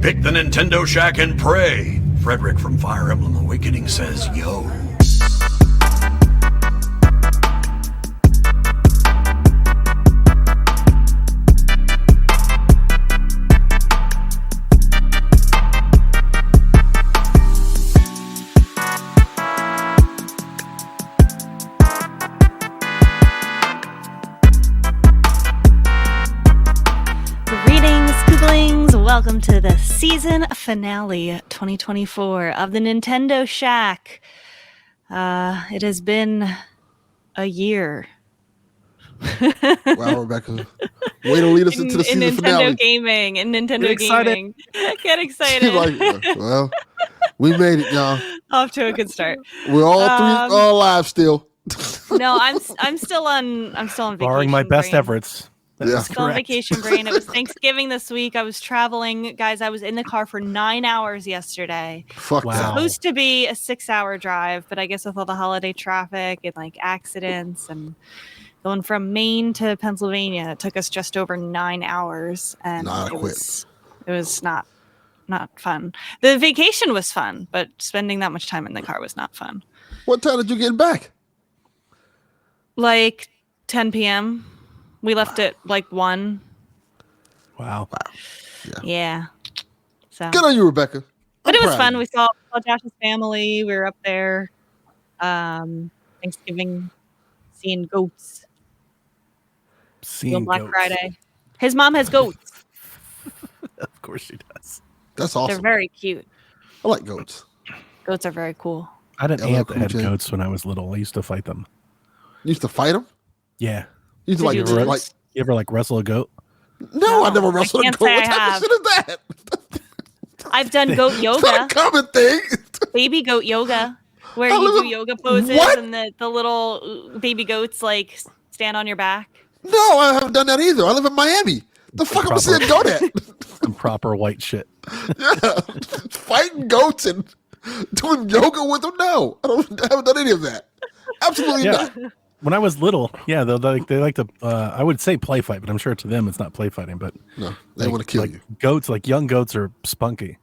Pick the Nintendo Shack and pray. Frederick from Fire Emblem Awakening says, yo. Welcome to the season finale 2024 of the Nintendo Shack. It has been a year. Wow, Rebecca. Way to lead us into the season Nintendo finale. Gaming and Nintendo Gaming. Get excited. She's like, well, we made it, y'all. Off to a good start. We're all all alive still. No, I'm still on vacation. Barring my best efforts. That's Still on vacation brain. It was Thanksgiving this week. I was traveling. Guys, I was in the car for 9 hours yesterday. Fuck Wow. that. Supposed to be a 6-hour drive, but I guess with all the holiday traffic and like accidents and going from Maine to Pennsylvania, it took us just over 9 hours. And it was not fun. The vacation was fun, but spending that much time in the car was not fun. What time did you get back? Like 10 p.m. We left at like 1. Wow. Yeah. So Good on you, Rebecca. but I'm it was proud fun. of We saw Josh's family. We were up there. Thanksgiving, seeing goats. Seeing Black goats. Friday. His mom has goats. Of course she does. That's They're awesome. very cute. I like goats. Goats are very cool. I had an LL aunt that Cool had J. goats when I was little. I used to fight them. You used to fight them? Yeah. You used to Did like, you lose? like You ever like wrestle a goat? no, I No, never I wrestled a can't goat. say What I type have. of shit is that? I've done goat It's not a yoga, common thing. baby goat yoga, where I you live do in- yoga poses What? and the little baby goats like stand on your back. No, I haven't done that either. I live in Miami. The fuck am I Proper- seeing goat at? Some proper white shit. Yeah, fighting goats and doing yoga with them. No, I haven't done any of that. Absolutely Yeah. not. When I was little, yeah, they like to. I would say play fight, but I'm sure to them it's not play fighting. But No, they like- want to kill like you. Goats, like young goats, are spunky.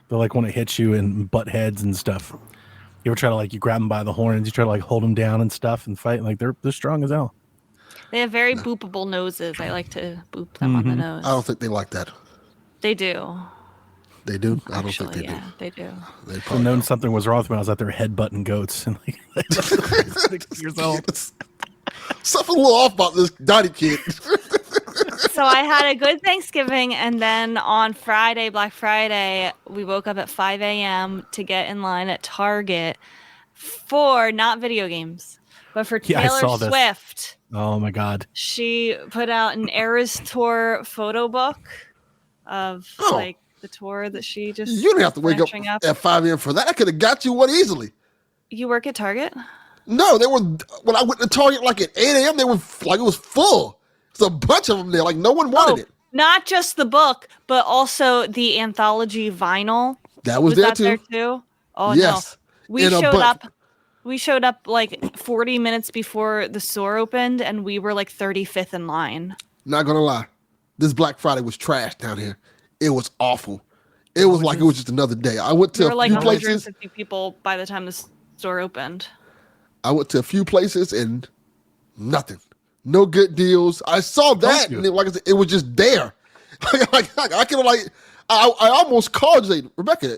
They like want to hit you and butt heads and stuff. You ever try to like you grab them by the horns, you try to like hold them down and stuff and fight. Like they're strong as hell. They have very boopable noses. I like to boop them on the nose. I don't think they like that. They do. They do. I don't Actually, think they yeah, they do. do. They I probably known don't. something was wrong with me. I was out there headbutting goats and like 6 years old. Something a little off about this Dottie kid. So I had a good Thanksgiving, and then on Friday, Black Friday, we woke up at 5 a.m. to get in line at Target for not video games, but for Yeah, I Taylor saw this. Swift. Oh my god. She put out an Eras Tour photo book of Oh. like the tour that she just. You didn't have to wake up finishing at 5 a.m. for that. I could have got you one easily. You work at Target? No, they were when I went to Target like at 8 a.m. They were like it was full. There's a bunch of them there. Like no one wanted it. Not just the book, but also the anthology vinyl. That was there that too. there too? Oh Yes. no. We In a showed bunch. up. We showed up like 40 minutes before the store opened, and we were like 35th in line. Not gonna lie, this Black Friday was trash down here. It was awful. It was like it was just another day. I went to There were a like few places. 150 people by the time the store opened. I went to a few places and nothing. No good deals. I saw that, you. and like I said, it was just there. I could I almost called you, like, Rebecca,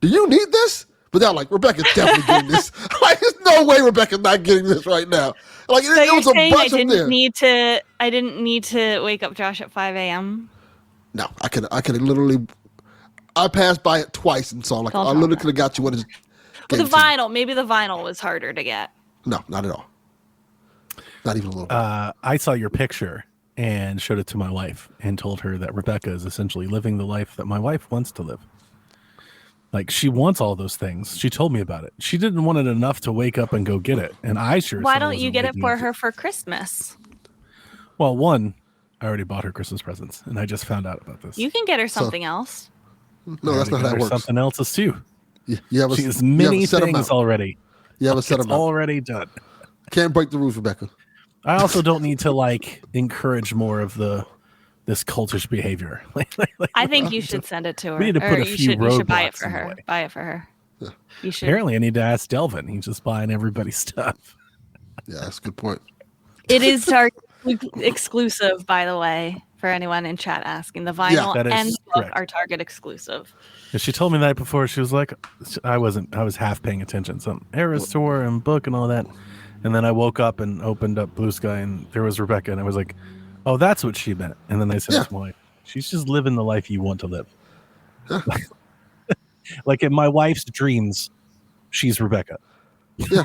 do you need this? But they're like, Rebecca's definitely getting this. Like, there's no way Rebecca's not getting this right now. Like, So it you're was a saying I bunch of them there. didn't need to wake up Josh at 5 a.m. No, I could have literally. I passed by it twice and saw like Don't I tell literally her. could have got you what is. Well, the vinyl, maybe the vinyl was harder to get. No, not at all. Not even a little bit. I saw your picture and showed it to my wife and told her that Rebecca is essentially living the life that my wife wants to live. Like she wants all those things. She told me about it. She didn't want it enough to wake up and go get it. And I sure. Why as hell don't you wasn't get it waking for up her for Christmas? Well, one, I already bought her Christmas presents, and I just found out about this. You can get her something else. No, that's not how it works. Something else is too. You have a, She has you have many a set things amount. already. You have a set It's amount. already done. Can't break the rules, Rebecca. I also don't need to like encourage more of the this cultish behavior. I think you should send it to her. We need to put Or a few you should buy it roadblocks for in the her. way. Buy it for her. You should. Apparently, I need to ask Delvin. He's just buying everybody's stuff. Yeah, that's a good point. It is Target exclusive, by the way, for anyone in chat asking. The vinyl that is and the book correct. are Target exclusive. And she told me the night before. She was like, I was half paying attention. Some Era store and book and all that. And then I woke up and opened up Blue Sky, and there was Rebecca, and I was like, oh, that's what she meant. And then I said, Yeah. to my wife, she's just living the life you want to live. Like in my wife's dreams, she's Rebecca. Yeah.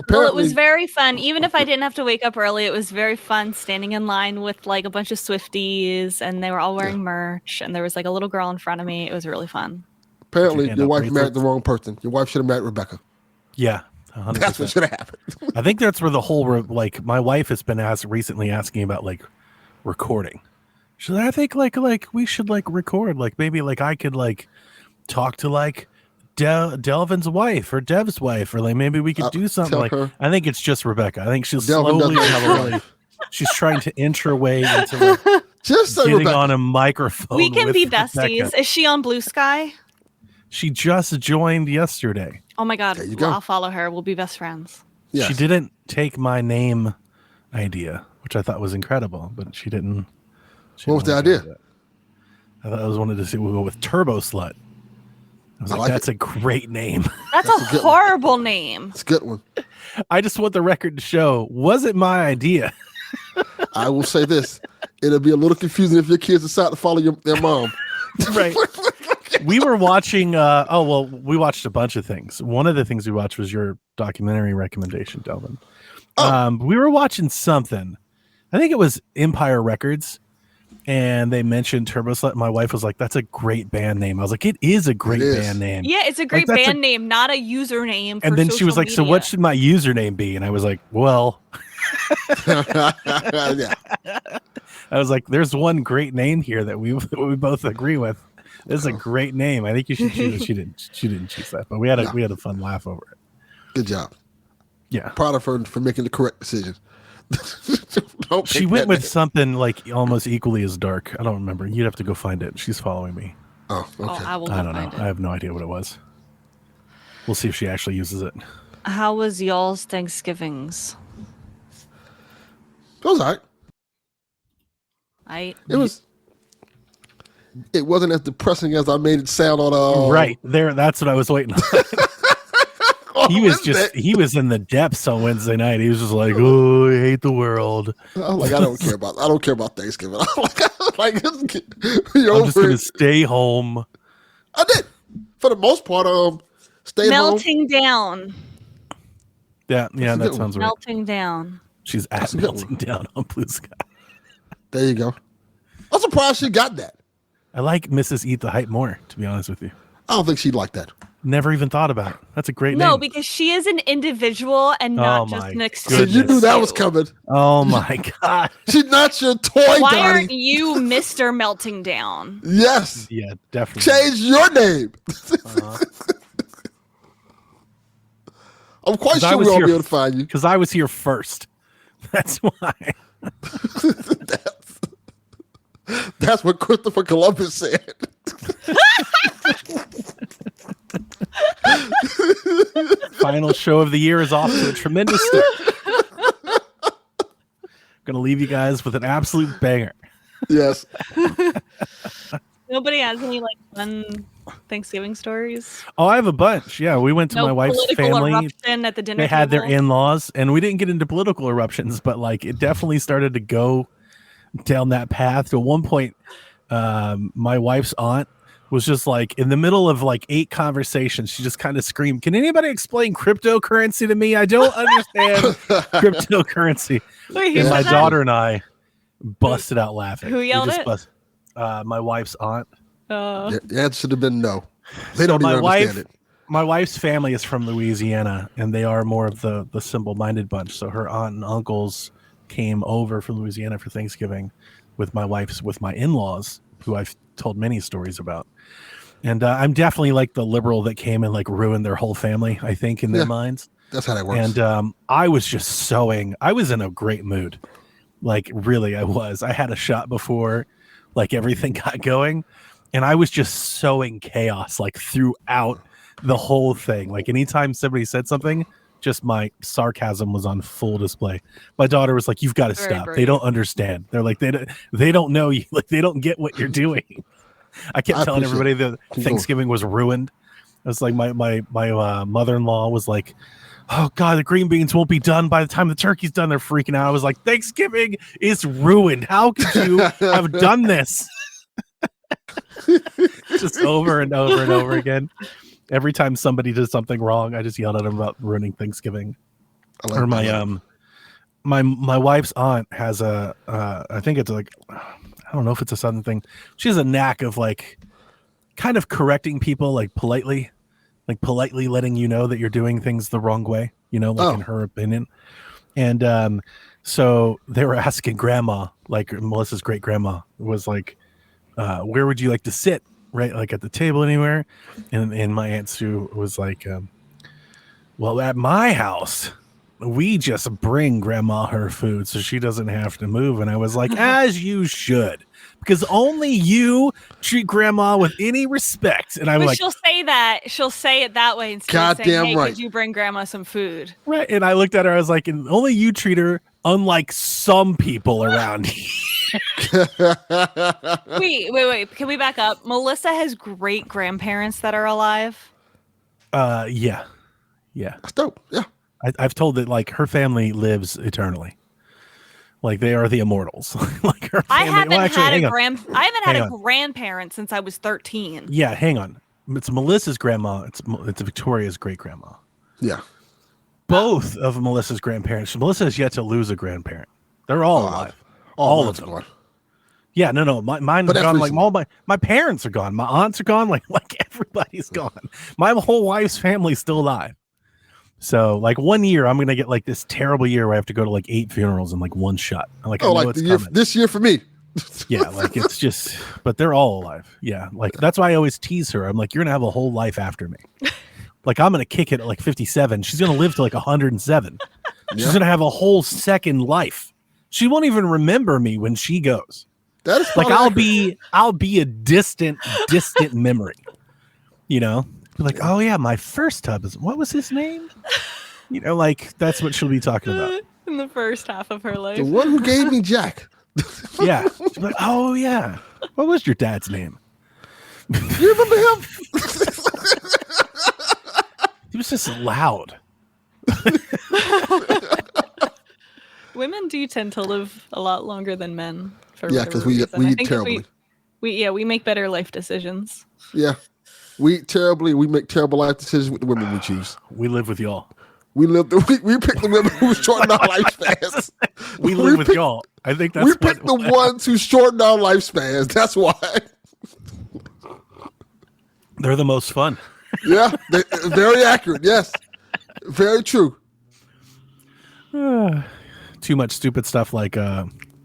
Well, it was Apparently, very fun. Even if I didn't have to wake up early, it was very fun standing in line with like a bunch of Swifties, and they were all wearing merch, and there was like a little girl in front of me. It was really fun. apparently Hand your up wife bracelets. married the wrong person. Your wife should have married Rebecca. Yeah. 100%. That's what should have happened. I think that's where the whole like my wife has been recently asking about like recording. She's like, I think like we should like record, like maybe like I could like talk to like Delvin's wife or Dev's wife, or like maybe we could do something. tell Like her. I think it's just Rebecca. I think she's Delvin slowly doesn't have a slowly- she's trying to inch her way into like, Just say getting Rebecca. on a microphone. We can with be Rebecca. besties. Is she on Blue Sky? She just joined yesterday. Oh my God. There you go. I'll follow her. We'll be best friends. Yes. She didn't take my name idea, which I thought was incredible, but she didn't. What was the didn't idea? do that. I thought I was wanted to see we'll go with Turbo Slut. I was I like, like that's a great name. That's a good one. horrible name. It's a good one. I just want the record to show wasn't my idea. I will say this. It'll be a little confusing if your kids decide to follow their mom. Right. We were watching we watched a bunch of things. One of the things we watched was your documentary recommendation, Delvin. We were watching something. I think it was Empire Records, and they mentioned Turbo Slut. My wife was like, that's a great band name. I was like, it is a great is. band name. Yeah, it's a great that's band name, not a username. For And then she was social like, so what media. should my username be? And I was like, well, Yeah. I was like, there's one great name here that we both agree with. This is a great name. I think you should choose it. She didn't choose that, but we had a fun laugh over it. Good job. Yeah. Proud of her for making the correct decision. Don't She pick went that with name. something like almost equally as dark. I don't remember. You'd have to go find it. She's following me. Oh, okay. Oh, I will I go don't know. find it. I have no idea what it was. We'll see if she actually uses it. How was y'all's Thanksgivings? It was all right. It wasn't as depressing as I made it sound on Right there. That's what I was waiting on. He was in the depths on Wednesday night. He was just like, oh, I hate the world. I'm like, I don't care about Thanksgiving. I'm like you're I'm just over gonna it. stay home. I did. For the most part, stayed home. Melting down. Yeah, a that good one. sounds right. Melting down. She's at a good melting down on Blue Sky. There you go. I'm surprised she got that. I like Mrs. Eat the Hype more, to be honest with you. I don't think she'd like that. Never even thought about it. That's a great No, name. because she is an individual and not Oh just my an So excuse. you knew that was to. coming. Oh my god. She's not your toy, Why Donnie. aren't you Mr. Melting Down? Yes. Yeah, definitely. Change your name. I'm quite 'Cause I sure was we'll here- be able to find you. Because I was here first. That's why. That's what Christopher Columbus said. Final show of the year is off to a tremendous start. Gonna leave you guys with an absolute banger. Yes. Nobody has any like fun Thanksgiving stories. Oh, I have a bunch. Yeah, we went to No my wife's political family. eruption at the dinner They had their table? in-laws, and we didn't get into political eruptions, but like it definitely started to go down that path. To one point, my wife's aunt was just like in the middle of like 8 conversations. She just kind of screamed, "Can anybody explain cryptocurrency to me? I don't understand cryptocurrency." Wait, who And said my that? daughter and I busted out laughing. Who We yelled just it? my wife's aunt. The answer should have been no. They don't my even wife- understand it. My wife's family is from Louisiana, and they are more of the simple-minded bunch. So her aunt and uncles came over from Louisiana for Thanksgiving with my in-laws, who I've told many stories about. And I'm definitely like the liberal that came and like ruined their whole family, I think, in their Yeah. minds. That's how that works. And I was just sewing. I was in a great mood. Like, really, I was. I had a shot before like everything got going, and I was just sowing chaos like throughout the whole thing. Like anytime somebody said something, just my sarcasm was on full display. My daughter was like, "You've got to Very stop. brave. They don't understand. They're like they don't know you. Like they don't get what you're doing." I kept telling everybody that Thanksgiving was ruined. It was like my mother-in-law was like, "Oh God, the green beans won't be done by the time the turkey's done." They're freaking out. I was like, "Thanksgiving is ruined. How could you have done this?" Just over and over and over again. Every time somebody does something wrong, I just yelled at them about ruining Thanksgiving. Or my my wife's aunt has a I think it's like, I don't know if it's a Southern thing. She has a knack of like kind of correcting people like politely letting you know that you're doing things the wrong way, you know, like in her opinion. And so they were asking grandma, like Melissa's great grandma was like, where would you like to sit? Right, like at the table anywhere. And my Aunt Sue was like, well, at my house, we just bring grandma her food so she doesn't have to move. And I was like, as you should, because only you treat grandma with any respect. And I'm But like, she'll say that. She'll say it that way instead of saying, Goddamn "Hey, right. could you bring grandma some food?" right. And I looked at her, I was like, and only you treat her unlike some people around here. Wait. Can we back up? Melissa has great grandparents that are alive. Yeah. That's dope. Yeah. I've told that like her family lives eternally. Like they are the immortals. Like her family. I haven't Actually, I haven't had Hang a on. grandparent since I was 13. Yeah, hang on. It's Melissa's grandma. It's Victoria's great grandma. Yeah. Both of Melissa's grandparents. Melissa has yet to lose a grandparent. They're all alive. All All of them. Yeah, no. Mine are But that's gone. Like recent. all my parents are gone. My aunts are gone. Like everybody's gone. My whole wife's family's still alive. So like 1 year, I'm gonna get like this terrible year where I have to go to like 8 funerals in like one shot. I'm like, I know like it's the year, coming. this year for me. Yeah, like it's just, but they're all alive. Yeah, like that's why I always tease her. I'm like, you're gonna have a whole life after me. Like I'm gonna kick it at like 57. She's gonna live to like 107. She's gonna have a whole second life. She won't even remember me when she goes. That is Like probably I'll be a distant memory. You know, like, oh yeah, my first husband. What was his name? You know, like that's what she'll be talking about. In the first half of her life. the one who gave me Jack. Yeah. She'll be like, oh yeah. What was your dad's name? You remember him? He was just loud. Women do tend to live a lot longer than men. For Yeah, whatever 'cause we reason. I eat think if terribly. we make better life decisions. Yeah. We eat terribly. We make terrible life decisions with the women we choose. We live with y'all. We pick the women who shorten our lifespans. We live with pick- y'all. I think that's We what, pick the ones who shorten our lifespans. That's why. they're the most fun. Yeah. Very accurate. Yes. Very true. Too much stupid stuff like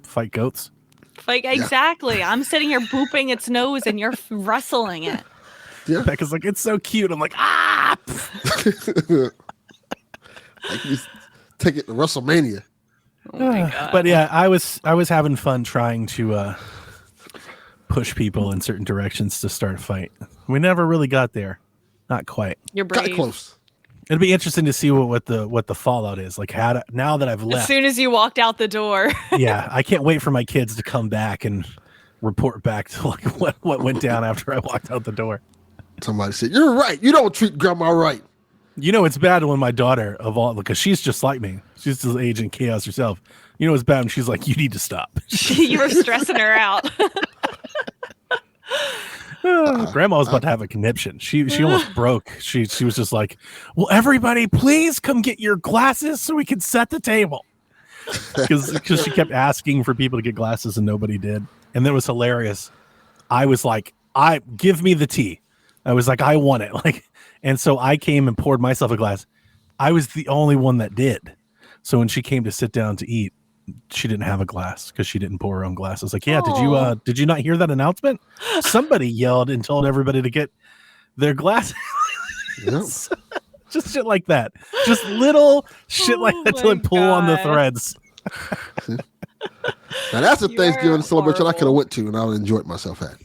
fight goats. Like exactly. I'm sitting here booping its nose and you're wrestling it. Yeah. Becca's like, it's so cute. I'm like, ah. Like you take it to WrestleMania. Oh my God. But yeah, I was having fun trying to push people in certain directions to start a fight. We never really got there. Not quite. You're Got brave. close. It'd be interesting to see what the fallout is. Like now that I've As left. soon as you walked out the door. Yeah, I can't wait for my kids to come back and report back to like what went down after I walked out the door. Somebody said, "You're right. You don't treat grandma right." You know, it's bad when my daughter of all, because she's just like me. She's just age and chaos herself. You know, it's bad when she's like, you need to stop. You were stressing her out. Grandma was about to have a conniption. She almost broke. She was just like, well, everybody, please come get your glasses so we can set the table. Because she kept asking for people to get glasses and nobody did. And then it was hilarious. I was like, give me the tea. I was like, I want it. Like, and so I came and poured myself a glass. I was the only one that did. So when she came to sit down to eat, she didn't have a glass because she didn't pour her own glass. I was like, yeah, did you not hear that announcement? Somebody yelled and told everybody to get their glasses. Yep. Just shit like that. Just little shit like that to like pull on the God. threads. Now that's a You Thanksgiving are celebration I could have horrible. went to and I would enjoyed myself at.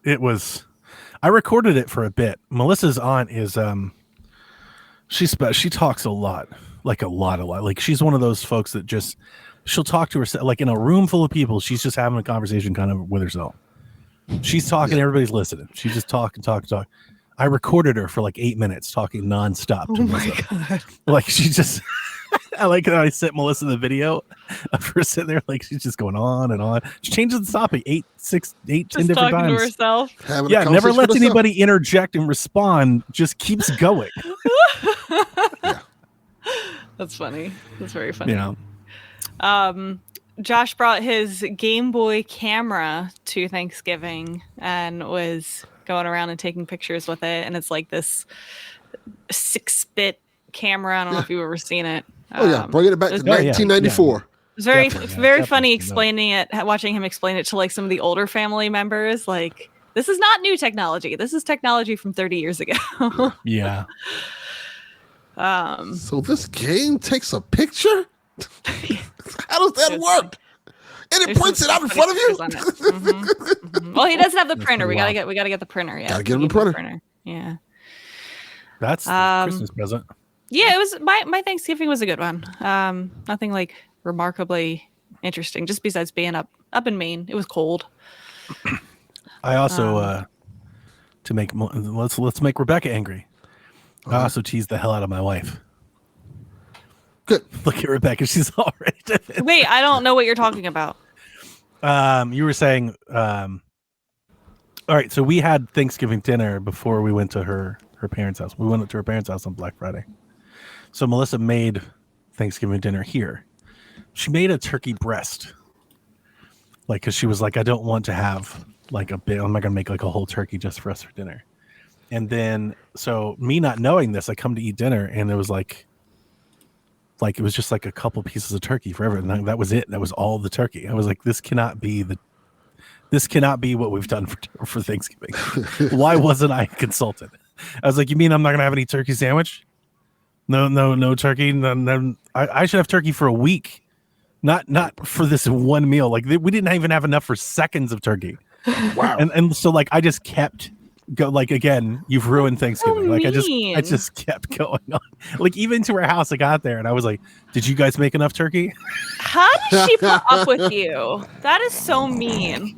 It was. I recorded it for a bit. Melissa's aunt is she talks a lot, like a lot. Like she's one of those folks that just she'll talk to herself, like in a room full of people. She's just having a conversation kind of with herself. She's talking, everybody's listening. She just talk. I recorded her for like 8 minutes talking nonstop to Melissa. God. Like she just I like how I sent Melissa the video of her sitting there like she's just going on and on. She changes the topic 10 Just different talking times. to herself. Having a Yeah, never conversation lets with herself. anybody interject and respond. Just keeps going. That's funny. That's very funny. Yeah. Josh brought his Game Boy camera to Thanksgiving and was going around and taking pictures with it. And it's like this 6-bit camera. I don't know if you've ever seen it. Oh yeah, bringing it back to it's 1994. It's very, Definitely, yeah, very definitely funny see that. explaining it, watching him explain it to like some of the older family members. Like, this is not new technology. This is technology from 30 years ago. Yeah. So this game takes a picture? How does that There's- work? And it There's prints it some out in funny front of you? pictures on it. Mhm. Well, he doesn't have the printer. We pretty gotta get the printer. Yeah, Gotta get him we the need printer. Yeah. That's the Christmas present. Yeah, it was my Thanksgiving was a good one. Nothing like remarkably interesting, just besides being up in Maine. It was cold. I also to make let's make Rebecca angry. I also teased the hell out of my wife. Good. Look at Rebecca; she's all ready to. Wait, I don't know what you're talking about. You were saying, all right. So we had Thanksgiving dinner before we went to her parents' house. We went to her parents' house on Black Friday. So Melissa made Thanksgiving dinner here. She made a turkey breast, like because she was like, I don't want to have like a bit. I'm not gonna make like a whole turkey just for us for dinner. And then, so me not knowing this, I come to eat dinner, and it was like it was just like a couple pieces of turkey forever, and that was it. That was all the turkey. I was like, this cannot be what we've done for Thanksgiving. Why wasn't I consulted? I was like, you mean I'm not gonna have any turkey sandwich? No turkey. No, I should have turkey for a week, not for this one meal. Like we didn't even have enough for seconds of turkey. Wow. And so like I just kept like again, you've ruined Thanksgiving. Like I mean. just kept going on. Like even to her house, I got there and I was like, did you guys make enough turkey? How did she put up with you? That is so mean.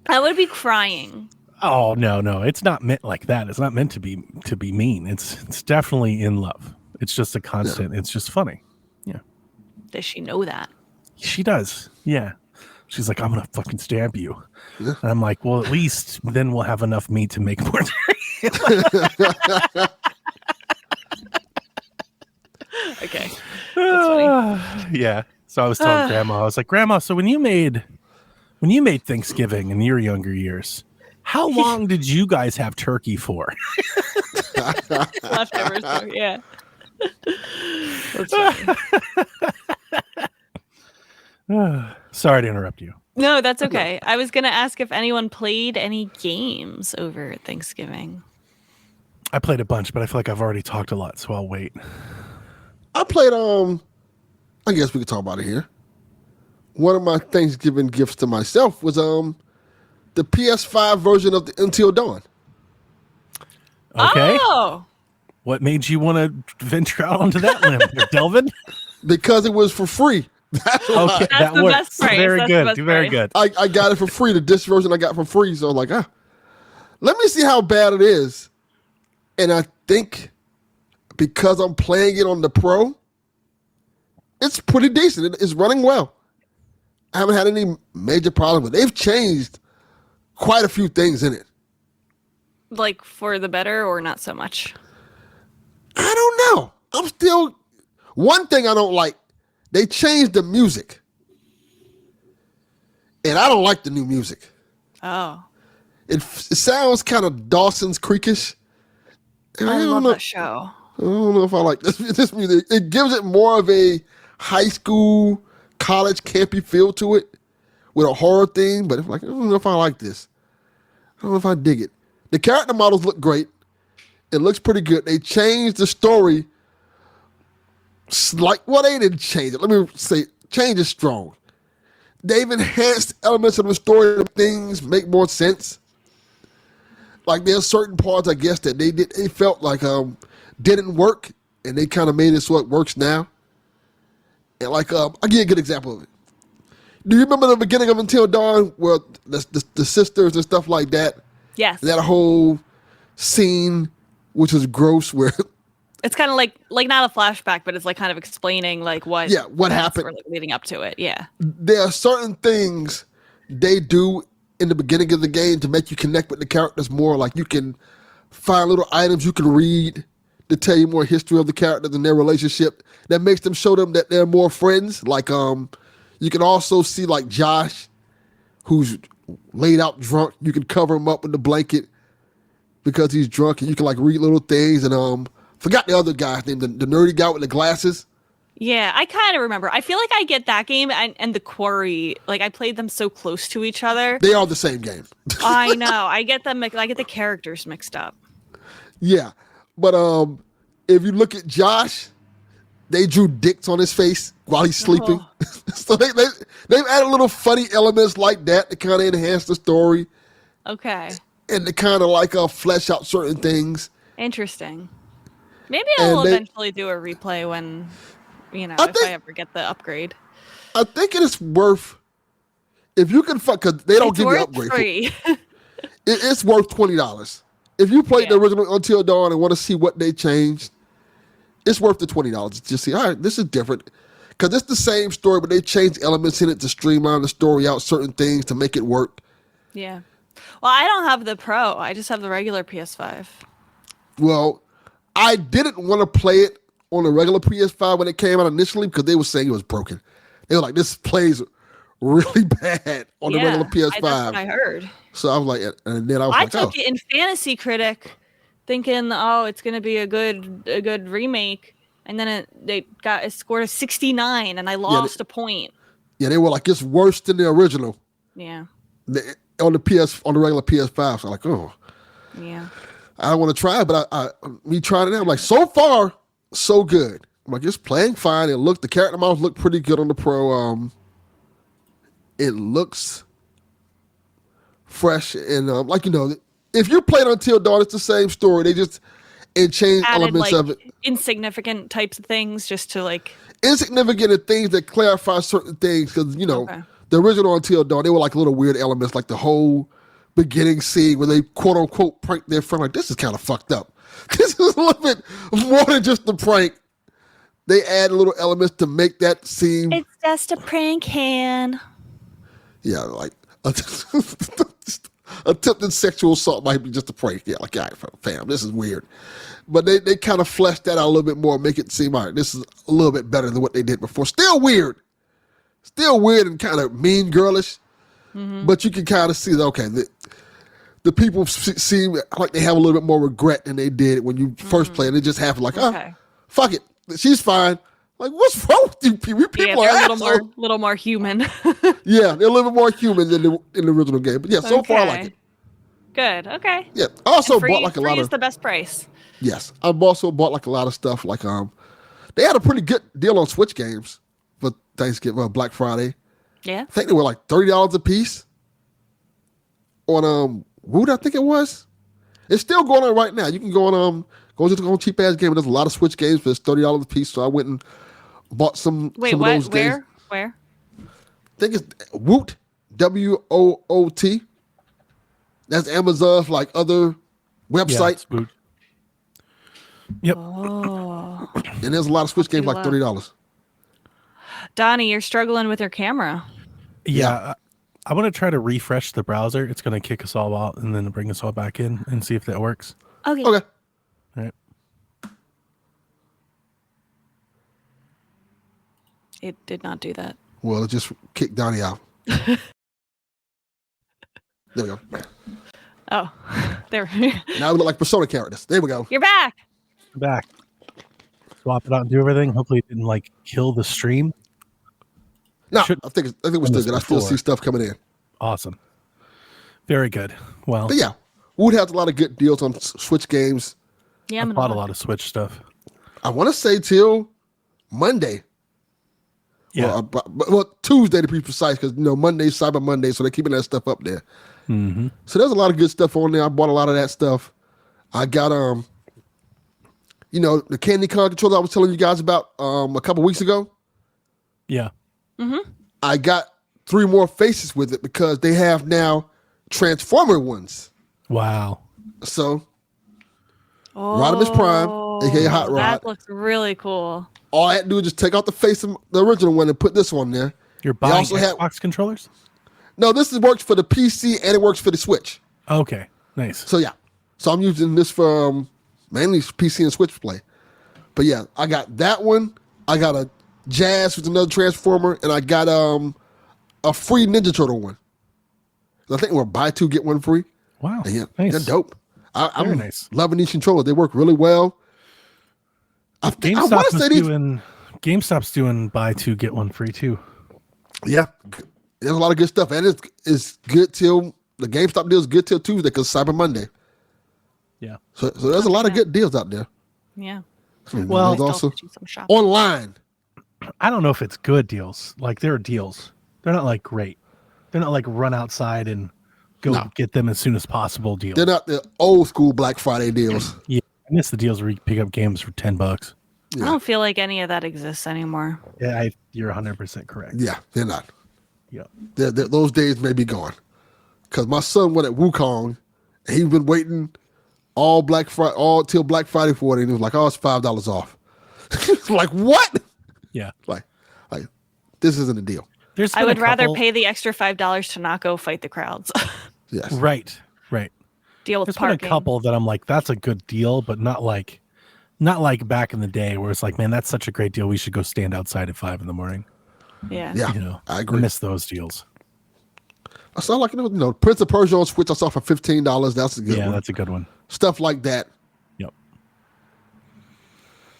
I would be crying. Oh no, it's not meant like that. It's not meant to be mean. It's definitely in love. It's just a constant. It's just funny. Yeah. Does she know that? She does. Yeah. She's like, I'm gonna fucking stab you. Yeah. And I'm like, well, at least then we'll have enough meat to make more turkey. Okay. That's funny. Yeah. So I was telling Grandma, I was like, Grandma, so when you made Thanksgiving in your younger years, how long did you guys have turkey for? Leftovers. Yeah. That's funny. Sorry to interrupt you. No, that's okay. I was going to ask if anyone played any games over Thanksgiving. I played a bunch, but I feel like I've already talked a lot, so I'll wait. I played I guess we could talk about it here. One of my Thanksgiving gifts to myself was the PS5 version of the Until Dawn. Okay. Oh, What made you want to venture out onto that limb, Delvin? Because it was for free. That's why Okay, That's that the works. best price. Very That's the good. best Very price. good. I got it for free. The disc version I got for free. So I was like, let me see how bad it is. And I think because I'm playing it on the Pro, it's pretty decent. It's running well. I haven't had any major problems with it. They've changed quite a few things in it. like for the better or not so much? I don't know. I'm still... One thing I don't like, they changed the music. And I don't like the new music. Oh, It sounds kind of Dawson's Creekish. And I love know. that show. I don't know if I like this music. It gives it more of a high school, college campy feel to it with a horror theme. But I don't know if I like this. I don't know if I dig it. The character models look great. It looks pretty good. They changed the story Well, they didn't change it. Let me say, change is strong. They've enhanced elements of the story to things make more sense. Like there's certain parts, I guess, that they felt like didn't work, and they kind of made it so it works now. And like I'll give you a good example of it. Do you remember the beginning of Until Dawn, where the sisters and stuff like that? Yes. That whole scene, which is gross, where it's kind of like not a flashback, but it's like kind of explaining like what happened, or, like, leading up to it. Yeah. There are certain things they do in the beginning of the game to make you connect with the characters more. Like you can find little items you can read to tell you more history of the characters and their relationship. That makes them show them that they're more friends. Like you can also see like Josh, who's laid out drunk. You can cover him up with the blanket because he's drunk, and you can like read little things. And forgot the other guy's name, the nerdy guy with the glasses. Yeah, I kind of remember. I feel like I get that game and the Quarry. Like I played them so close to each other. They are the same game. I know. I get them. I get the characters mixed up. Yeah, but if you look at Josh, they drew dicks on his face while he's sleeping. Oh. So they've added little funny elements like that to kind of enhance the story. Okay. And to kind of like flesh out certain things. Interesting. Maybe I'll eventually do a replay when, if I ever get the upgrade. I think it is worth, if you can because they don't give you an upgrade. Free. It's worth $20. If you played the original Until Dawn and want to see what they changed, it's worth the $20 to just see, all right, this is different. Because it's the same story, but they changed elements in it to streamline the story out, certain things to make it work. Yeah. Well, I don't have the Pro. I just have the regular PS5. Well, I didn't want to play it on the regular PS5 when it came out initially because they were saying it was broken. They were like, this plays really bad on the regular PS5. That's what I heard. So I was like, and then I took it in Fantasy Critic thinking, it's going to be a good remake. And then it scored a 69 and I lost a point. Yeah, they were like, it's worse than the original. Yeah. On the regular PS5. So I'm like, oh. Yeah. I don't want to try it, but me trying it now. I'm like, so far, so good. I'm like, it's playing fine. The character models look pretty good on the Pro. It looks fresh and if you played Until Dawn, it's the same story. They just change elements of it. Insignificant types of things just to like insignificant things that clarify certain things because the original Until Dawn, they were like little weird elements, like the whole beginning scene where they quote unquote prank their friend. Like, this is kind of fucked up. This is a little bit more than just a prank. They add little elements to make that seem. It's just a prank, Han. Yeah, like attempted sexual assault might be just a prank. Yeah, like, all right, fam, this is weird. But they kind of fleshed that out a little bit more, make it seem, all right, this is a little bit better than what they did before. Still weird and kind of mean girlish. Mm-hmm. But you can kind of see that, okay, the people seem like they have a little bit more regret than they did when you first played. It just happened like, fuck it, she's fine. Like, what's wrong with you people? You people are a little more human. Yeah, they're a little bit more human than in the original game. But yeah, so far I like it. Good. Okay. Yeah. I also bought like a lot of. Is the best price. Yes, I've also bought like a lot of stuff. Like they had a pretty good deal on Switch games for Thanksgiving, Black Friday. Yeah. I think they were like $30 a piece on Woot, I think it was. It's still going on right now. You can go on cheap ass game. There's a lot of Switch games for $30 a piece. So I went and bought some. Wait, some what? Of those games. Where? I think it's Woot, WOOT. That's Amazon's like other website. Yeah, yep. Oh. And there's a lot of Switch games like $30. Donnie, you're struggling with your camera. Yeah. I want to try to refresh the browser. It's going to kick us all out and then bring us all back in and see if that works. Okay. Okay. All right. It did not do that. Well, it just kicked Donnie out. There we go. Oh, there. Now we look like Persona characters. There we go. You're back. I'm back. Swap it out and do everything. Hopefully it didn't like kill the stream. No, I think we're still good. I still see stuff coming in. Awesome. Very good. Well, but yeah, Wood has a lot of good deals on Switch games. Yeah, I bought a lot of Switch stuff. I want to say till Monday. Yeah. Well, Tuesday to be precise, because Monday's Cyber Monday, so they're keeping that stuff up there. Mm-hmm. So there's a lot of good stuff on there. I bought a lot of that stuff. I got the Candy Con controller I was telling you guys about a couple weeks ago. Yeah. Mm-hmm. I got 3 more faces with it because they have now Transformer ones. Wow. So Rodimus Prime, aka Hot Rod. That looks really cool. All I had to do is just take out the face of the original one and put this one there. You're buying Xbox controllers? No, this works for the PC and it works for the Switch. Okay, nice. So yeah, so I'm using this for mainly PC and Switch play. But yeah, I got that one. I got a Jazz with another Transformer, and I got a free Ninja Turtle one. I think we're buy 2 get 1 free. Wow, And yeah, nice. they're dope. I'm nice. loving these controllers. They work really well. I want to say these. GameStop's doing buy 2 get 1 free too. Yeah, there's a lot of good stuff, and it's good till the GameStop deal is good till Tuesday because Cyber Monday. Yeah. So there's a lot of good deals out there. Yeah. Well, there's also Still some shopping. online. I don't know if it's good deals. Like they're deals. They're not like great. They're not like run outside and go get them as soon as possible deals. They're not the old school Black Friday deals. Yeah, I miss the deals where you pick up games for $10. I don't feel like any of that exists anymore. Yeah, you're 100% correct. Yeah, they're not. Yeah. Those days may be gone. Because my son went at Wukong, and he's been waiting all till Black Friday for it, and he was like, "Oh, it's $5 off." Like what? Yeah. Like this isn't a deal. I would rather pay the extra $5 to not go fight the crowds. Yes. Right. Deal with There's parking. been a couple that I'm like, that's a good deal, but not like back in the day where it's like, man, that's such a great deal. We should go stand outside at 5 a.m. Yeah. Yeah. I agree. I miss those deals. I saw like Prince of Persia on Switch. I saw for $15. That's a good one. Yeah, that's a good one. Stuff like that. Yep.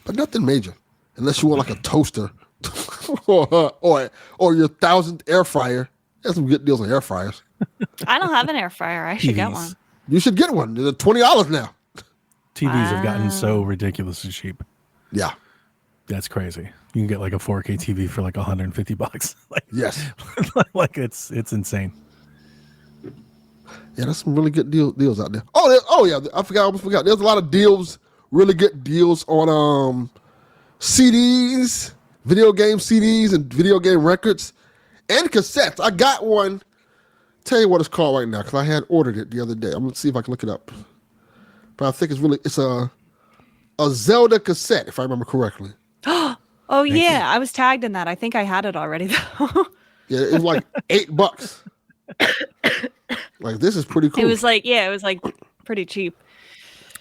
But nothing major, unless you want like a toaster or your 1,000th air fryer. There's some good deals on air fryers. I don't have an air fryer. I should get TVs. one. You should get one. They're $20 now. TVs have gotten so ridiculously cheap. Yeah. That's crazy. You can get like a 4K TV for like $150. Like, Yes. like it's insane. Yeah, there's some really good deals out there. Oh yeah, I almost forgot. There's a lot of deals, really good deals on CDs, video game CDs, and video game records, and cassettes. I got one. Tell you what it's called right now because I had ordered it the other day. I'm gonna see if I can look it up. But I think it's a Zelda cassette, if I remember correctly. Oh yeah, I was tagged in that. I think I had it already though. Yeah, it was like $8. Like this is pretty cool. It was like pretty cheap.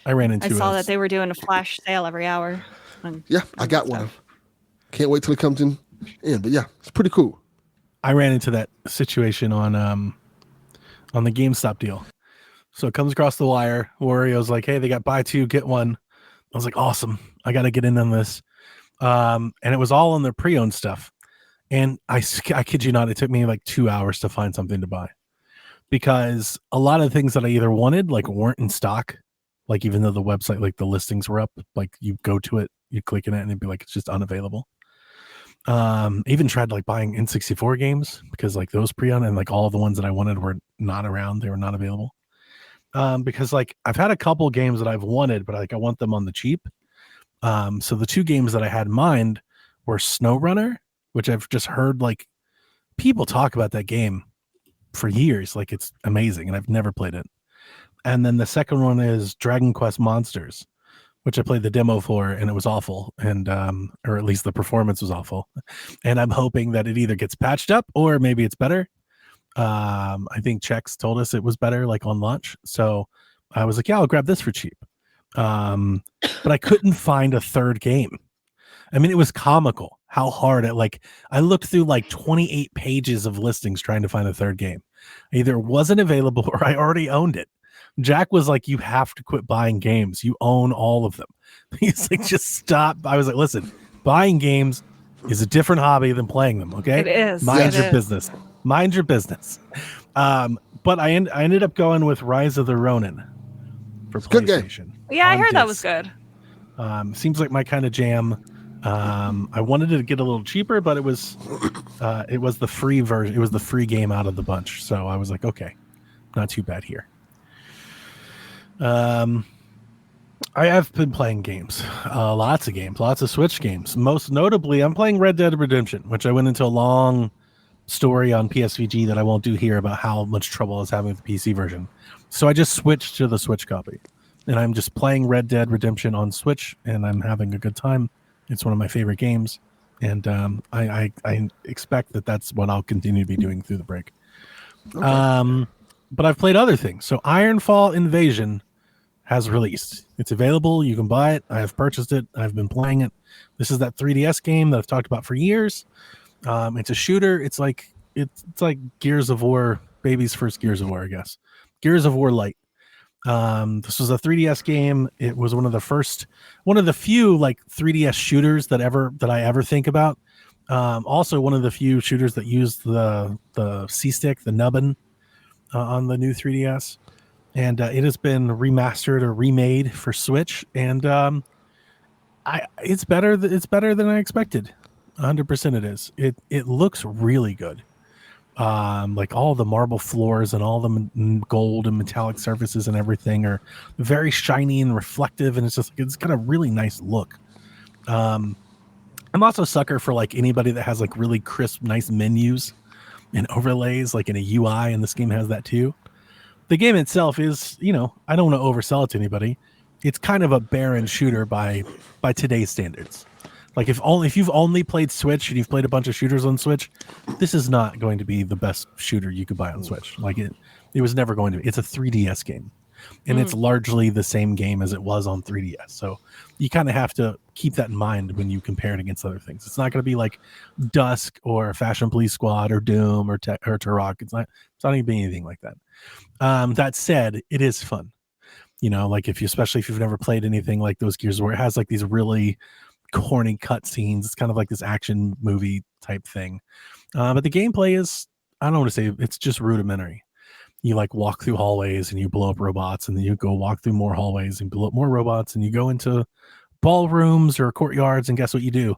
I ran into I saw that they were doing a flash sale every hour. Yeah, I got one. Can't wait till it comes in. But yeah, it's pretty cool. I ran into that situation on the GameStop deal. So it comes across the wire. Wario's like, hey, they got buy 2, get 1. I was like, awesome. I got to get in on this. And it was all on their pre-owned stuff. And I kid you not, it took me like 2 hours to find something to buy. Because a lot of things that I either wanted, like weren't in stock. Like even though the website, like the listings were up, like you go to it, you click in it and it'd be like, it's just unavailable. Even tried like buying N64 games because like those pre-owned and like all the ones that I wanted were not around. They were not available. Because like I've had a couple games that I've wanted, but like I want them on the cheap. So the 2 games that I had in mind were SnowRunner, which I've just heard like people talk about that game for years. Like it's amazing and I've never played it. And then the second one is Dragon Quest Monsters, which I played the demo for and it was awful. And, or at least the performance was awful. And I'm hoping that it either gets patched up or maybe it's better. I think Chex told us it was better like on launch. So I was like, yeah, I'll grab this for cheap. But I couldn't find a third game. I mean, it was comical how hard I looked through like 28 pages of listings trying to find a third game. Either it wasn't available or I already owned it. Jack was like, you have to quit buying games. You own all of them. He's like, just stop. I was like, listen, buying games is a different hobby than playing them. Okay. It is. Mind your business. Mind your business. But I ended up going with Rise of the Ronin for PlayStation. Yeah, I heard that was good. Seems like my kind of jam. I wanted to get a little cheaper, but it was the free version. It was the free game out of the bunch, so I was like, okay, not too bad here. I have been playing games, lots of Switch games. Most notably, I'm playing Red Dead Redemption, which I went into a long story on PSVG that I won't do here about how much trouble I was having with the PC version. So I just switched to the Switch copy, and I'm just playing Red Dead Redemption on Switch, and I'm having a good time. It's one of my favorite games, and I expect that that's what I'll continue to be doing through the break. Okay. But I've played other things. So Ironfall Invasion has released. It's available. You can buy it. I have purchased it. I've been playing it. This is that 3DS game that I've talked about for years. It's a shooter. It's like Gears of War, baby's first Gears of War, I guess. Gears of War Light. This was a 3DS game. It was one of the few like 3DS shooters that I ever think about. Also one of the few shooters that used the C-stick, the nubbin, on the new 3DS. And it has been remastered or remade for Switch, and it's better than I expected. 100% it is. It looks really good. Like all the marble floors and all the gold and metallic surfaces and everything are very shiny and reflective, and it's got a really nice look. I'm also a sucker for like anybody that has like really crisp, nice menus and overlays, like in a UI, and this game has that too. The game itself is, I don't want to oversell it to anybody. It's kind of a barren shooter by today's standards. Like if you've only played Switch and you've played a bunch of shooters on Switch, this is not going to be the best shooter you could buy on Switch. Like it was never going to be. It's a 3DS game, and it's largely the same game as it was on 3DS. So you kind of have to keep that in mind when you compare it against other things. It's not going to be like Dusk or Fashion Police Squad or Doom or Turok. It's not going to be anything like that. That said, it is fun. Like especially if you've never played anything like those Gears where it has like these really corny cutscenes. It's kind of like this action movie type thing. But the gameplay is, I don't want to say it's just rudimentary. You like walk through hallways and you blow up robots, and then you go walk through more hallways and blow up more robots, and you go into ballrooms or courtyards, and guess what you do?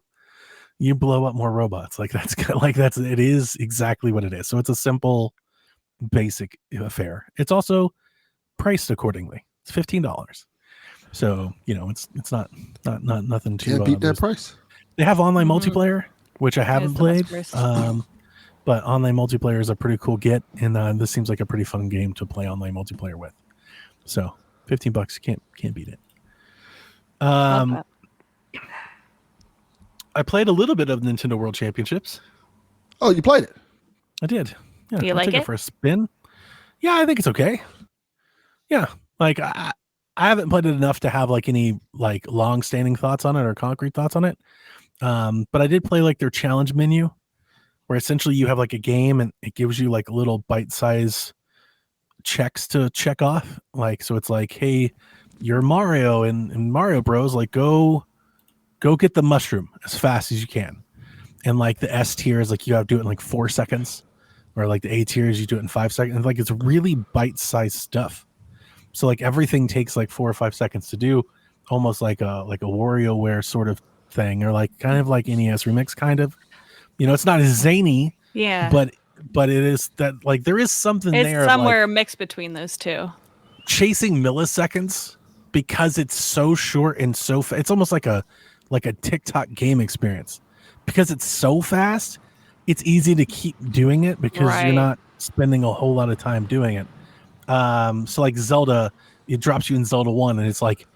You blow up more robots. It is exactly what it is. So it's a simple, basic affair. It's also priced accordingly. It's $15. So, it's not nothing too. Can't beat that price. They have online multiplayer, which I haven't played. But online multiplayer is a pretty cool get, and this seems like a pretty fun game to play online multiplayer with. So, $15, can't beat it. I played a little bit of Nintendo World Championships. Oh, you played it? I did. Yeah, do you like it? For a spin. Yeah, I think it's okay. Yeah, like I haven't played it enough to have like any like long-standing thoughts on it or concrete thoughts on it. But I did play like their challenge menu, where essentially you have like a game and it gives you like little bite-size checks to check off. Like, so it's like, hey, you're Mario and Mario Bros. Like go get the mushroom as fast as you can. And like the S tier is like you have to do it in like 4 seconds, or like the A tier is you do it in 5 seconds. Like it's really bite-sized stuff. So like everything takes like 4 or 5 seconds to do, almost like a WarioWare sort of thing, or like kind of like NES Remix kind of. It's not as zany, yeah, but it is that like there is something it's there somewhere mixed between those two. Chasing milliseconds, because it's so short and so it's almost like a TikTok game experience, because it's so fast. It's easy to keep doing it because you're not spending a whole lot of time doing it. So like Zelda, it drops you in Zelda 1 and it's like,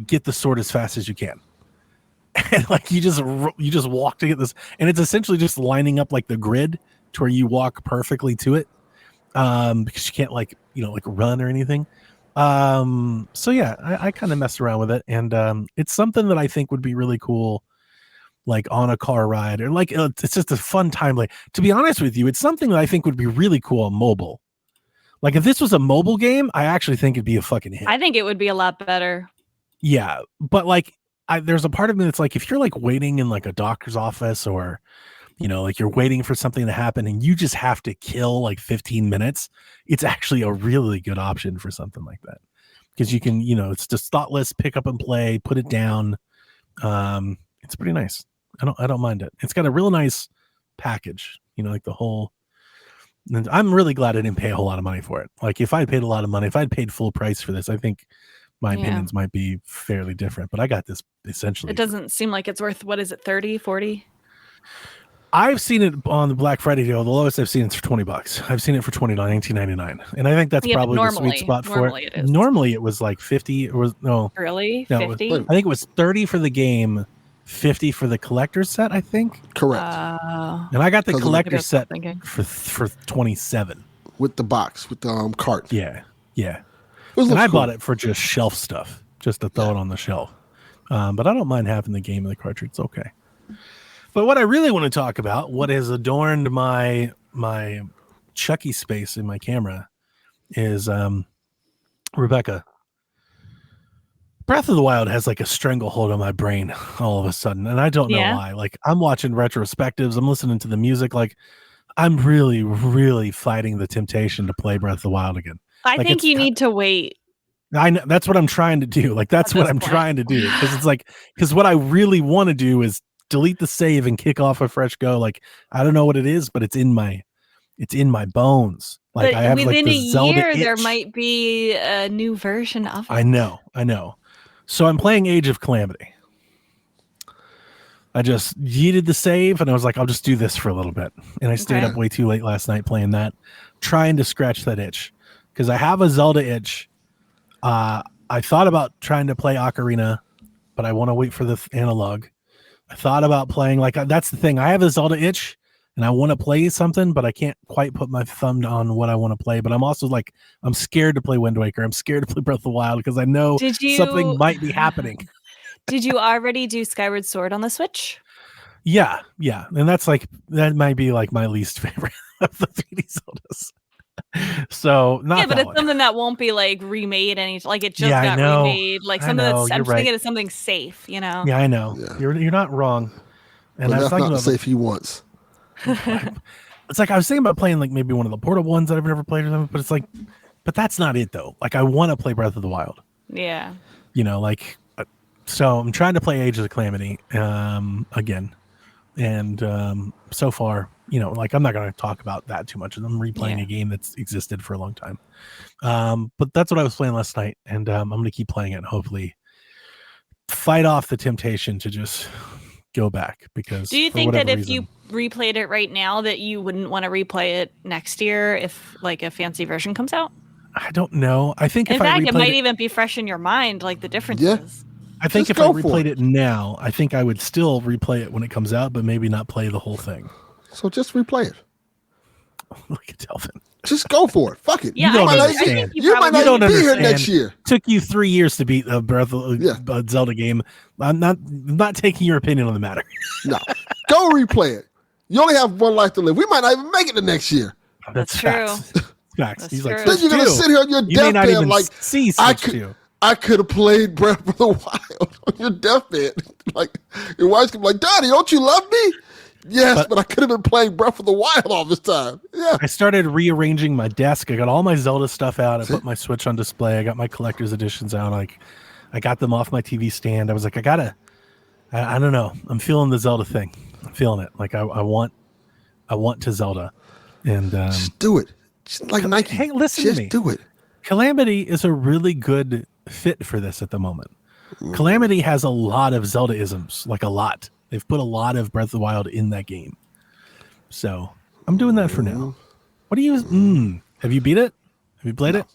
get the sword as fast as you can. And like you just walk to get this, and it's essentially just lining up like the grid to where you walk perfectly to it, because you can't like run or anything. So yeah, I kind of messed around with it, and it's something that I think would be really cool, like on a car ride, or like it's just a fun time. Like, to be honest with you, it's something that I think would be really cool on mobile. Like if this was a mobile game, I actually think it'd be a fucking hit. I think it would be a lot better. Yeah, but like there's a part of me that's like, if you're like waiting in like a doctor's office, or like you're waiting for something to happen and you just have to kill like 15 minutes, it's actually a really good option for something like that, because you can, it's just thoughtless, pick up and play, put it down. It's pretty nice. I don't mind it. It's got a real nice package, like the whole. And I'm really glad I didn't pay a whole lot of money for it. Like if I paid a lot of money, if I'd paid full price for this, I think my opinions might be fairly different. But I got this essentially. It doesn't seem like it's worth, what is it, 30, 40? I've seen it on the Black Friday deal. The lowest I've seen it's for $20. I've seen it for $19.99, and I think that's probably the sweet spot for it. Normally it was like 50. It was really 50. I think it was 30 for the game, 50 for the collector's set. I think Correct. And I got the collector's set for 27 with the box with the cart. Yeah. And I bought it for just shelf stuff, just to throw it on the shelf. But I don't mind having the game and the cartridge. It's okay. But what I really want to talk about, what has adorned my Chucky space in my camera, is Rebecca. Breath of the Wild has like a stranglehold on my brain all of a sudden, and I don't know why. Like I'm watching retrospectives, I'm listening to the music, like I'm really, really fighting the temptation to play Breath of the Wild again. I think you need to wait. I know that's what I'm trying to do. Like that's what I'm trying to do, because what I really want to do is delete the save and kick off a fresh go. Like I don't know what it is, but it's in my bones. Like but I have within like the a Zelda year, itch. there might be a new version of it. I know. So I'm playing Age of Calamity. I just yeeted the save and I was like, I'll just do this for a little bit. And I stayed up way too late last night playing that, trying to scratch that itch because I have a Zelda itch. I thought about trying to play Ocarina, but I want to wait for the analog. I thought about playing that's the thing. I have a Zelda itch and I want to play something, but I can't quite put my thumb on what I want to play. But I'm also I'm scared to play Wind Waker. I'm scared to play Breath of the Wild because I know something might be happening. Did you already do Skyward Sword on the Switch? Yeah. And that might be like my least favorite of the 3D Zeldas. So but it's something that won't be like remade like it just got remade, like something I'm thinking of something safe, Yeah, I know. Yeah. You're not wrong. And but I was that's not the safe he wants. It's like I was thinking about playing like maybe one of the portable ones that I've never played with them, but it's like, but that's not it though. Like I want to play Breath of the Wild. Yeah. So I'm trying to play Age of the Calamity again, and so far, I'm not going to talk about that too much. I'm replaying a game that's existed for a long time, but that's what I was playing last night, and I'm going to keep playing it and hopefully fight off the temptation to just go back. Because do you think that if you replayed it right now that you wouldn't want to replay it next year if like a fancy version comes out? I don't know. I think in fact it might even be fresh in your mind, like the differences. I think if I replayed it now, I think I would still replay it when it comes out, but maybe not play the whole thing. So just replay it. Look at Delvin. Just go for it. Fuck it. Yeah, you don't understand. You might not even be here next year. Took you 3 years to beat a Breath of Zelda game. I'm not taking your opinion on the matter. No. Go replay it. You only have one life to live. We might not even make it the next year. That's true. Facts. He's like, then you're going to sit here on your deathbed like, see I could have played Breath of the Wild on your deathbed. Like, your wife's going to be like, Daddy, don't you love me? Yes, but I could have been playing Breath of the Wild all this time. Yeah. I started rearranging my desk. I got all my Zelda stuff out. I put my Switch on display. I got my collector's editions out. I got them off my TV stand. I was like, I don't know. I'm feeling the Zelda thing. I'm feeling it. Like I want to Zelda. And just do it. Just like Nike. Hey, listen just to me. Do it. Calamity is a really good fit for this at the moment. Calamity has a lot of Zelda-isms, like a lot. They've put a lot of Breath of the Wild in that game. So I'm doing that for now. What do you... Have you beat it? Have you played it?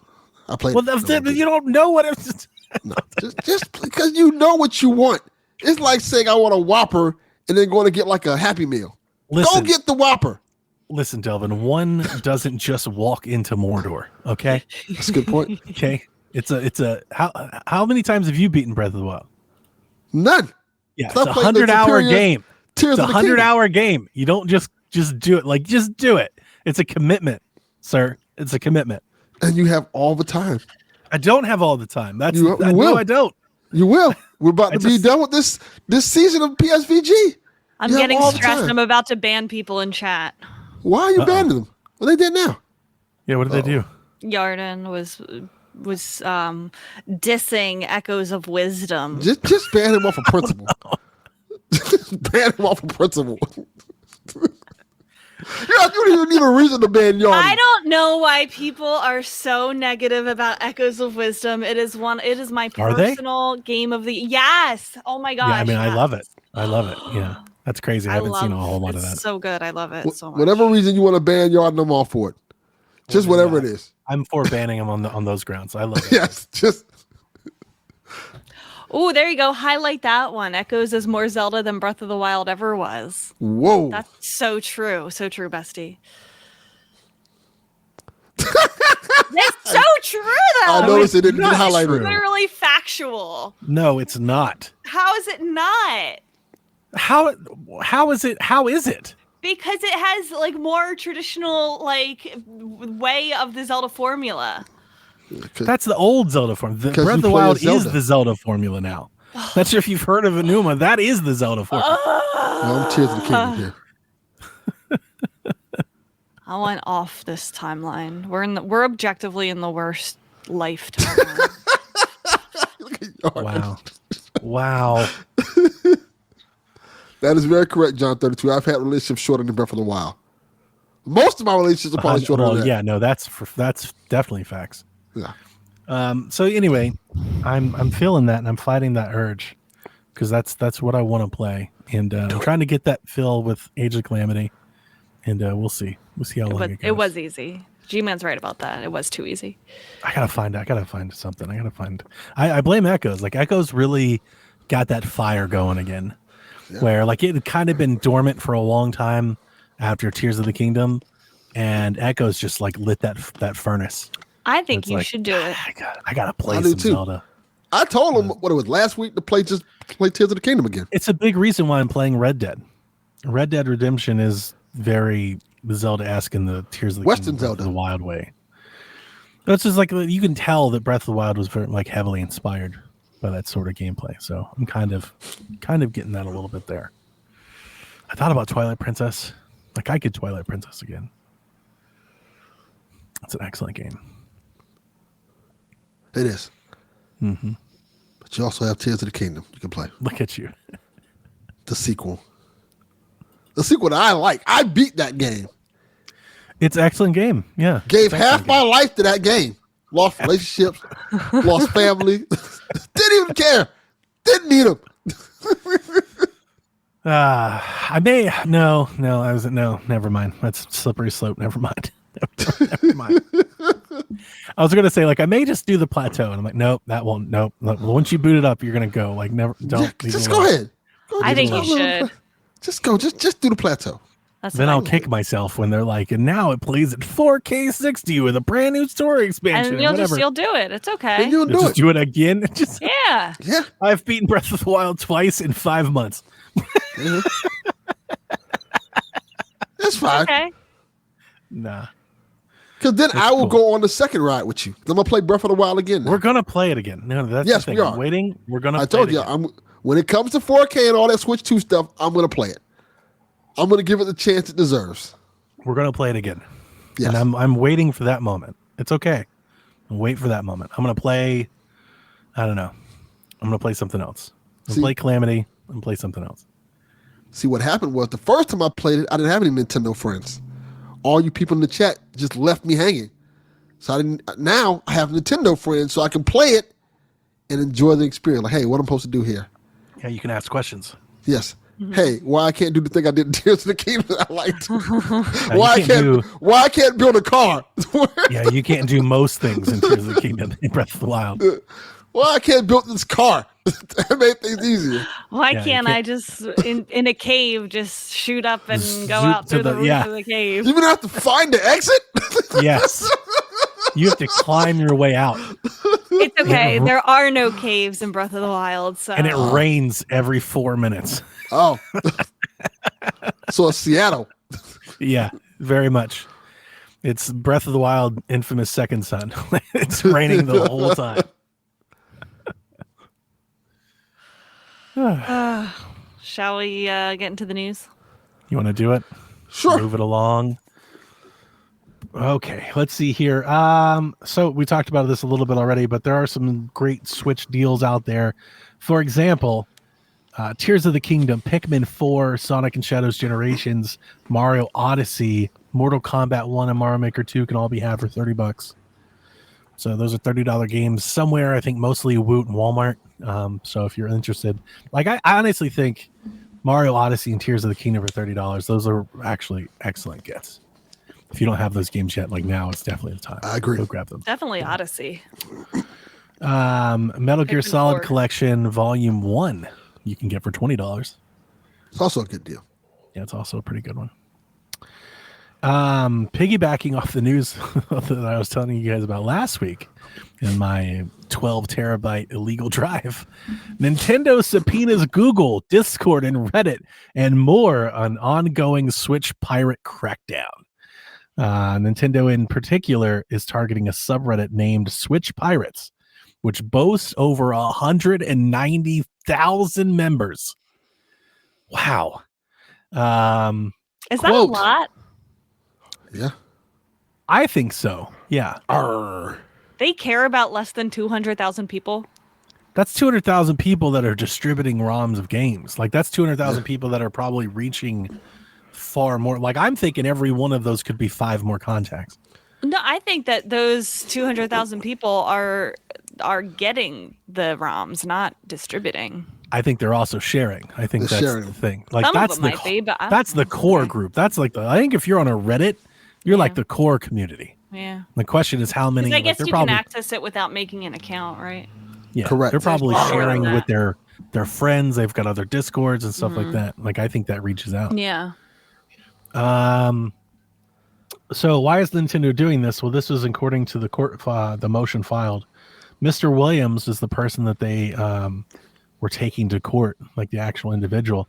I played it. You don't know what it's... No, just because you know what you want. It's like saying I want a Whopper and then going to get like a Happy Meal. Go get the Whopper. Listen, Delvin, one doesn't just walk into Mordor, okay? That's a good point. Okay. It's a how many times have you beaten Breath of the Wild? None. Yeah, it's a 100-hour game. It's a 100-hour game. You don't just do it. Like, just do it. It's a commitment, sir. It's a commitment. And you have all the time. I don't have all the time. I don't. You will. We're about to be done with this season of PSVG. I'm getting stressed. I'm about to ban people in chat. Why are you banning them? What they did now? Yeah, what did they do? Yarden was dissing Echoes of Wisdom. Just ban him off of principle. ban him off of principle. You don't even need a reason to ban Yarny. I don't know why people are so negative about Echoes of Wisdom. It is my personal game of the yes. Oh my gosh. Yeah, I mean, yes. I love it. I love it. Yeah, that's crazy. I haven't seen a whole lot of that. It's so good. I love it so much. Whatever reason you want to ban Yarny, I'm all for it. Just whatever it is. I'm for banning him on those grounds. I love it. Yes, just. Oh, there you go. Highlight that one. Echoes is more Zelda than Breath of the Wild ever was. Whoa. That's so true. So true, bestie. That's so true, though. I noticed it didn't get It's highlighted. literally factual. No, it's not. How is it not? How is it? How is it? Because it has like more traditional way of the Zelda formula. That's the old Zelda formula. The 'Cause Breath you of the play as Wild Zelda. is the Zelda formula now. Not sure if you've heard of Enuma. That is the Zelda formula. Well, I'm Tears of the Kingdom here. I went off this timeline. We're objectively in the worst life timeline. Look at Yarny. Wow. That is very correct, John 32. I've had relationships shorter than Breath of the Wild. Most of my relationships are probably shorter than that. Yeah, no, that's definitely facts. Yeah. So anyway, I'm feeling that, and I'm fighting that urge because that's what I want to play, and I'm trying to get that fill with Age of Calamity, and we'll see how long it goes. It was easy. G-Man's right about that. It was too easy. I gotta find something. I blame Echoes. Like Echoes really got that fire going again, where like it had kind of been dormant for a long time after Tears of the Kingdom, and Echoes just like lit that furnace. I think It's you like, should do it. I gotta play I do some too. Zelda. I told him what it was last week to play Tears of the Kingdom again. It's a big reason why I'm playing Red Dead. Red Dead Redemption is very Zelda-esque in the Tears of the Western Kingdom, Breath of Zelda. the Wild way. It's just like you can tell that Breath of the Wild was very like heavily inspired by that sort of gameplay. So I'm kind of getting that a little bit there. I thought about Twilight Princess. Like I could Twilight Princess again. It's an excellent game. It is. Mm-hmm. But you also have Tears of the Kingdom you can play. Look at you. The sequel. The sequel that I like. I beat that game. It's an excellent game. Yeah. Gave half my life to that game. Lost relationships. Lost family. Didn't even care. Didn't need them. I may never mind. That's slippery slope. Never mind. Never mind. I was gonna say like I may just do the plateau, and I'm like, nope, that won't. Nope. Once you boot it up, you're gonna go. Like never. Don't. Yeah, just go ahead. I think you should. Just go. Just do the plateau. That's Then what I'll I kick myself when they're like, and now it plays at 4K 60 with a brand new story expansion. and whatever. you'll do it. It's okay. And you'll do Just it. do it again. Just Yeah. Yeah. I've beaten Breath of the Wild twice in 5 months. That's fine. Okay. Nah, Because then I will cool. go on the second ride with you. I'm gonna play Breath of the Wild again. now. we're gonna play it again. No, that's Yes, the thing. we I'm are. waiting. We're gonna. I play told it you, again. when it comes to 4K and all that Switch 2 stuff, I'm gonna play it. I'm gonna give it the chance it deserves. We're gonna play it again. Yes. And I'm waiting for that moment. It's okay. I'll wait for that moment. I'm gonna play. I don't know. I'm gonna play something else. I'm See- gonna play Calamity. I'm gonna play something else. See, what happened was the first time I played it, I didn't have any Nintendo friends. All you people in the chat just left me hanging. So I didn't. Now I have Nintendo friends, so I can play it and enjoy the experience. Like, hey, what I'm supposed to do here? Yeah, you can ask questions. Yes. Hey, why I can't do the thing I did in Tears of the Kingdom that I liked? you why I can't do- Why I can't build a car? Yeah, you can't do most things in Tears of the Kingdom in Breath of the Wild. Why I can't build this car? That made things easier. Why Yeah, you can't I can't- just in a cave just shoot up and Zoop go out to through the the- roof yeah. of the cave? You even have to find the exit. Yes. You have to climb your way out. It's okay. There are no caves in Breath of the Wild, so And it rains every 4 minutes. Oh, so it's Seattle. Yeah, very much. It's Breath of the Wild, infamous second son. It's raining the whole time. shall we get into the news? You want to do it? Sure. Move it along. Okay, let's see here. So we talked about this a little bit already, but there are some great Switch deals out there. For example, Tears of the Kingdom, Pikmin 4, Sonic and Shadows Generations, Mario Odyssey, Mortal Kombat 1, and Mario Maker 2 can all be had for $30. So those are $30 games somewhere. I think mostly Woot and Walmart. So if you're interested, like I honestly think Mario Odyssey and Tears of the Kingdom for $30. Those are actually excellent gets. If you don't have those games yet, like now, it's definitely the time. I agree. Go grab them. Definitely Odyssey. Metal Gear Pikmin Solid 4. Collection Volume 1 you can get for $20. It's also a good deal. Yeah, it's also a pretty good one. Piggybacking off the news that I was telling you guys about last week in my 12 terabyte illegal drive, Nintendo subpoenas Google, Discord, and Reddit, and more on ongoing Switch pirate crackdown. Nintendo in particular is targeting a subreddit named Switch Pirates, which boasts over 190,000 members. Wow. Is that a Quote. lot? Yeah. I think so. Yeah. Arr. They care about less than 200,000 people. That's 200,000 people that are distributing ROMs of games. Like that's 200,000 people that are probably reaching far more. Like I'm thinking every one of those could be 5 more contacts. No, I think that those 200,000 people are getting the ROMs, not distributing. I think they're also sharing. I think They're that's sharing. the thing. Like Some of that's them the might be, but I that's don't the know. core Okay. group. That's like I think if you're on a Reddit, you're like the core community. Yeah. The question is how many. Because I like, guess they're you probably, can access it without making an account, right? yeah, Correct. They're probably There's more sharing than with that. their friends. They've got other Discords and stuff like that. Like I think that reaches out. Yeah. So why is Nintendo doing this? Well, this is according to the court, the motion filed. Mr. Williams is the person that they were taking to court, like the actual individual,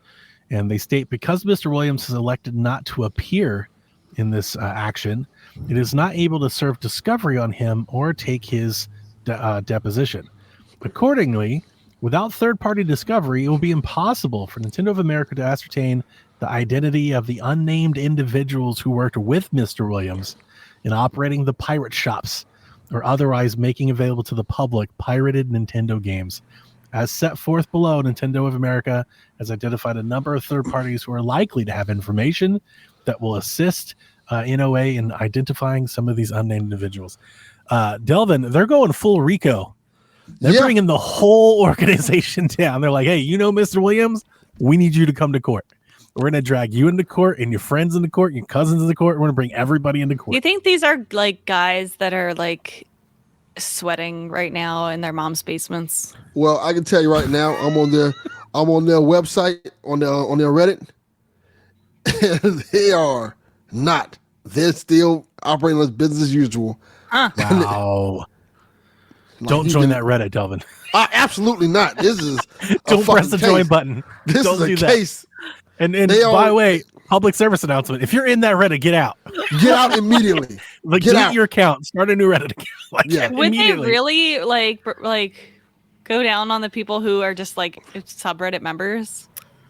and they state because Mr. Williams has elected not to appear in this action, it is not able to serve discovery on him or take his deposition. Accordingly, without third-party discovery, it will be impossible for Nintendo of America to ascertain the identity of the unnamed individuals who worked with Mr. Williams in operating the pirate shops or otherwise making available to the public pirated Nintendo games. As set forth below, Nintendo of America has identified a number of third parties who are likely to have information that will assist NOA in identifying some of these unnamed individuals. Delvin, they're going full RICO. They're Yeah. bringing the whole organization down. They're like, hey, you know Mr. Williams? We need you to come to court. We're going to drag you into court and your friends into court and your cousins into court. We're going to bring everybody into court. You think these are like guys that are like sweating right now in their mom's basements? Well, I can tell you right now, I'm on their website on their Reddit, and they are not. They're still operating as business as usual. Wow. Like, Don't you join can- that Reddit, Delvin. Absolutely not. This is Don't press the join button. This Don't is a do that. case. And They by are- the way, public service announcement. If you're in that Reddit, get out. Get out immediately. Like, Get delete out. your account. Start a new Reddit account. Like, Yeah. Would they immediately. really like go down on the people who are just like subreddit members?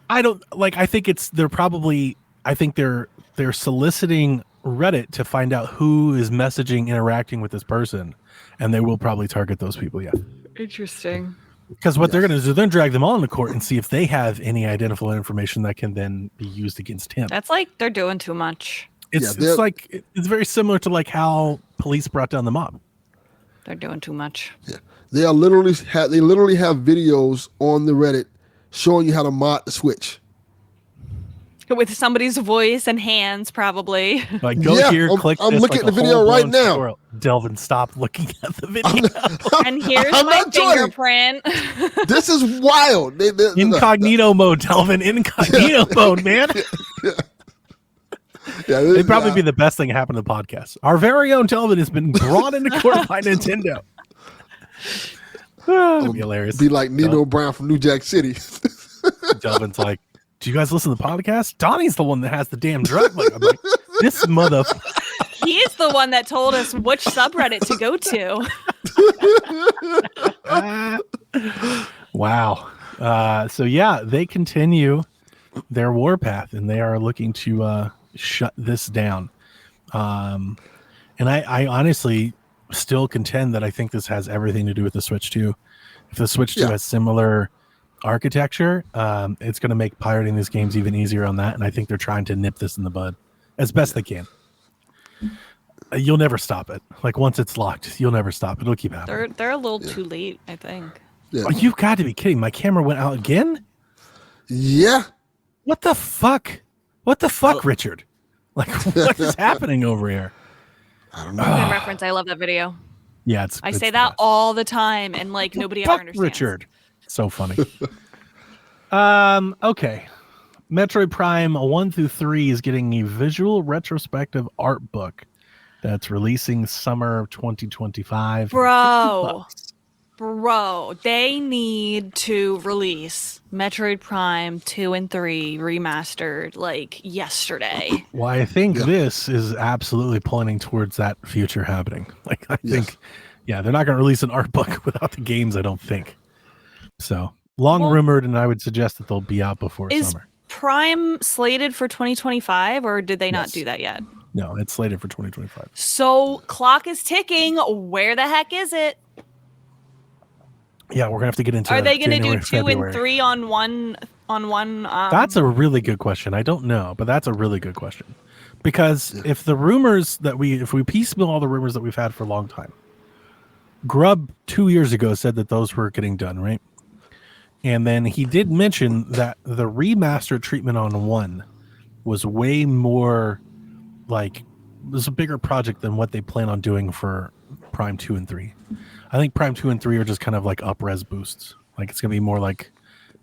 I don't like. I think they're probably. I think they're soliciting Reddit to find out who is messaging, interacting with this person, and they will probably target those people. Yeah, Interesting. because what they're going to do, they're going to drag them all into court and see if they have any identifiable information that can then be used against him. That's like they're doing too much. It's they're- like it's very similar to like how police brought down the mob. They're doing too much. They literally have videos on the Reddit showing you how to mod the Switch. With somebody's voice and hands, probably. Like go Yeah, here, I'm- click. I'm this, looking like at a the video right full-blown now. tutorial. Delvin, stop looking at the video. And here's I'm my not joining. fingerprint. This is wild. Incognito mode, Delvin. Incognito mode, man. Yeah, It'd probably be the best thing to happen to the podcast. Our very own Delvin has been brought into court by Nintendo. That'd be hilarious. Be like Nino Brown from New Jack City. Delvin's like, do you guys listen to the podcast? Donnie's the one that has the damn drug. Like, I'm like, this mother. He's the one that told us which subreddit to go to. Wow. So yeah, they continue their warpath and they are looking to shut this down. And I honestly still contend that I think this has everything to do with the Switch 2. If the Switch 2 Yeah. has similar architecture, it's going to make pirating these games even easier on that. And I think they're trying to nip this in the bud as best they can. You'll never stop it. Like once it's locked, you'll never stop it. It'll keep happening. They're a little too late, I think. Yeah. Oh, you've got to be kidding. My camera went out again? Yeah. What the fuck? What the fuck, Richard? Like, what is happening over here? I don't know. Good reference. I love that video. Yeah, I it's say the that best. all the time, and like nobody ever Fuck understands. Richard. So funny. Okay. Metroid Prime 1 through 3 is getting a visual retrospective art book that's releasing summer of 2025. Bro, they need to release Metroid Prime 2 and 3 remastered like yesterday. Well, I think this is absolutely pointing towards that future happening. Like, I think, yeah, they're not going to release an art book without the games, I don't think. So, long rumored, and I would suggest that they'll be out before summer. Prime slated for 2025, or did they not do that yet? No, it's slated for 2025. So, clock is ticking. Where the heck is it? Yeah, we're gonna have to get into. Are they going to do 2 February. and 3 on one? That's a really good question. I don't know, but that's a really good question. Because if the rumors if we piecemeal all the rumors that we've had for a long time, Grubb 2 years ago said that those were getting done, right? And then he did mention that the remastered treatment on 1 was way more like it was a bigger project than what they plan on doing for Prime 2 and 3. I think Prime 2 and 3 are just kind of like up-res boosts. Like it's going to be more like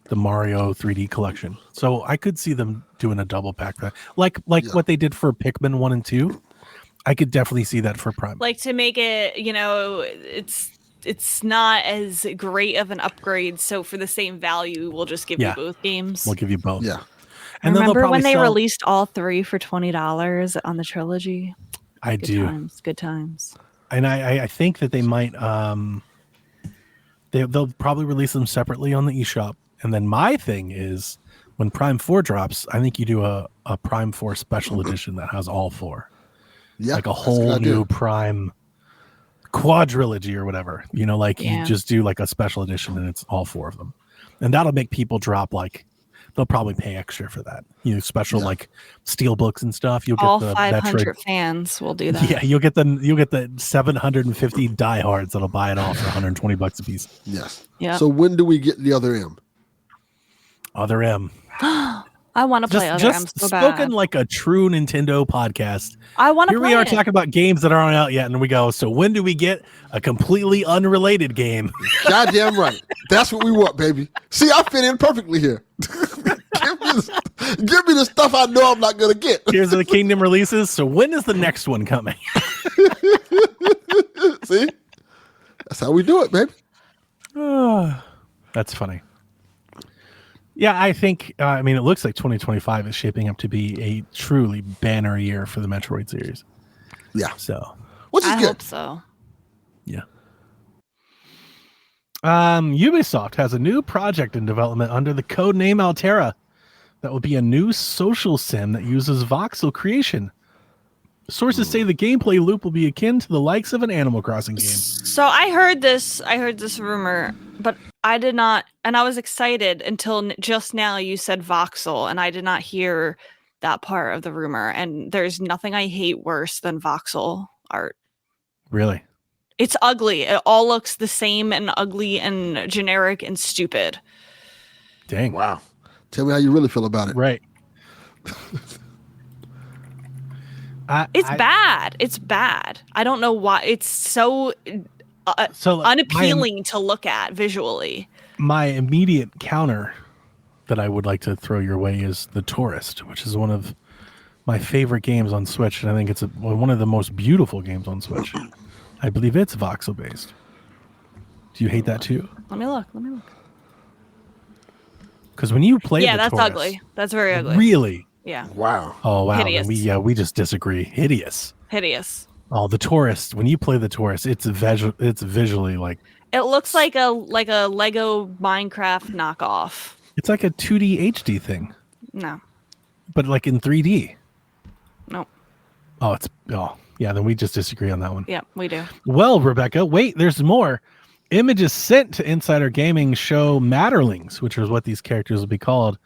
the Mario 3D collection. So I could see them doing a double pack that like what they did for Pikmin 1 and 2. I could definitely see that for Prime. Like to make it, it's not as great of an upgrade. So for the same value, we'll just give you both games. We'll give you both. Yeah. And remember when they released all 3 for $20 on the trilogy? I do. Good times. And I think that they might they'll probably release them separately on the eShop. And then my thing is when Prime 4 drops, I think you do a Prime 4 special edition that has all 4. Yeah. Like a whole new Prime quadrilogy or whatever. You just do like a special edition and it's all 4 of them. And that'll make people drop they'll probably pay extra for that. Special like steel books and stuff. You'll get all the 500 fans will do that. Yeah, you'll get the 750 diehards that'll buy it all for $120 a piece. Yes. Yeah. So when do we get the other M? Other M. I want to play Other M so bad. Spoken like a true Nintendo podcast. I want to play Here we are it. talking about games that aren't out yet, and we go, so when do we get a completely unrelated game? Goddamn right. That's what we want, baby. See, I fit in perfectly here. Give me the stuff I know I'm not going to get. Here's the Kingdom releases, so when is the next one coming? See? That's how we do it, baby. That's funny. Yeah, I think, it looks like 2025 is shaping up to be a truly banner year for the Metroid series. Yeah. So, which is I good. hope so. Yeah. Ubisoft has a new project in development under the codename Altera that will be a new social sim that uses voxel creation. Sources say the gameplay loop will be akin to the likes of an Animal Crossing game. So I heard this rumor, but I did not, and I was excited until just now you said voxel, and I did not hear that part of the rumor. And there's nothing I hate worse than voxel art. Really? It's ugly. It all looks the same and ugly and generic and stupid. Dang. Wow. Tell me how you really feel about it. Right. It's bad. It's bad. I don't know why. It's so unappealing to look at visually. My immediate counter that I would like to throw your way is The Tourist, which is one of my favorite games on Switch, and I think it's one of the most beautiful games on Switch. I believe it's voxel based. Do you hate that too? Let me look. Because when you play, yeah, The that's Tourist, ugly. That's very ugly. Really? Yeah. Wow. Oh wow. Hideous. We just disagree. Hideous. Oh, The Tourist. When you play The Tourist, it's visually like it looks like a Lego Minecraft knockoff. it's like a 2D HD thing, No. but like in 3D. No. Oh, yeah. Then we just disagree on that one. Yeah, we do. Well, Rebecca, wait. There's more. Images sent to Insider Gaming show Matterlings, which is what these characters will be called,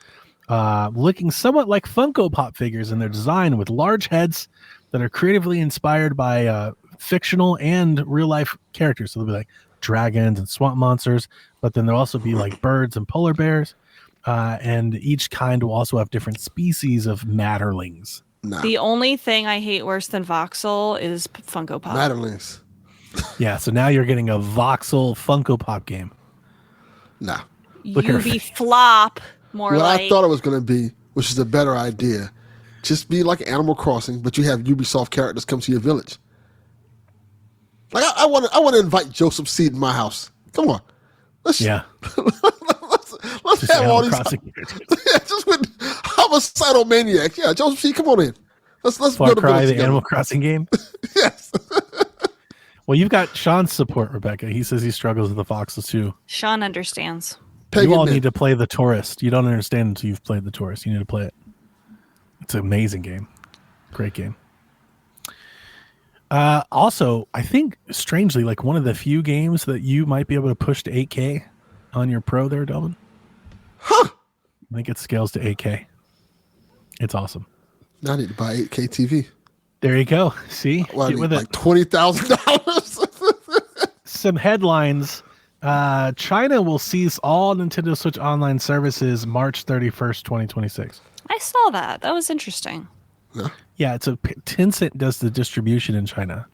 looking somewhat like Funko Pop figures in their design, with large heads that are creatively inspired by fictional and real life characters. So they'll be like dragons and swamp monsters, but then there'll also be like birds and polar bears. And each kind will also have different species of Matterlings. Nah. The only thing I hate worse than Voxel is Funko Pop. Matterlings. Yeah, so now you're getting a voxel Funko Pop game. Nah. Look at her UV face. flop, more What like. I thought it was going to be, which is a better idea, just be like Animal Crossing, but you have Ubisoft characters come to your village. Like I want to invite Joseph Seed in my house. Come on, let's Yeah. let's Just have all Animal these. Crossing. Yeah, just with homicidal maniacs. Yeah, Joseph Seed, come on in. Let's Far build a Cry, village the together. Animal Crossing game. Yes. Well, you've got Sean's support, Rebecca. He says he struggles with the voxels too. Sean understands. Pagan You all men. need to play The Tourist. You don't understand until you've played The Tourist. You need to play it. It's an amazing game. Great game. Also, I think, strangely, like one of the few games that you might be able to push to 8K on your Pro there, Delvin. Huh. I think it scales to 8K. It's awesome. Now I need to buy 8K TV. There you go. See? Well, I Get need with it. like $20,000. Some headlines. China will cease all Nintendo Switch Online services March 31st, 2026. I saw that. That was interesting. Yeah, it's Tencent does the distribution in China.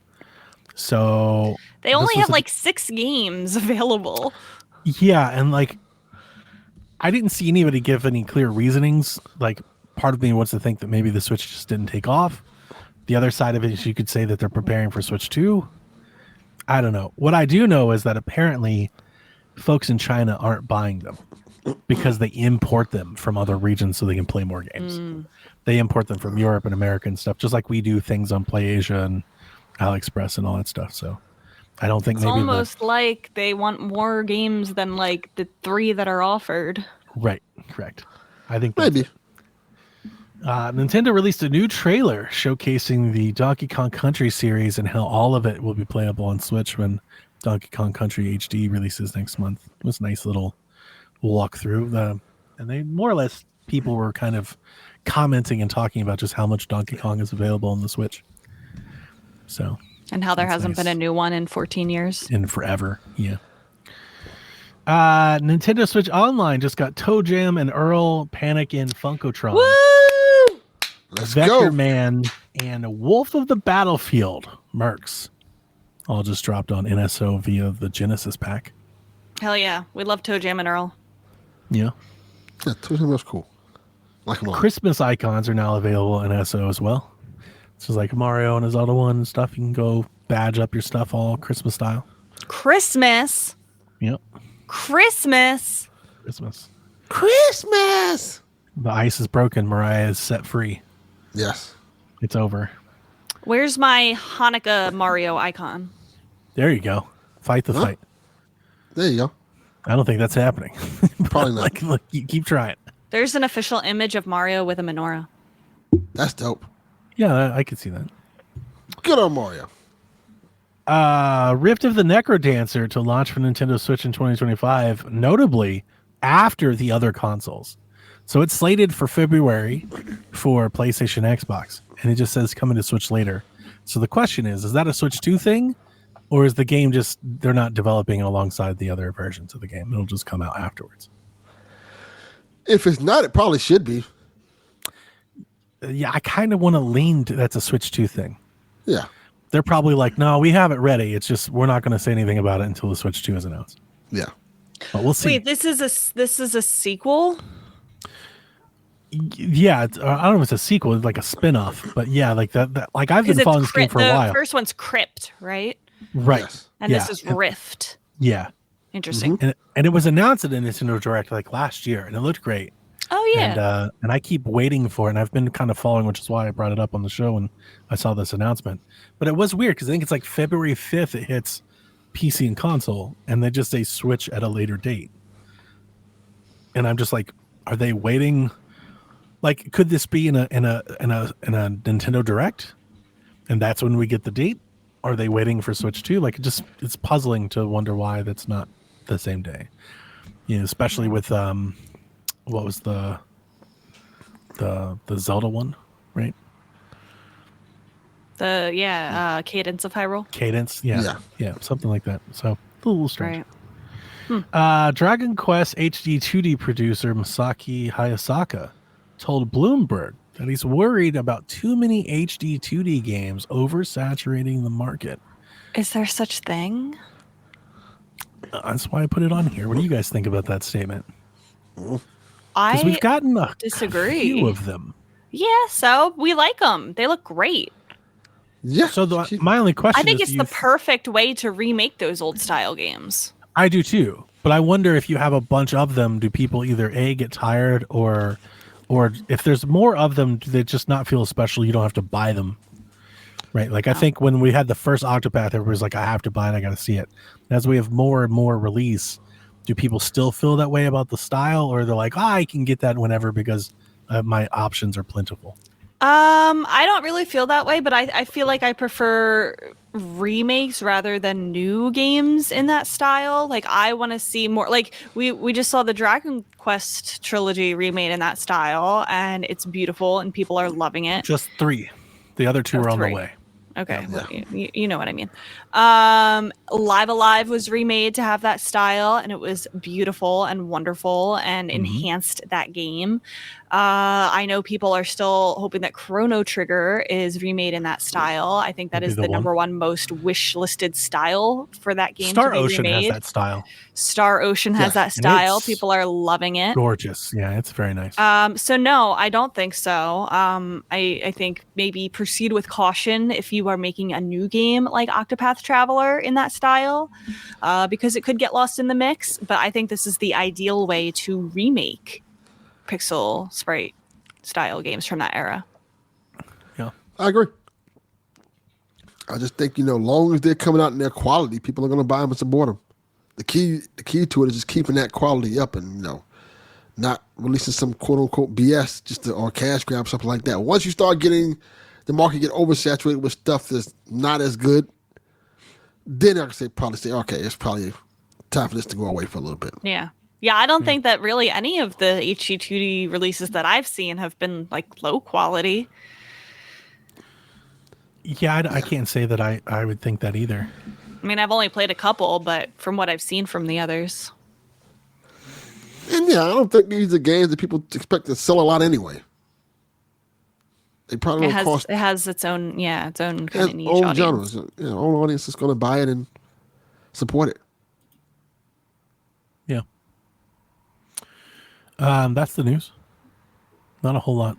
So They only was have like 6 games available. yeah, and like I didn't see anybody give any clear reasonings. Like part of me wants to think that maybe the Switch just didn't take off. The other side of it is you could say that they're preparing for Switch 2. I don't know. What I do know is that apparently folks in China aren't buying them because they import them from other regions so they can play more games. They import them from Europe and America and stuff, just like we do things on PlayAsia and AliExpress and all that stuff. So I don't think It's maybe almost like they want more games than like the 3 that are offered. right, correct. I think that's Maybe. Nintendo released a new trailer showcasing the Donkey Kong Country series and how all of it will be playable on Switch when Donkey Kong Country HD releases next month. It was a nice little walkthrough. And they more or less, people were kind of commenting and talking about just how much Donkey Kong is available on the Switch. So, And how there That's hasn't nice. been a new one in 14 years. in forever, yeah. Nintendo Switch Online just got Toe Jam and Earl Panic in Funkotron. Woo! Let's Vector go. Man and Wolf of the Battlefield Mercs all just dropped on NSO via the Genesis pack. Hell yeah. We love Toe Jam and Earl. Yeah. Yeah, that's cool. Like them all. Christmas icons are now available in NSO as well. This is like Mario and his Zelda one and stuff. You can go badge up your stuff all Christmas style. Christmas. Yep. Christmas. Christmas. Christmas. The ice is broken. Mariah is set free. Yes. It's over. Where's my Hanukkah Mario icon? There you go. Fight the Huh? fight. There you go. I don't think that's happening. Probably not. Like, look, you keep trying. There's an official image of Mario with a menorah. That's dope. Yeah, I could see that. Good on Mario. Rift of the Necro Dancer to launch for Nintendo Switch in 2025, notably after the other consoles. So it's slated for February for PlayStation, Xbox, and it just says coming to Switch later. So the question is that a Switch 2 thing, or is the game just they're not developing it alongside the other versions of the game? It'll just come out afterwards. If it's not, it probably should be. Yeah, I kind of want to lean to that's a Switch 2 thing. Yeah. They're probably like, no, we have it ready. It's just we're not going to say anything about it until the Switch 2 is announced. Yeah. But we'll see. Wait, this is a sequel? Yeah, I don't know if it's a sequel, it's like a spin-off, but yeah, like that like I've been Because following this game for a the while. first one's Crypt, right? Right. Yes. And yeah. this is Rift. Yeah. Interesting. And it was announced at a Nintendo Direct like last year, and it looked great. Oh yeah. And I keep waiting for it, and I've been kind of following, which is why I brought it up on the show when I saw this announcement. But it was weird because I think it's like February 5th it hits PC and console, and they just say Switch at a later date. And I'm just like, are they waiting? Like, could this be in a Nintendo Direct, and that's when we get the date, are they waiting for Switch 2? Like it's puzzling to wonder why that's not the same day. You know, especially with what was the Zelda one, right? Cadence of Hyrule. Cadence, yeah, something like that. So a little strange. Right. Dragon Quest HD 2D producer Masaki Hayasaka told Bloomberg that he's worried about too many HD 2D games oversaturating the market. Is there such thing? That's why I put it on here. What do you guys think about that statement? Because I we've gotten a disagree. few of them. Yeah, so we like them. They look great. Yeah. So my only question I think is, it's the perfect way to remake those old style games. I do too, but I wonder if you have a bunch of them, do people either A, get tired, or if there's more of them, do they just not feel special? You don't have to buy them, right? Like I think when we had the first Octopath, everybody's like, I have to buy it, I got to see it. As we have more and more release, do people still feel that way about the style, or they're like, I can get that whenever because my options are plentiful? I don't really feel that way, but I feel like I prefer remakes rather than new games in that style. Like I want to see more. Like we just saw the Dragon Quest trilogy remade in that style, and it's beautiful, and people are loving it. Just 3. The other 2 are on the way. Okay, well, you know what I mean. Live Alive was remade to have that style, and it was beautiful and wonderful and enhanced that game. I know people are still hoping that Chrono Trigger is remade in that style. I think that is the number one most wish-listed style for that game Star to be Ocean remade. has that style. Star Ocean has that style. People are loving it. Gorgeous. Yeah, it's very nice. So no, I don't think so. I think maybe proceed with caution if you are making a new game like Octopath Traveler in that style, because it could get lost in the mix. But I think this is the ideal way to remake pixel sprite style games from that era. Yeah, I agree. I just think, long as they're coming out in their quality, people are going to buy them and support them. The key to it is just keeping that quality up and, not releasing some quote unquote BS or cash grab, something like that. Once you start getting the market get oversaturated with stuff that's not as good, then I can probably say, okay, it's probably time for this to go away for a little bit. Yeah. Yeah, I don't think that really any of the HD2D releases that I've seen have been like low quality. Yeah, I can't say that I would think that either. I mean, I've only played a couple, but from what I've seen from the others. And yeah, I don't think these are games that people expect to sell a lot anyway. They probably don't cost. It has its own kind of niche own audience. genres. Own audience is going to buy it and support it. Yeah. That's the news. Not a whole lot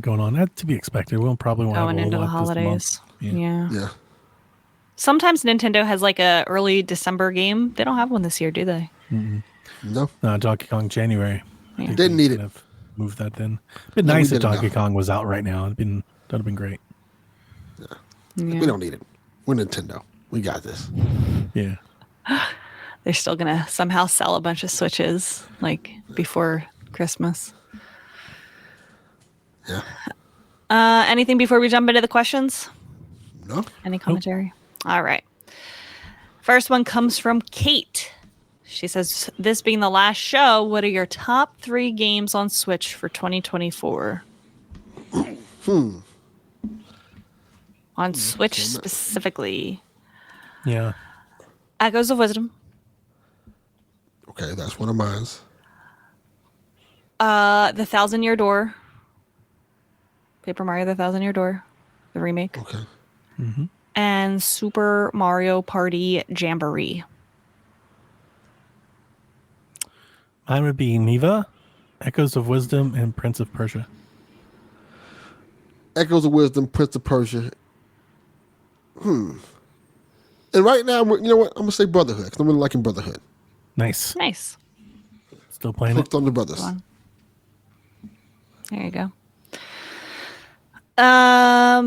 going on. That to be expected. We'll probably won't Going have a into whole the lot holidays. This month. Yeah. Sometimes Nintendo has like a early December game. They don't have one this year, do they? No. Donkey Kong January. Yeah. Didn't need it. Move that then. It'd been nice if Donkey Kong was out right now. That'd have been great. Yeah. Yeah. We don't need it. We're Nintendo. We got this. Yeah. They're still gonna somehow sell a bunch of Switches like before Christmas. Yeah. Anything before we jump into the questions? No. Any commentary? All right. First one comes from Kate. She says, this being the last show, what are your top 3 games on Switch for 2024? On Switch specifically. Yeah. Echoes of Wisdom. Okay, that's one of mine. The Thousand Year Door. Paper Mario The Thousand Year Door. The remake. Okay. And Super Mario Party Jamboree. Mine would be Neva, Echoes of Wisdom, and Prince of Persia. Echoes of Wisdom, Prince of Persia. And right now, you know what? I'm going to say Brotherhood, because I'm really liking Brotherhood. Nice. Nice. Still playing Hooked it? on the brothers. Go on. There you go.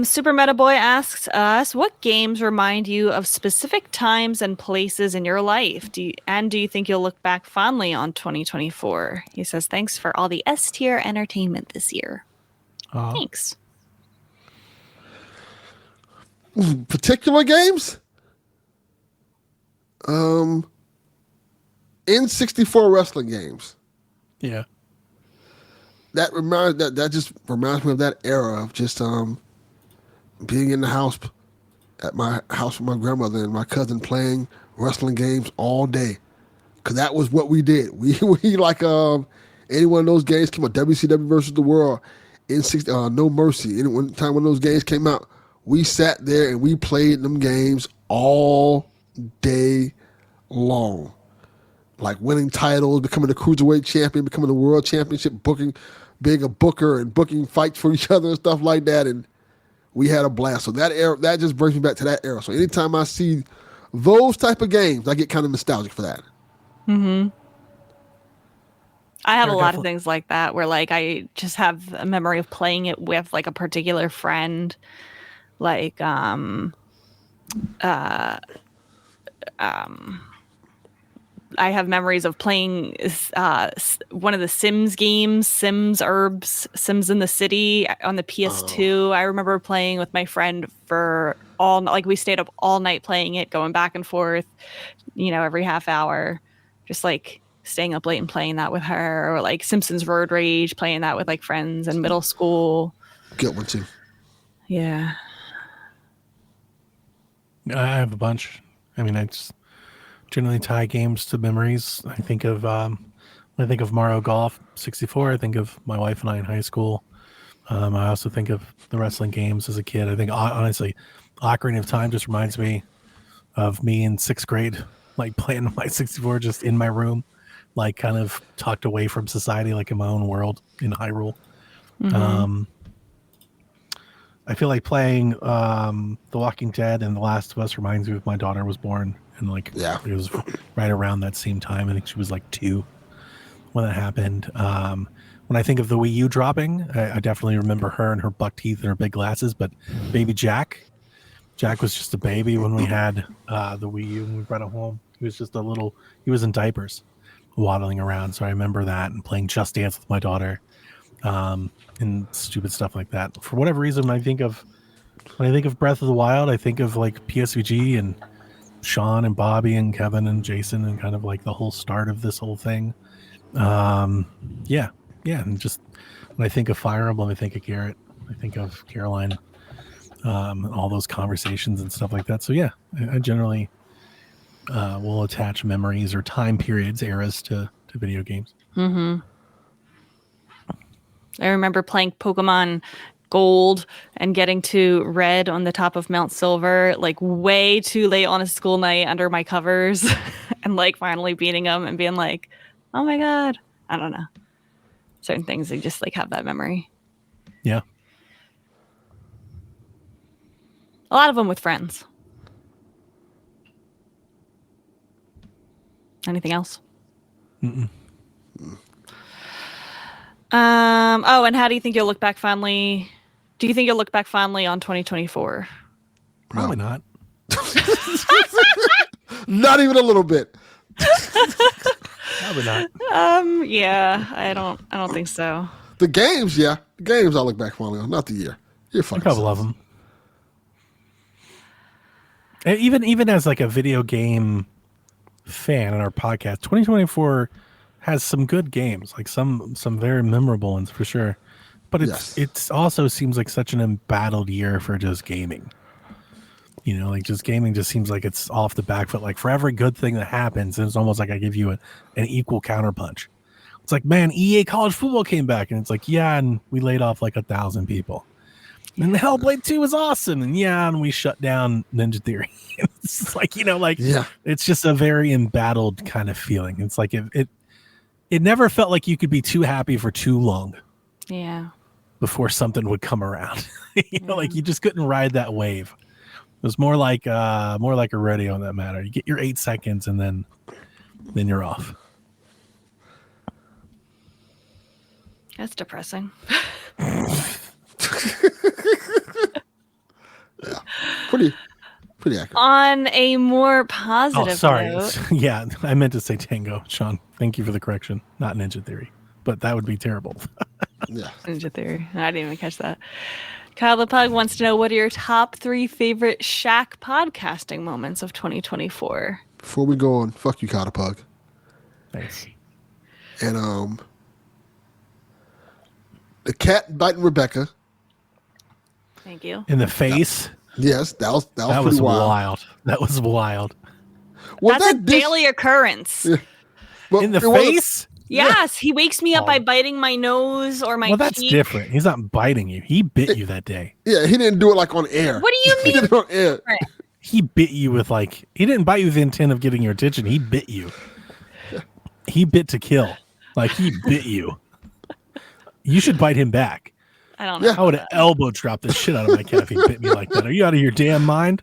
Super Meta Boy asks us, what games remind you of specific times and places in your life? Do you think you'll look back fondly on 2024? He says, thanks for all the S-tier entertainment this year. Thanks. Particular games? N64 wrestling games. Yeah. That just reminds me of that era of just being in the house at my house with my grandmother and my cousin playing wrestling games all day. Cause that was what we did. We like any one of those games came out, WCW versus the World, No Mercy. Any one time when those games came out, we sat there and we played them games all day long. Like winning titles, becoming the cruiserweight champion, becoming the world championship, being a booker and booking fights for each other and stuff like that. And we had a blast. So that era, that just brings me back to that era. So anytime I see those type of games, I get kind of nostalgic for that. Mm-hmm. I have They're a lot of things like that where like I just have a memory of playing it with like a particular friend. Like I have memories of playing one of the Sims games, Sims in the City on the PS2. I remember playing with my friend for we stayed up all night playing it, going back and forth, every half hour, just like staying up late and playing that with her, or like Simpsons Road Rage, playing that with like friends in middle school. Good one too. Yeah. I have a bunch. I mean, I just generally tie games to memories. I think of when I think of Mario Golf 64. I think of my wife and I in high school. I also think of the wrestling games as a kid. I think honestly, Ocarina of Time just reminds me of me in 6th grade, like playing my 64 just in my room, like kind of tucked away from society, like in my own world in Hyrule. Mm-hmm. I feel like playing The Walking Dead and The Last of Us reminds me of my daughter was born, and like it was right around that same time. I think she was like 2 when that happened. When I think of the Wii U dropping, I definitely remember her and her buck teeth and her big glasses. But baby Jack was just a baby when we had the Wii U and we brought it home. He was just he was in diapers, waddling around. So I remember that and playing Just Dance with my daughter. And stupid stuff like that. For whatever reason, when I think of Breath of the Wild, I think of like PSVG and Sean and Bobby and Kevin and Jason and kind of like the whole start of this whole thing. Yeah. And just when I think of Fire Emblem, I think of Garrett. I think of Caroline, all those conversations and stuff like that. So yeah, I generally will attach memories or time periods, eras to video games. Mm-hmm. I remember playing Pokemon Gold and getting to Red on the top of Mount Silver, like way too late on a school night under my covers, and like finally beating them and being like, oh my God. I don't know. Certain things, they just like have that memory. Yeah. A lot of them with friends. Anything else? Mm-mm. And how do you think you'll look back fondly? Do you think you'll look back fondly on 2024? Probably not. Not even a little bit. Probably not. Yeah, I don't think so. The games, yeah. The games I'll look back fondly on, not the year. You're fucking A couple of them. Even as like a video game fan in our podcast, 2024 has some good games, like some very memorable ones for sure. But it's also seems like such an embattled year for just gaming. Like just gaming just seems like it's off the back foot. Like for every good thing that happens, it's almost like I give you an equal counterpunch. It's like, man, EA College Football came back, and it's like, yeah, and we laid off like 1,000 people. And the Hellblade 2 was awesome, and we shut down Ninja Theory. It's like, it's just a very embattled kind of feeling. It's like it never felt like you could be too happy for too long. Yeah. Before something would come around. Like you just couldn't ride that wave. It was more like a rodeo in that matter. You get your 8 seconds and then you're off. That's depressing. Yeah. Pretty accurate. On a more positive note. Yeah, I meant to say Tango, Sean. Thank you for the correction. Not Ninja Theory. But that would be terrible. Yeah. Ninja Theory. I didn't even catch that. Kyle the Pug wants to know, what are your top 3 favorite Shaq podcasting moments of 2024? Before we go on, fuck you, Kyle the Pug. Thanks. And the cat biting Rebecca. Thank you. In the face. Yes, that was That pretty was wild. wild. That was wild. Was That's a that this- daily occurrence. Yeah. Well, In the it wasn't- face? Yes, he wakes me up Oh. by biting my nose or my Well, that's cheek. different. He's not biting you. He bit you that day. Yeah, he didn't do it like on air. What do you He mean? did it on air. He bit you with like, he didn't bite you with the intent of getting your attention. He bit you. He bit to kill. Like he bit you. You should bite him back. I don't know. Yeah. I would elbow drop the shit out of my cat if he bit me like that. Are you out of your damn mind?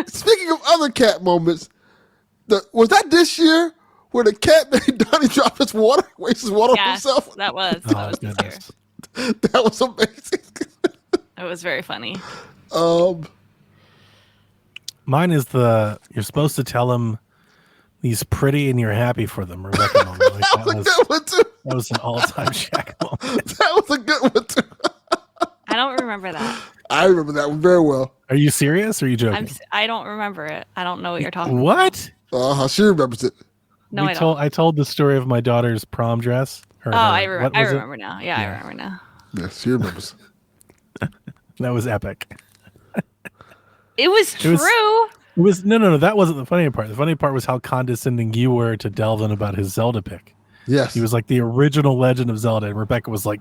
Speaking of other cat moments, was that this year where the cat made Donnie drop his water, waste his water on Yes, himself? that was. Oh, That was this year. goodness. That was amazing. It was very funny. Mine is you're supposed to tell him he's pretty and you're happy for them. Rebecca moment. Like, That was a good one too. that was an all-time Shaq moment. That was a good one too. I don't remember that. I remember that one very well. Are you serious or are you joking? I don't remember it. I don't know what you're talking about. What? She remembers it. No, I don't. I told the story of my daughter's prom dress. Oh, I what remember. I was it? remember now. Yeah, I remember now. Yeah, she remembers. That was epic. It was true. It was no. That wasn't the funny part. The funny part was how condescending you were to Delvin about his Zelda pick. Yes. He was like the original Legend of Zelda, and Rebecca was like,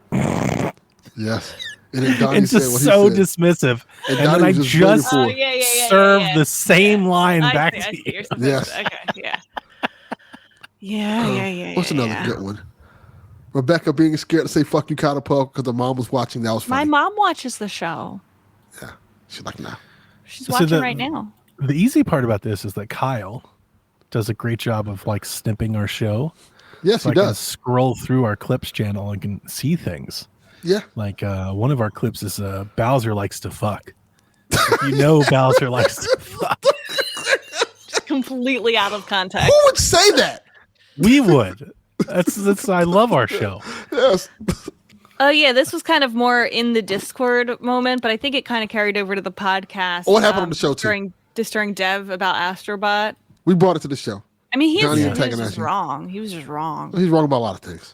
Yes. And then Donnie and said just what so he said. dismissive. And And, Donnie then I was just waiting just for Oh, it. yeah. served yeah. the same line I back see, I to see. you. You're supposed Yes. to- Okay, yeah. Yeah. What's another yeah. good one? Rebecca being scared to say "fuck you, Kyle the Pug" because her mom was watching. That was My funny. mom watches the show. Yeah, she's like, nah. She's So watching right now. The easy part about this is that Kyle does a great job of like snipping our show. Yes, So he I can does. scroll through our clips channel and can see things. Yeah. Like one of our clips is Bowser likes to fuck. If you know Bowser likes to fuck. Completely out of context. Who would say that? We would. That's I love our show. Yes. Oh yeah, this was kind of more in the Discord moment, but I think it kind of carried over to the podcast. What happened on the show, too? During Dev about Astrobot. We brought it to the show. I mean, he was Johnny just antagonizing. wrong. He was just wrong. He's wrong about a lot of things.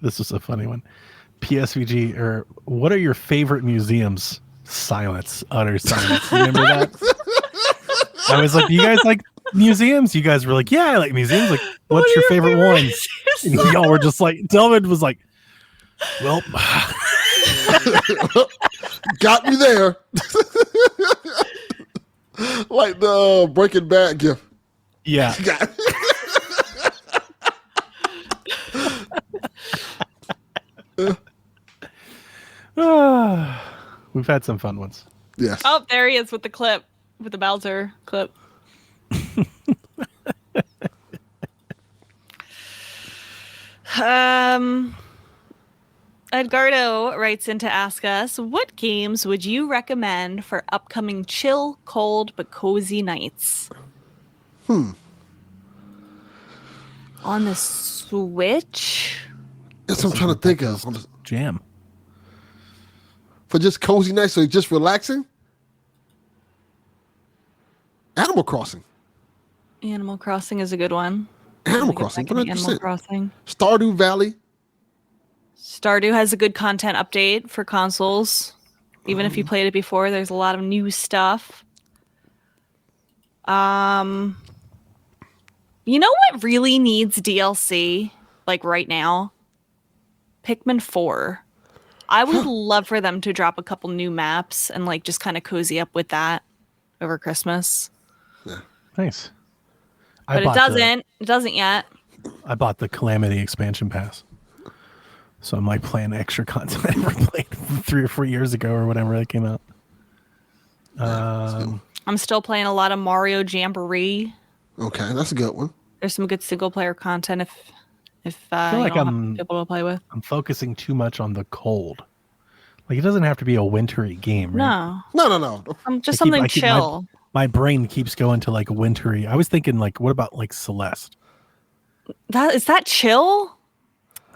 This was a funny one. PSVG, or what are your favorite museums? Silence, utter silence. Remember that? I was like, do you guys like museums? You guys were like, yeah, I like museums. Like, what's What are your favorite ones? And y'all were just like, Delvin was like, well, Got me there. Like the Breaking Bad gift. yeah. Got We've had some fun ones. Yes. Oh, there he is with the clip, with the Bowser clip. Edgardo writes in to ask us, what games would you recommend for upcoming chill, cold, but cozy nights? On the Switch? That's what I'm trying to think of. Jam. For just cozy nights, so just relaxing. Animal Crossing. Animal Crossing is a good one. Animal Get Crossing. back into Animal 100%. Crossing. Stardew Valley. Stardew has a good content update for consoles. Even if you played it before, there's a lot of new stuff. You know what really needs DLC like right now? Pikmin 4. I would love for them to drop a couple new maps and like just kind of cozy up with that over Christmas. Nice. But it doesn't. It doesn't yet. I bought the Calamity expansion pass. So I'm like playing extra content I never played 3 or 4 years ago or whatever that came out. I'm still playing a lot of Mario Jamboree. Okay, that's a good one. There's some good single player content if feel you like don't I'm- have people to play with. I'm focusing too much on the cold. Like it doesn't have to be a wintry game, right? No, No. just I keep- something I keep chill. My brain keeps going to like wintry. I was thinking like, what about like Celeste? Is that chill?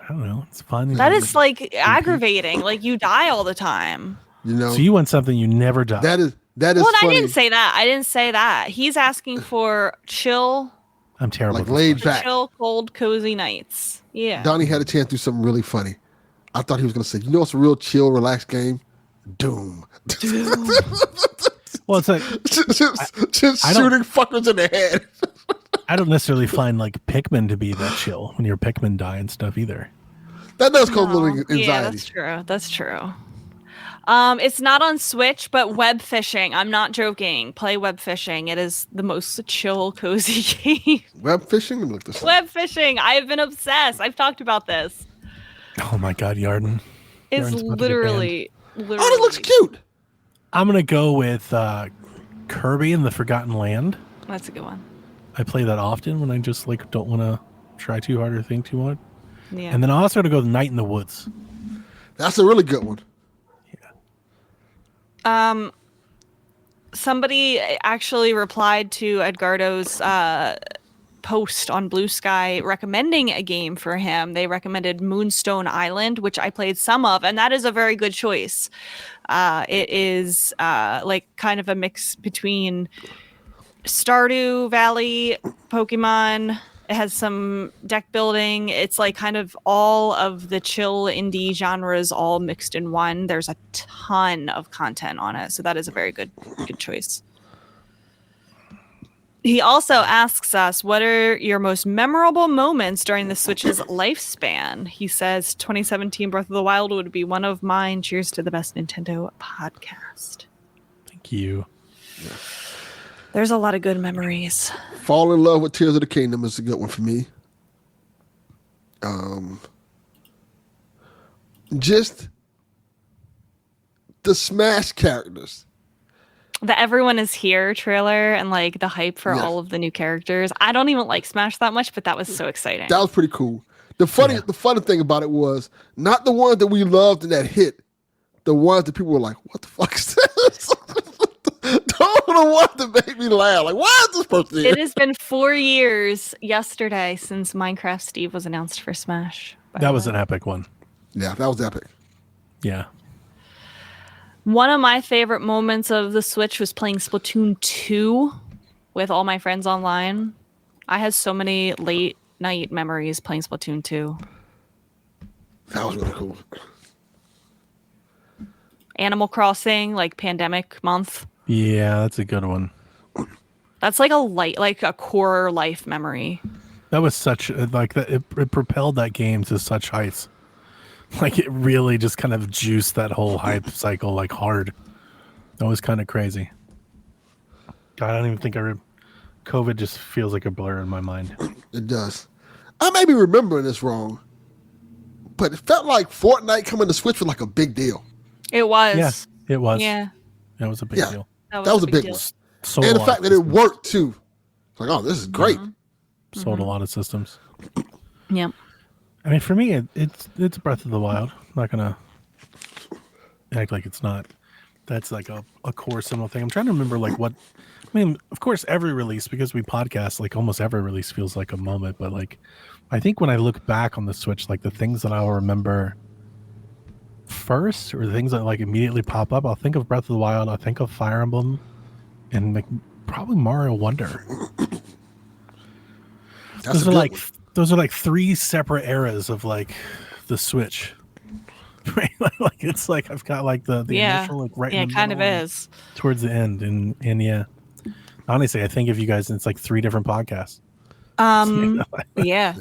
I don't know. It's fun. That is like aggravating. Like you die all the time. You know, So you want something you never die. that is Well, funny. I didn't say that. I didn't say that. He's asking for chill, I'm terrible. Like at this laid question. back. chill, cold, cozy nights. Yeah. Donnie had a chance to do something really funny. I thought he was going to say, you know what's a real chill, relaxed game? Doom. Well, it's like just I don't- shooting fuckers in the head. I don't necessarily find like Pikmin to be that chill when your Pikmin die and stuff either. That does cause a No. little anxiety. Yeah, that's true. That's true. It's not on Switch, but web fishing. I'm not joking. Play web fishing. It is the most chill, cozy game. Web fishing? Let me look this up. Web fishing. I have been obsessed. I've talked about this. Oh my God, Yarden. It's Darren's about to get literally. Oh, that looks cute. I'm gonna go with Kirby and the Forgotten Land. That's a good one. I play that often when I just like don't want to try too hard or think too hard. Yeah. And then I also got to go with Night in the Woods. That's a really good one. Somebody actually replied to Edgardo's post on Blue Sky recommending a game for him. They recommended Moonstone Island, which I played some of, and that is a very good choice. It is like kind of a mix between Stardew Valley, Pokemon. It has some deck building. It's like kind of all of the chill indie genres all mixed in one. There's a ton of content on it, so that is a very good choice. He also asks us, what are your most memorable moments during the Switch's lifespan? He says 2017 Breath of the Wild would be one of mine. Cheers to the best Nintendo podcast. Thank you. There's a lot of good memories. Fall in Love with Tears of the Kingdom is a good one for me. Just the Smash characters. The Everyone Is Here trailer and like the hype for Yes. all of the new characters. I don't even like Smash that much, but that was so exciting. That was pretty cool. The funny thing about it was not the ones that we loved and that hit. The ones that people were like, "What the fuck is this?" Those were the ones that made me laugh. Like, why is this person here? It has been 4 years yesterday since Minecraft Steve was announced for Smash. by That the was way. an epic one. Yeah, that was epic. Yeah. One of my favorite moments of the Switch was playing Splatoon 2 with all my friends online. I had so many late night memories playing Splatoon 2. That was really cool. Animal Crossing, like pandemic month. Yeah, that's a good one. That's like a core life memory. That was such like that. It propelled that game to such heights. Like it really just kind of juiced that whole hype cycle like hard. That was kind of crazy. God, I don't even think COVID just feels like a blur in my mind. It does. I may be remembering this wrong, but it felt like Fortnite coming to Switch was like a big deal. It was. Yeah, it was. Yeah. That was a big Yeah. deal. That was a big deal. one. Sold And a the lot fact of that it systems. worked too. It's like, oh, this is great. Sold a lot of systems. Yeah. I mean, for me, it's Breath of the Wild. I'm not gonna act like it's not. That's like a core similar thing. I'm trying to remember like what. I mean, of course, every release, because we podcast, like almost every release feels like a moment. But like, I think when I look back on the Switch, like the things that I'll remember first, or the things that like immediately pop up, I'll think of Breath of the Wild. I'll think of Fire Emblem, and like probably Mario Wonder. That's Those a are good like one. those are like three separate eras of like the Switch. Right? Like it's like I've got like the Yeah. initial like right Yeah, in it the kind of middle and is. towards the end, and yeah. Honestly, I think of you guys, it's like three different podcasts. Yeah.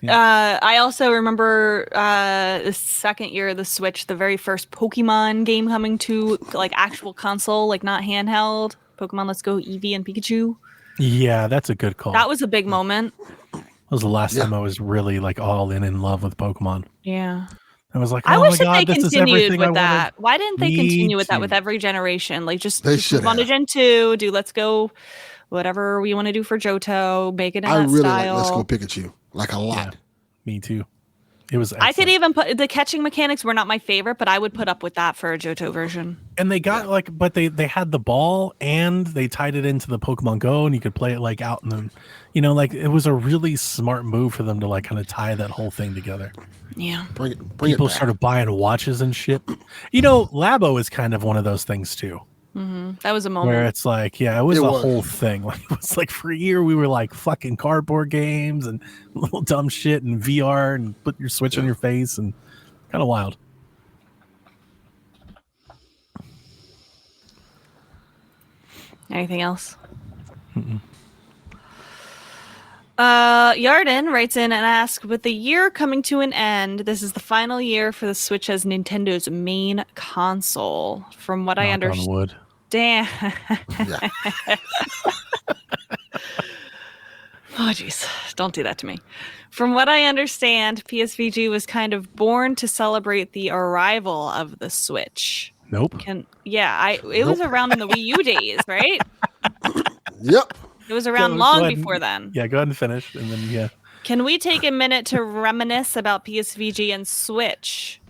I also remember the second year of the Switch, the very first Pokemon game coming to like actual console, like not handheld. Pokemon Let's Go Eevee and Pikachu. Yeah, that's a good call. That was a big moment. That was the last Yeah. time I was really like all in love with Pokemon. Yeah. I was like, I oh wish my that god, they this is continued everything with I that. wanted. Why didn't they Me continue with that too. with every generation? Like just They just should move on to have. Gen 2, do Let's Go, whatever we want to do for Johto, make it in I that really style. like Let's Go Pikachu. Like a lot. Me too. It was I could excellent. even put the catching mechanics were not my favorite, but I would put up with that for a Johto version. And they got but they had the ball and they tied it into the Pokemon Go, and you could play it like out in the, it was a really smart move for them to like kind of tie that whole thing together. Yeah. Bring People it back. started buying watches and shit. Labo is kind of one of those things too. That was a moment where it's like, it was It a was. whole thing. Like it was like for a year we were like fucking cardboard games and little dumb shit and VR and put your Switch on your face and kind of wild. Anything else? Yarden writes in and asks, with the year coming to an end, this is the final year for the Switch as Nintendo's main console. From what I Knock on understand. wood. Damn. Yeah. Oh, jeez. Don't do that to me. From what I understand, PSVG was kind of born to celebrate the arrival of the Switch. Nope. It was around in the Wii U days, right? Yep. It was around Go long ahead before then. Yeah, go ahead and finish. And then, Can we take a minute to reminisce about PSVG and Switch?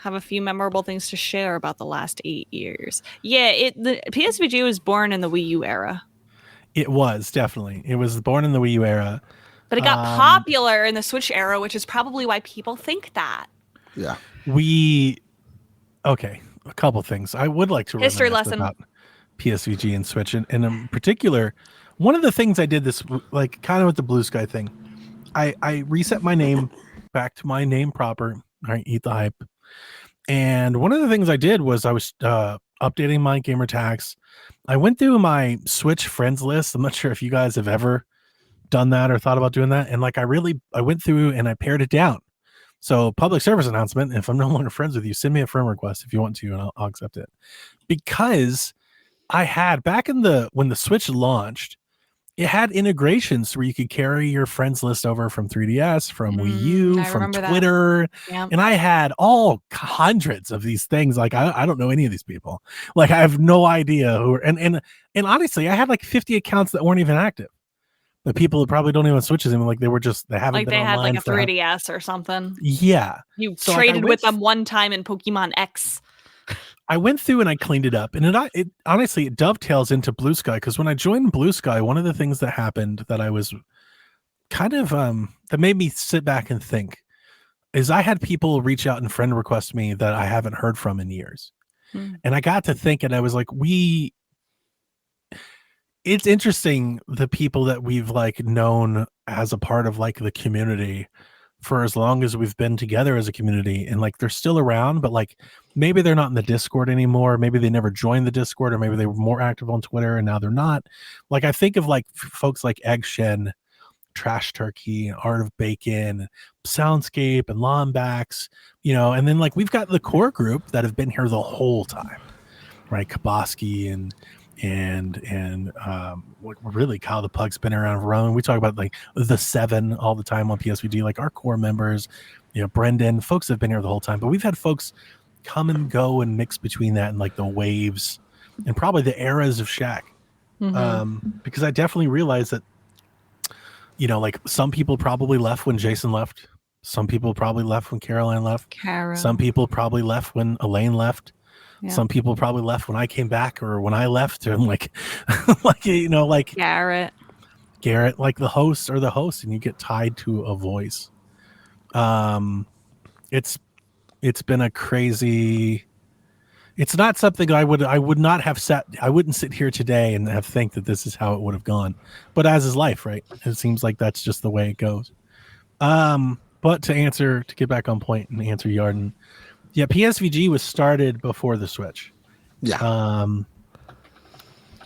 Have a few memorable things to share about the last 8 years. Yeah, the PSVG was born in the Wii U era. It was definitely. It was born in the Wii U era. But it got popular in the Switch era, which is probably why people think that. Yeah. Okay, a couple things. I would like to History reminisce lesson about PSVG and Switch. And in particular, one of the things I did this, like kind of with the Blue Sky thing, I reset my name back to my name proper. All right, Eat the Hype. And one of the things I did was I was updating my gamer tags. I went through my Switch friends list. I'm not sure if you guys have ever done that or thought about doing that. And like I went through and I pared it down. So public service announcement, if I'm no longer friends with you, send me a friend request if you want to, and I'll accept it. Because I had back when the Switch launched, it had integrations where you could carry your friends list over from 3DS, from Wii U, from Twitter. Yeah. And I had all hundreds of these things. Like I don't know any of these people. Like I have no idea who are, and honestly, I had like 50 accounts that weren't even active. The people that probably don't even switch them, like they haven't like been they had online like a 3DS or something. Yeah. You So, traded with them one time in Pokemon X. I went through and I cleaned it up, and it honestly it dovetails into Blue Sky, because when I joined Blue Sky, one of the things that happened that I was kind of that made me sit back and think is I had people reach out and friend request me that I haven't heard from in years. And I got to think, and I was like, it's interesting the people that we've like known as a part of like the community for as long as we've been together as a community, and like they're still around, but like maybe they're not in the Discord anymore, maybe they never joined the Discord, or maybe they were more active on Twitter and now they're not. Like I think of like folks like Egg Shen, Trash Turkey, and Art of Bacon, Soundscape, and Lombax, and then like we've got the core group that have been here the whole time, right? Kaboski and really Kyle the Pug's been around for Roman. We talk about like the 7 all the time on PSVG, like our core members, Brendan, folks have been here the whole time, but we've had folks come and go and mix between that and like the waves and probably the eras of Shaq. Because I definitely realized that, like some people probably left when Jason left. Some people probably left when Caroline left. Some people probably left when Elaine left. Yeah. Some people probably left when I came back or when I left, and like Garrett, like the host or the host, and you get tied to a voice. It's been a crazy. It's not something I would not have sat. I wouldn't sit here today and have think that this is how it would have gone. But as is life, right? It seems like that's just the way it goes. But to get back on point and answer Yarden. Yeah, PSVG was started before the Switch. Yeah.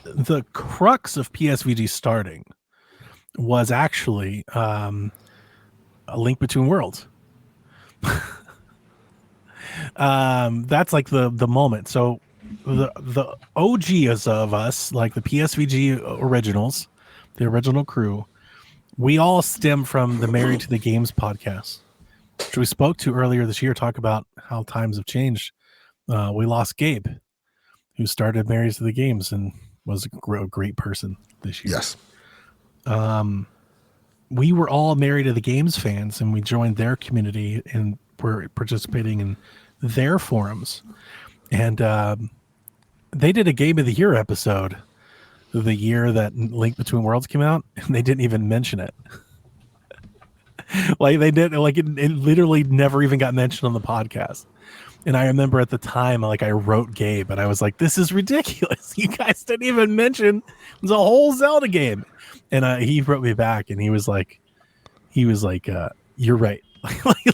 The crux of PSVG starting was actually a Link Between Worlds. That's like the moment. So the OGs of us, like the PSVG originals, the original crew, we all stem from the Married to the Games podcast, which we spoke to earlier this year, talk about how times have changed. We lost Gabe, who started Married to the Games and was a great person this year. Yes. we were all Married to the Games fans, and we joined their community and were participating in their forums. And they did a Game of the Year episode the year that Link Between Worlds came out, and they didn't even mention it. Like they did, like it literally never even got mentioned on the podcast. And I remember at the time, like I wrote Gabe, and I was like, "This is ridiculous! You guys didn't even mention there's a whole Zelda game." And he wrote me back, and he was like, "You're right."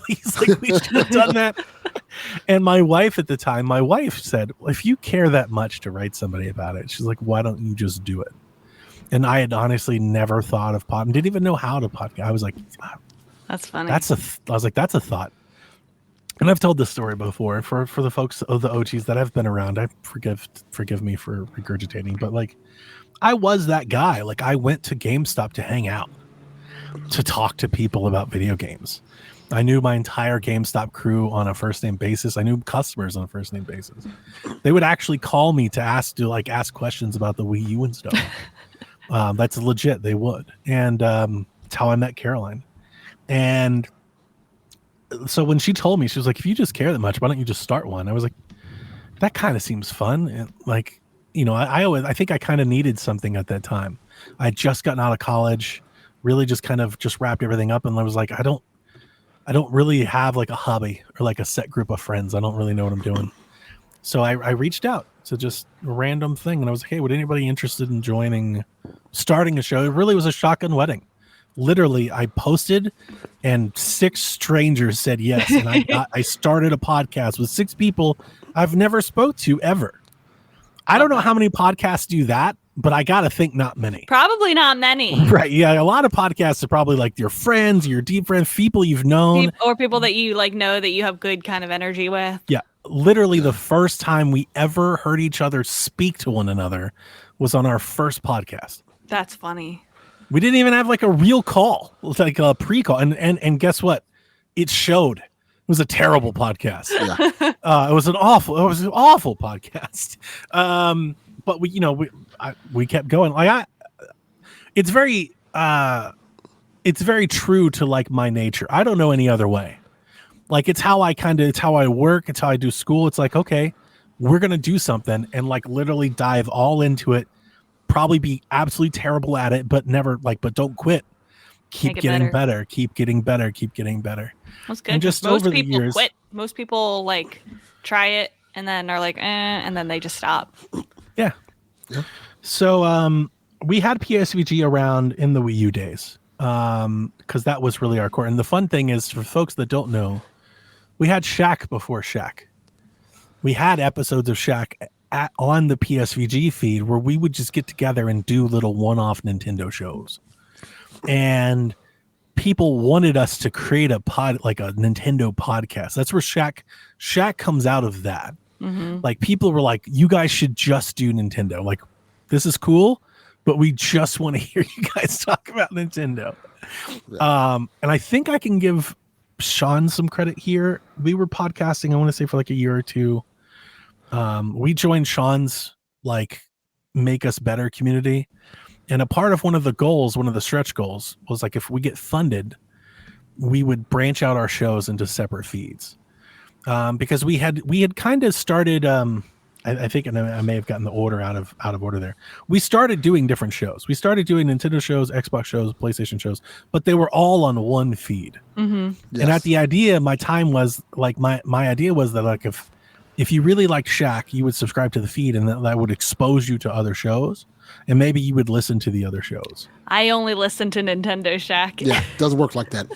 He's like, "We should have done that." And my wife at the time, said, well, "If you care that much to write somebody about it," she's like, "Why don't you just do it?" And I had honestly never thought of pod, didn't even know how to podcast. I was like, That's funny. I was like, that's a thought. And I've told this story before for the folks of the OGs that have been around. I forgive me for regurgitating, but like I was that guy. Like I went to GameStop to hang out, to talk to people about video games. I knew my entire GameStop crew on a first name basis. I knew customers on a first name basis. They would actually call me to ask questions about the Wii U and stuff. That's legit. They would. And it's how I met Caroline. And so when she told me, she was like, "If you just care that much, why don't you just start one?" I was like, that kind of seems fun. And like, you know, I think I kind of needed something at that time. I had just gotten out of college, really just kind of just wrapped everything up. And I was like, I don't really have like a hobby or like a set group of friends. I don't really know what I'm doing. So I reached out to just a random thing. And I was like, "Hey, would anybody interested in starting a show?" It really was a shotgun wedding. Literally, I posted and 6 strangers said yes. And I started a podcast with 6 people I've never spoke to ever. I don't know how many podcasts do that, but I got to think not many. Probably not many. Right. Yeah. A lot of podcasts are probably like your friends, your deep friends, people you've known. Or people that you like know that you have good kind of energy with. Yeah. Literally the first time we ever heard each other speak to one another was on our first podcast. That's funny. We didn't even have like a real call, like a pre-call. And guess what? It showed. It was a terrible podcast. Yeah. It was an awful podcast. But we kept going. Like it's very true to like my nature. I don't know any other way. Like it's how I work. It's how I do school. It's like, okay, we're going to do something and like literally dive all into it. Probably be absolutely terrible at it, but but don't quit. Keep getting better. Keep getting better. Keep getting better. That's good. And just most over people the years, quit. Most people like try it and then are like, and then they just stop. Yeah. So we had PSVG around in the Wii U days because that was really our core. And the fun thing is, for folks that don't know, we had Shaq before Shaq. We had episodes of Shaq on the PSVG feed where we would just get together and do little one-off Nintendo shows. And people wanted us to create a Nintendo podcast. That's where Shaq comes out of that. Mm-hmm. Like people were like, "You guys should just do Nintendo. Like this is cool, but we just want to hear you guys talk about Nintendo." Yeah. And I think I can give Sean some credit here. We were podcasting, I want to say, for like a year or two. We joined Sean's like Make Us Better community. And a part of one of the stretch goals was like, if we get funded, we would branch out our shows into separate feeds. Because we had kind of started, I think, and I may have gotten the order out of order there. We started doing different shows. We started doing Nintendo shows, Xbox shows, PlayStation shows, but they were all on one feed. Mm-hmm. Yes. And at the idea, my idea was that like if you really liked Shaq, you would subscribe to the feed, and that would expose you to other shows, and maybe you would listen to the other shows. I only listen to Nintendo Shaq. Yeah, it doesn't work like that.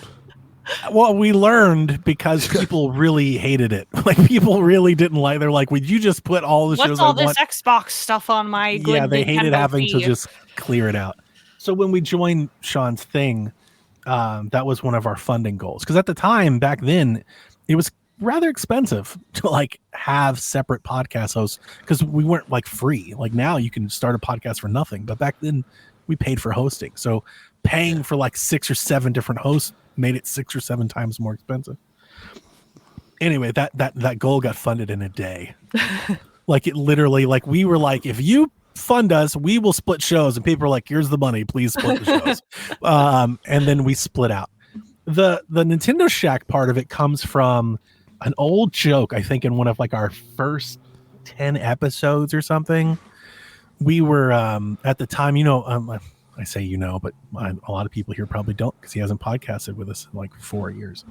Well, we learned because people really hated it. Like people really didn't like. They're like, "Would you just put all the shows?" What's all this Xbox stuff on my? Good they hated having feed. to just clear it out. So when we joined Sean's thing, that was one of our funding goals. Because at the time, back then, it was rather expensive to like have separate podcast hosts because we weren't like free. Like now you can start a podcast for nothing, but back then we paid for hosting. So paying for like 6 or 7 different hosts made it 6 or 7 times more expensive. Anyway, that goal got funded in a day. Like it literally, like we were like, if you fund us. We will split shows. And people are like, here's the money. Please split the shows. And then we split out. The Nintendo Shack part of it comes from an old joke, I think, in one of like our first 10 episodes or something. We were at the time, I say but a lot of people here probably don't, because he hasn't podcasted with us in like 4 years.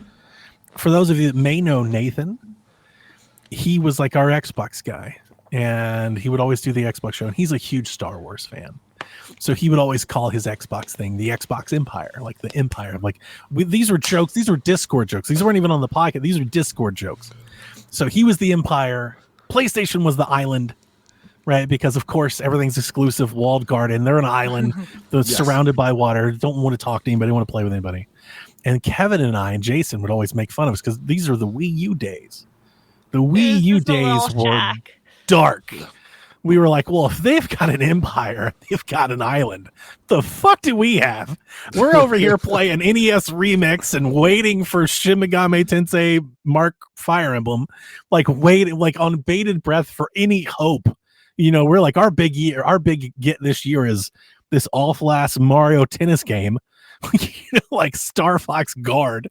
For those of you that may know Nathan, he was like our Xbox guy, and he would always do the Xbox show, and he's a huge Star Wars fan. So he would always call his Xbox thing the Xbox Empire, like the Empire. Like these were jokes. These were Discord jokes. These weren't even on the podcast. These were Discord jokes. So he was the Empire. PlayStation was the island, right? Because of course everything's exclusive, walled garden. They're an island that's surrounded by water. Don't want to talk to anybody. Don't want to play with anybody. And Kevin and I and Jason would always make fun of us because these are the Wii U days. The Wii U days were dark. We were like, well, if they've got an empire, they've got an island. The fuck do we have? We're over here playing NES Remix and waiting for Shin Megami Tensei Mark Fire Emblem, like on bated breath for any hope. We're like, our big get this year is this awful ass Mario tennis game, like Star Fox Guard.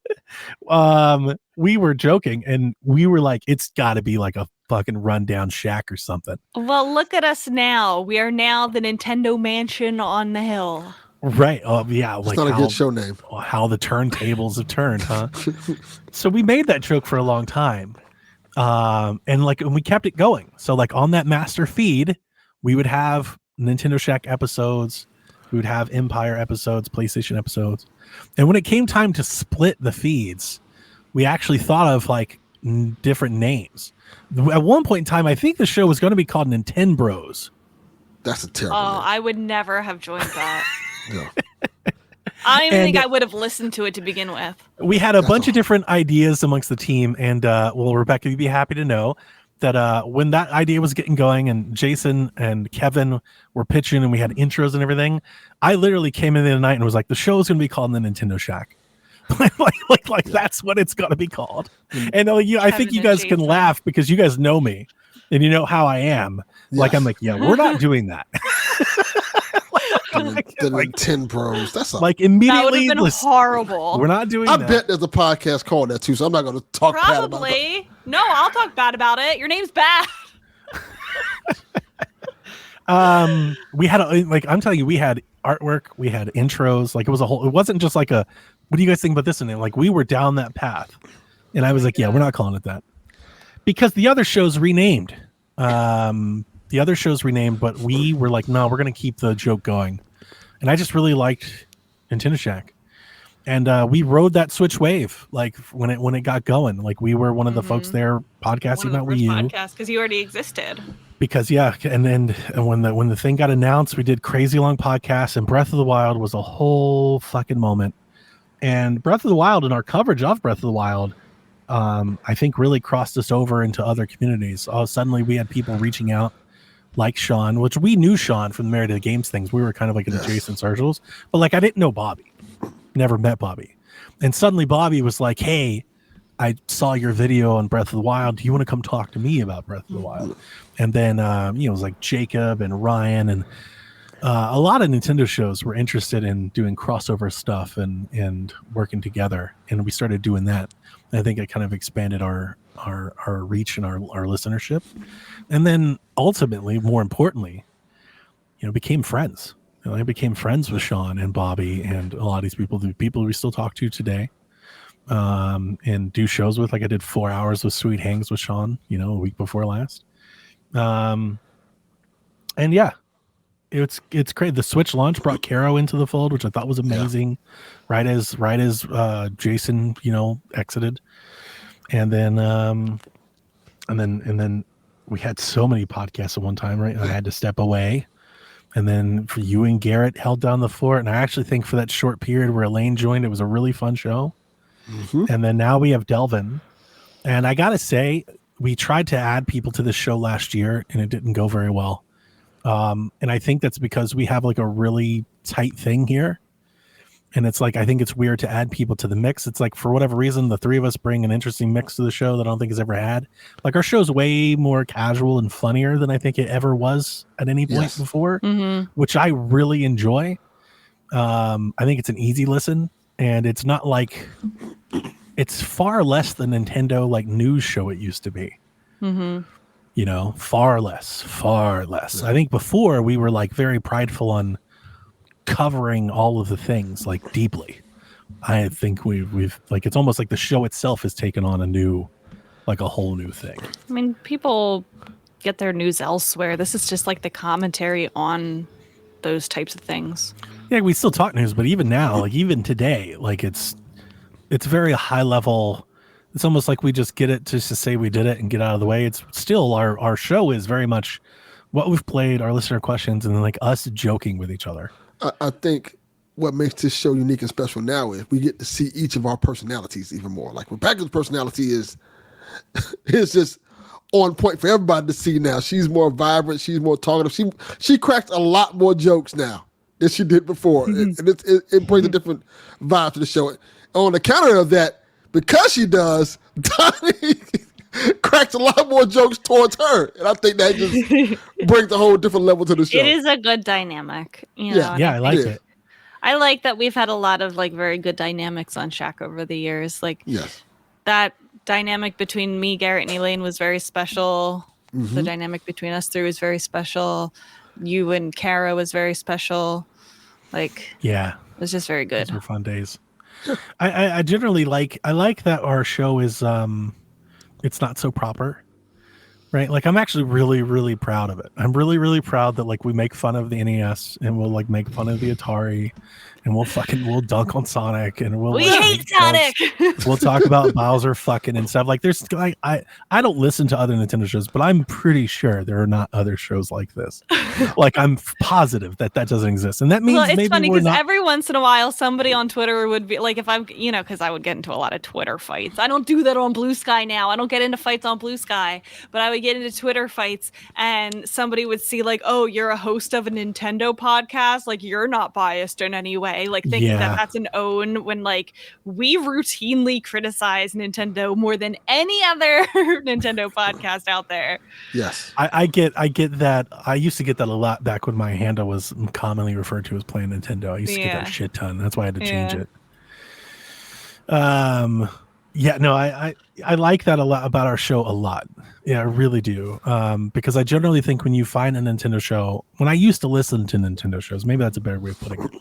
We were joking, and we were like, it's got to be like a fucking rundown shack or something. Well, look at us now. We are now the Nintendo Mansion on the hill. Right. Yeah. It's not a good show name. How the turntables have turned, huh? So we made that joke for a long time. And we kept it going. So like on that master feed, we would have Nintendo Shack episodes. We would have Empire episodes, PlayStation episodes. And when it came time to split the feeds, we actually thought of like different names. At one point in time, I think the show was going to be called Nintendo Bros. That's a terrible name. I would never have joined that. No. I don't even think I would have listened to it to begin with. We had a bunch of different ideas amongst the team. And, Rebecca, you'd be happy to know that when that idea was getting going and Jason and Kevin were pitching and we had intros and everything, I literally came in the night and was like, the show is going to be called the Nintendo Shack. like that's what it's got to be called. And I think you guys can laugh because you guys know me and you know how I am. Yes. Like I'm like, yeah, we're not doing that. The Nintendo Bros. That's like immediately. That would have been horrible. We're not doing that. I bet there's a podcast called that too, so I'm not going to talk bad about it. No, I'll talk bad about it. Your name's bad. We had I'm telling you, we had artwork, we had intros. Like it wasn't just like a, what do you guys think about this? And like we were down that path, and I was like, yeah, we're not calling it that because the other show's renamed. But we were like, no, we're going to keep the joke going. And I just really liked Nintendo Shack. And we rode that Switch wave, like when it got going. Like we were one of the folks there podcasting about Wii U. Podcast because you already existed. Because and when the thing got announced, we did crazy long podcasts, and Breath of the Wild was a whole fucking moment. And Breath of the Wild and our coverage of Breath of the Wild, I think really crossed us over into other communities. Suddenly we had people reaching out, like Sean, which we knew Sean from the Married to the Games things. We were kind of like in adjacent circles, but like I didn't know Bobby. Never met Bobby. And suddenly Bobby was like, hey, I saw your video on Breath of the Wild. Do you want to come talk to me about Breath of the Wild? And then, it was like Jacob and Ryan and a lot of Nintendo shows were interested in doing crossover stuff and working together. And we started doing that. And I think it kind of expanded our reach and our listenership. And then ultimately, more importantly, became friends. I became friends with Sean and Bobby and a lot of these people, the people we still talk to today, and do shows with. Like I did 4 hours with Sweet Hangs with Sean, a week before last. And yeah, it's great. The Switch launch brought Caro into the fold, which I thought was amazing. Yeah. Right as Jason, exited, and then we had so many podcasts at one time, right? And I had to step away. And then for you and Garrett held down the fort. And I actually think for that short period where Elaine joined, it was a really fun show. Mm-hmm. And then now we have Delvin. And I got to say, we tried to add people to this show last year and it didn't go very well. And I think that's because we have like a really tight thing here. And it's like, I think it's weird to add people to the mix. It's like, for whatever reason, the three of us bring an interesting mix to the show that I don't think has ever had. Like, our show's way more casual and funnier than I think it ever was at any point before, which I really enjoy. I think it's an easy listen, and it's not like, it's far less the Nintendo like news show it used to be. You know, far less. I think before we were like very prideful on covering all of the things like deeply. I think we've like, it's almost like the show itself has taken on a whole new thing. I mean, people get their news elsewhere. This is just like the commentary on those types of things. Yeah, we still talk news, but even now, like even today, like it's very high level. It's almost like we just get it just to say we did it and get out of the way. It's still our show is very much what we've played, our listener questions, and then like us joking with each other. I think what makes this show unique and special now is we get to see each of our personalities even more. Like Rebecca's personality is just on point for everybody to see now. She's more vibrant. She's more talkative. She cracks a lot more jokes now than she did before. And it brings a different vibe to the show. And on the counter of that, because she does, Donnie cracks a lot more jokes towards her. And I think that just brings a whole different level to the show. It is a good dynamic. You know, I like it. I like that we've had a lot of like very good dynamics on Shaq over the years. Like that dynamic between me, Garrett, and Elaine was very special. The dynamic between us three was very special. You and Kara was very special. Like, it was just very good. Those were fun days. I generally like that our show is it's not so proper, right? Like, I'm actually really, really proud of it. I'm really, really proud that like we make fun of the NES and we'll like make fun of the Atari and we'll dunk on Sonic and we hate Sonic. We'll talk about Bowser fucking and stuff. Like, there's like I don't listen to other Nintendo shows, but I'm pretty sure there are not other shows like this. Like, I'm positive that doesn't exist, and that means it's maybe funny we're because not. every once in a while somebody on Twitter would be like, if I'm, you know, because I would get into a lot of Twitter fights. I don't do that on Blue Sky now. I don't get into fights on Blue Sky, but I would get into Twitter fights, and somebody would see like, oh, you're a host of a Nintendo podcast, like you're not biased in any way, like thinking that that's an own, when like we routinely criticize Nintendo more than any other Nintendo podcast out there. Yes, I get that. I used to get that a lot back when my handle was commonly referred to as playing Nintendo. I used to get that a shit ton. That's why I had to change it. I like that a lot about our show a lot. Yeah, I really do. Because I generally think when you find a Nintendo show, when I used to listen to Nintendo shows, maybe that's a better way of putting it.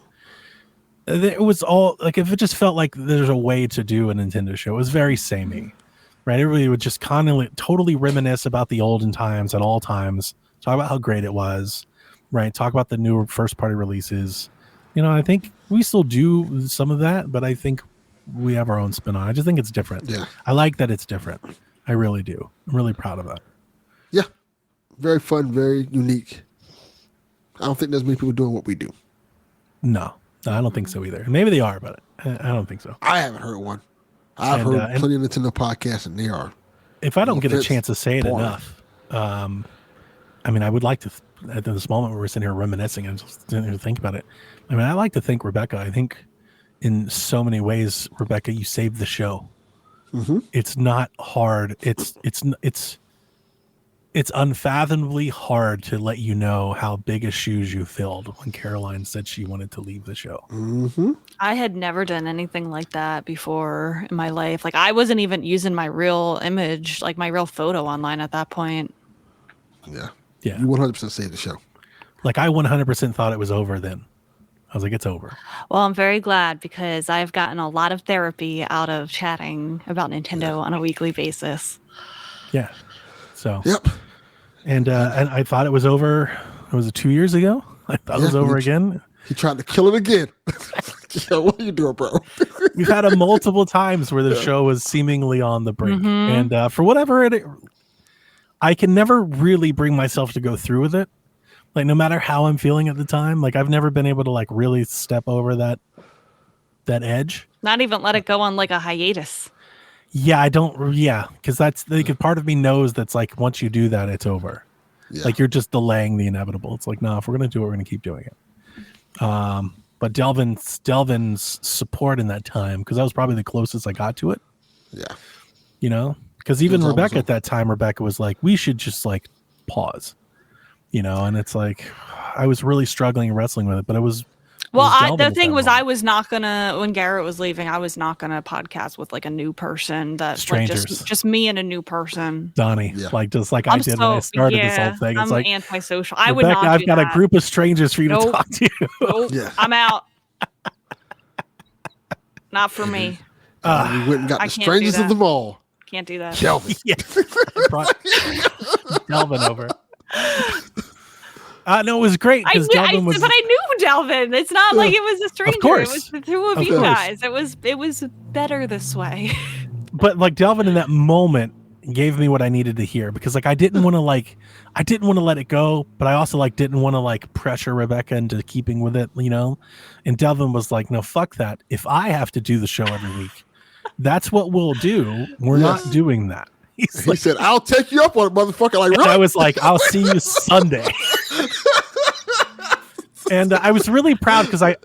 It was all like, if it just felt like there's a way to do a Nintendo show, it was very samey, right? Everybody would just totally reminisce about the olden times at all times, talk about how great it was, right? Talk about the newer first party releases. You know, I think we still do some of that, but I think we have our own spin on it. I just think it's different. Yeah. I like that it's different. I really do. I'm really proud of that. Yeah. Very fun, very unique. I don't think there's many people doing what we do. No, I don't think so either. Maybe they are, but I don't think so. I haven't heard one. I've heard plenty of Nintendo podcasts, and they are. If I don't get a chance to say it enough, I mean, I would like to, at this moment where we're sitting here reminiscing and just sitting here think about it. I mean, I like to think, Rebecca, I think in so many ways, Rebecca, you saved the show. It's not hard. It's unfathomably hard to let you know how big a shoes you filled when Caroline said she wanted to leave the show. I had never done anything like that before in my life. Like, I wasn't even using my real image, like my real photo online at that point. Yeah. Yeah. You 100% saved the show. Like, I 100% thought it was over then. I was like, it's over. Well, I'm very glad because I've gotten a lot of therapy out of chatting about Nintendo on a weekly basis. Yeah. So. Yep. And I thought it was over. Was it 2 years ago? I thought it was over again. He tried to kill it again. Yo, what are you doing, bro? We've had it multiple times where the show was seemingly on the brink. And for whatever I can never really bring myself to go through with it. Like, no matter how I'm feeling at the time, like I've never been able to like really step over that edge. Not even let it go on like a hiatus. Yeah, I don't. Yeah, because that's like part of me knows that's like once you do that, it's over. Like you're just delaying the inevitable. It's like, no, if we're gonna do it, we're gonna keep doing it. But but Delvin's support in that time, because that was probably the closest I got to it. Yeah. You know, because even It was Rebecca almost at that time, Rebecca was like, we should just like pause, you know, and it's like, I was really struggling and wrestling with it, but it was. Well, Delvin the at thing that was, moment. I was not gonna, when Garrett was leaving, I was not gonna podcast with like a new person. That's Strangers. like just me and a new person. Donnie, Yeah. like just like I did when I started this whole thing. It's I'm like, antisocial. I would Rebecca, not. I've got a group of strangers for you to Nope. talk to. Nope, Yeah. I'm out. Not for me. We went and got I the can't do strangers of that. the mall. Can't do that. Delvin. Yeah. I brought Delvin over. No, it was great because Delvin was. But I knew Delvin. It's not like it was a stranger. course. It was the two of Of you course. guys. It was better this way. But like Delvin in that moment gave me what I needed to hear, because like I didn't want to let it go, but I also like didn't want to like pressure Rebecca into keeping with it, you know. And Delvin was like, no, fuck that. If I have to do the show every week, that's what we'll do. We're Yes. not doing that. He's He like, said, I'll take you up on it, motherfucker. Like, and really? I was like, I'll see you Sunday. And I was really proud because I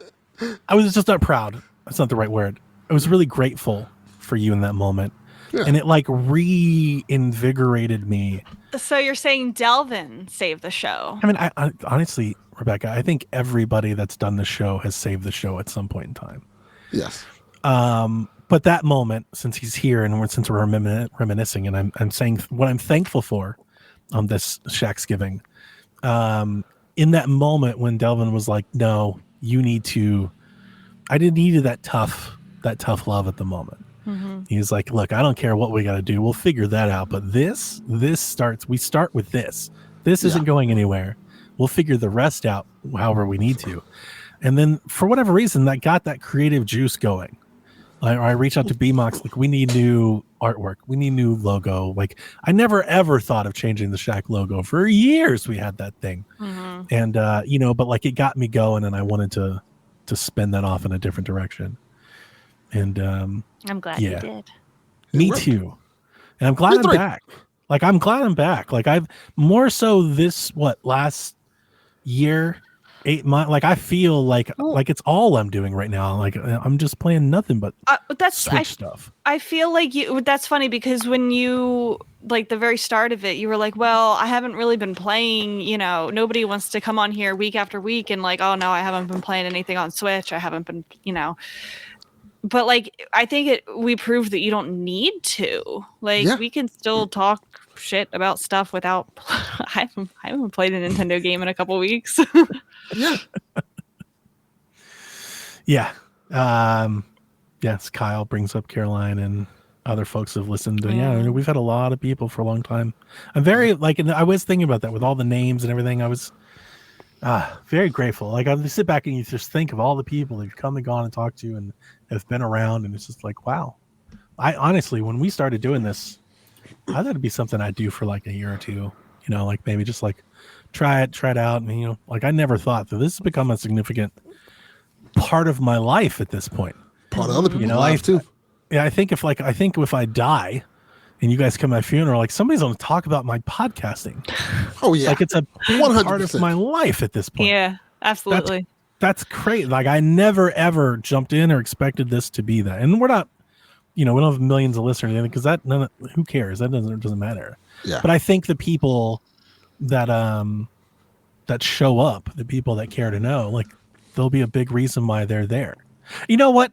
was just not proud. That's not the right word. I was really grateful for you in that moment. Yeah. And it like reinvigorated me. So you're saying Delvin saved the show? I mean, I honestly, Rebecca, I think everybody that's done the show has saved the show at some point in time. Yes. But that moment, since he's here and since we're reminiscing, and I'm saying what I'm thankful for on this Shacksgiving, in that moment when Delvin was like, "No, you need to," I needed that tough love at the moment. Mm-hmm. He's like, "Look, I don't care what we got to do. We'll figure that out. But this starts. We start with this. This isn't going anywhere. We'll figure the rest out however we need to." And then for whatever reason, that got that creative juice going. I reached out to BMOX, like, we need new artwork. We need new logo. Like, I never, ever thought of changing the Shack logo. For years, we had that thing. Mm-hmm. And, but like it got me going, and I wanted to spin that off in a different direction. And I'm glad Yeah. you did. me worked. too. And I'm glad Me I'm three. back. Like, I'm glad I'm back. Like, I've more so this, last year, 8 months, like I feel like it's all I'm doing right now. Like I'm just playing nothing but Switch stuff. I feel like that's funny because when you, like, the very start of it, you were like, well, I haven't really been playing, you know, nobody wants to come on here week after week and like, oh no, I haven't been playing anything on Switch. I haven't been, you know, but like, I think we proved that you don't need to, like, Yeah. we can still talk shit about stuff without, I haven't played a Nintendo game in a couple weeks. Yeah. Yeah. Yes, Kyle brings up Caroline, and other folks have listened. And Yeah. we've had a lot of people for a long time. I'm very and I was thinking about that with all the names and everything. I was very grateful. Like, I sit back and you just think of all the people that you've come and gone and talked to and have been around, and it's just like, wow. I honestly, when we started doing this, I thought it'd be something I'd do for like a year or two, you know, like maybe just like try it out. And, you know, like I never thought that this has become a significant part of my life at this point. Part of other people's know, lives, too. Yeah, I think if I die and you guys come to my funeral, like somebody's going to talk about my podcasting. Oh, yeah. Like it's a big 100%. part of my life at this point. Yeah, absolutely. That's crazy. Like I never ever jumped in or expected this to be that. And we're not, you know, we don't have millions of listeners or anything, because who cares? That doesn't matter. Yeah. But I think the people that that show up, the people that care to know, like there'll be a big reason why they're there. You know what?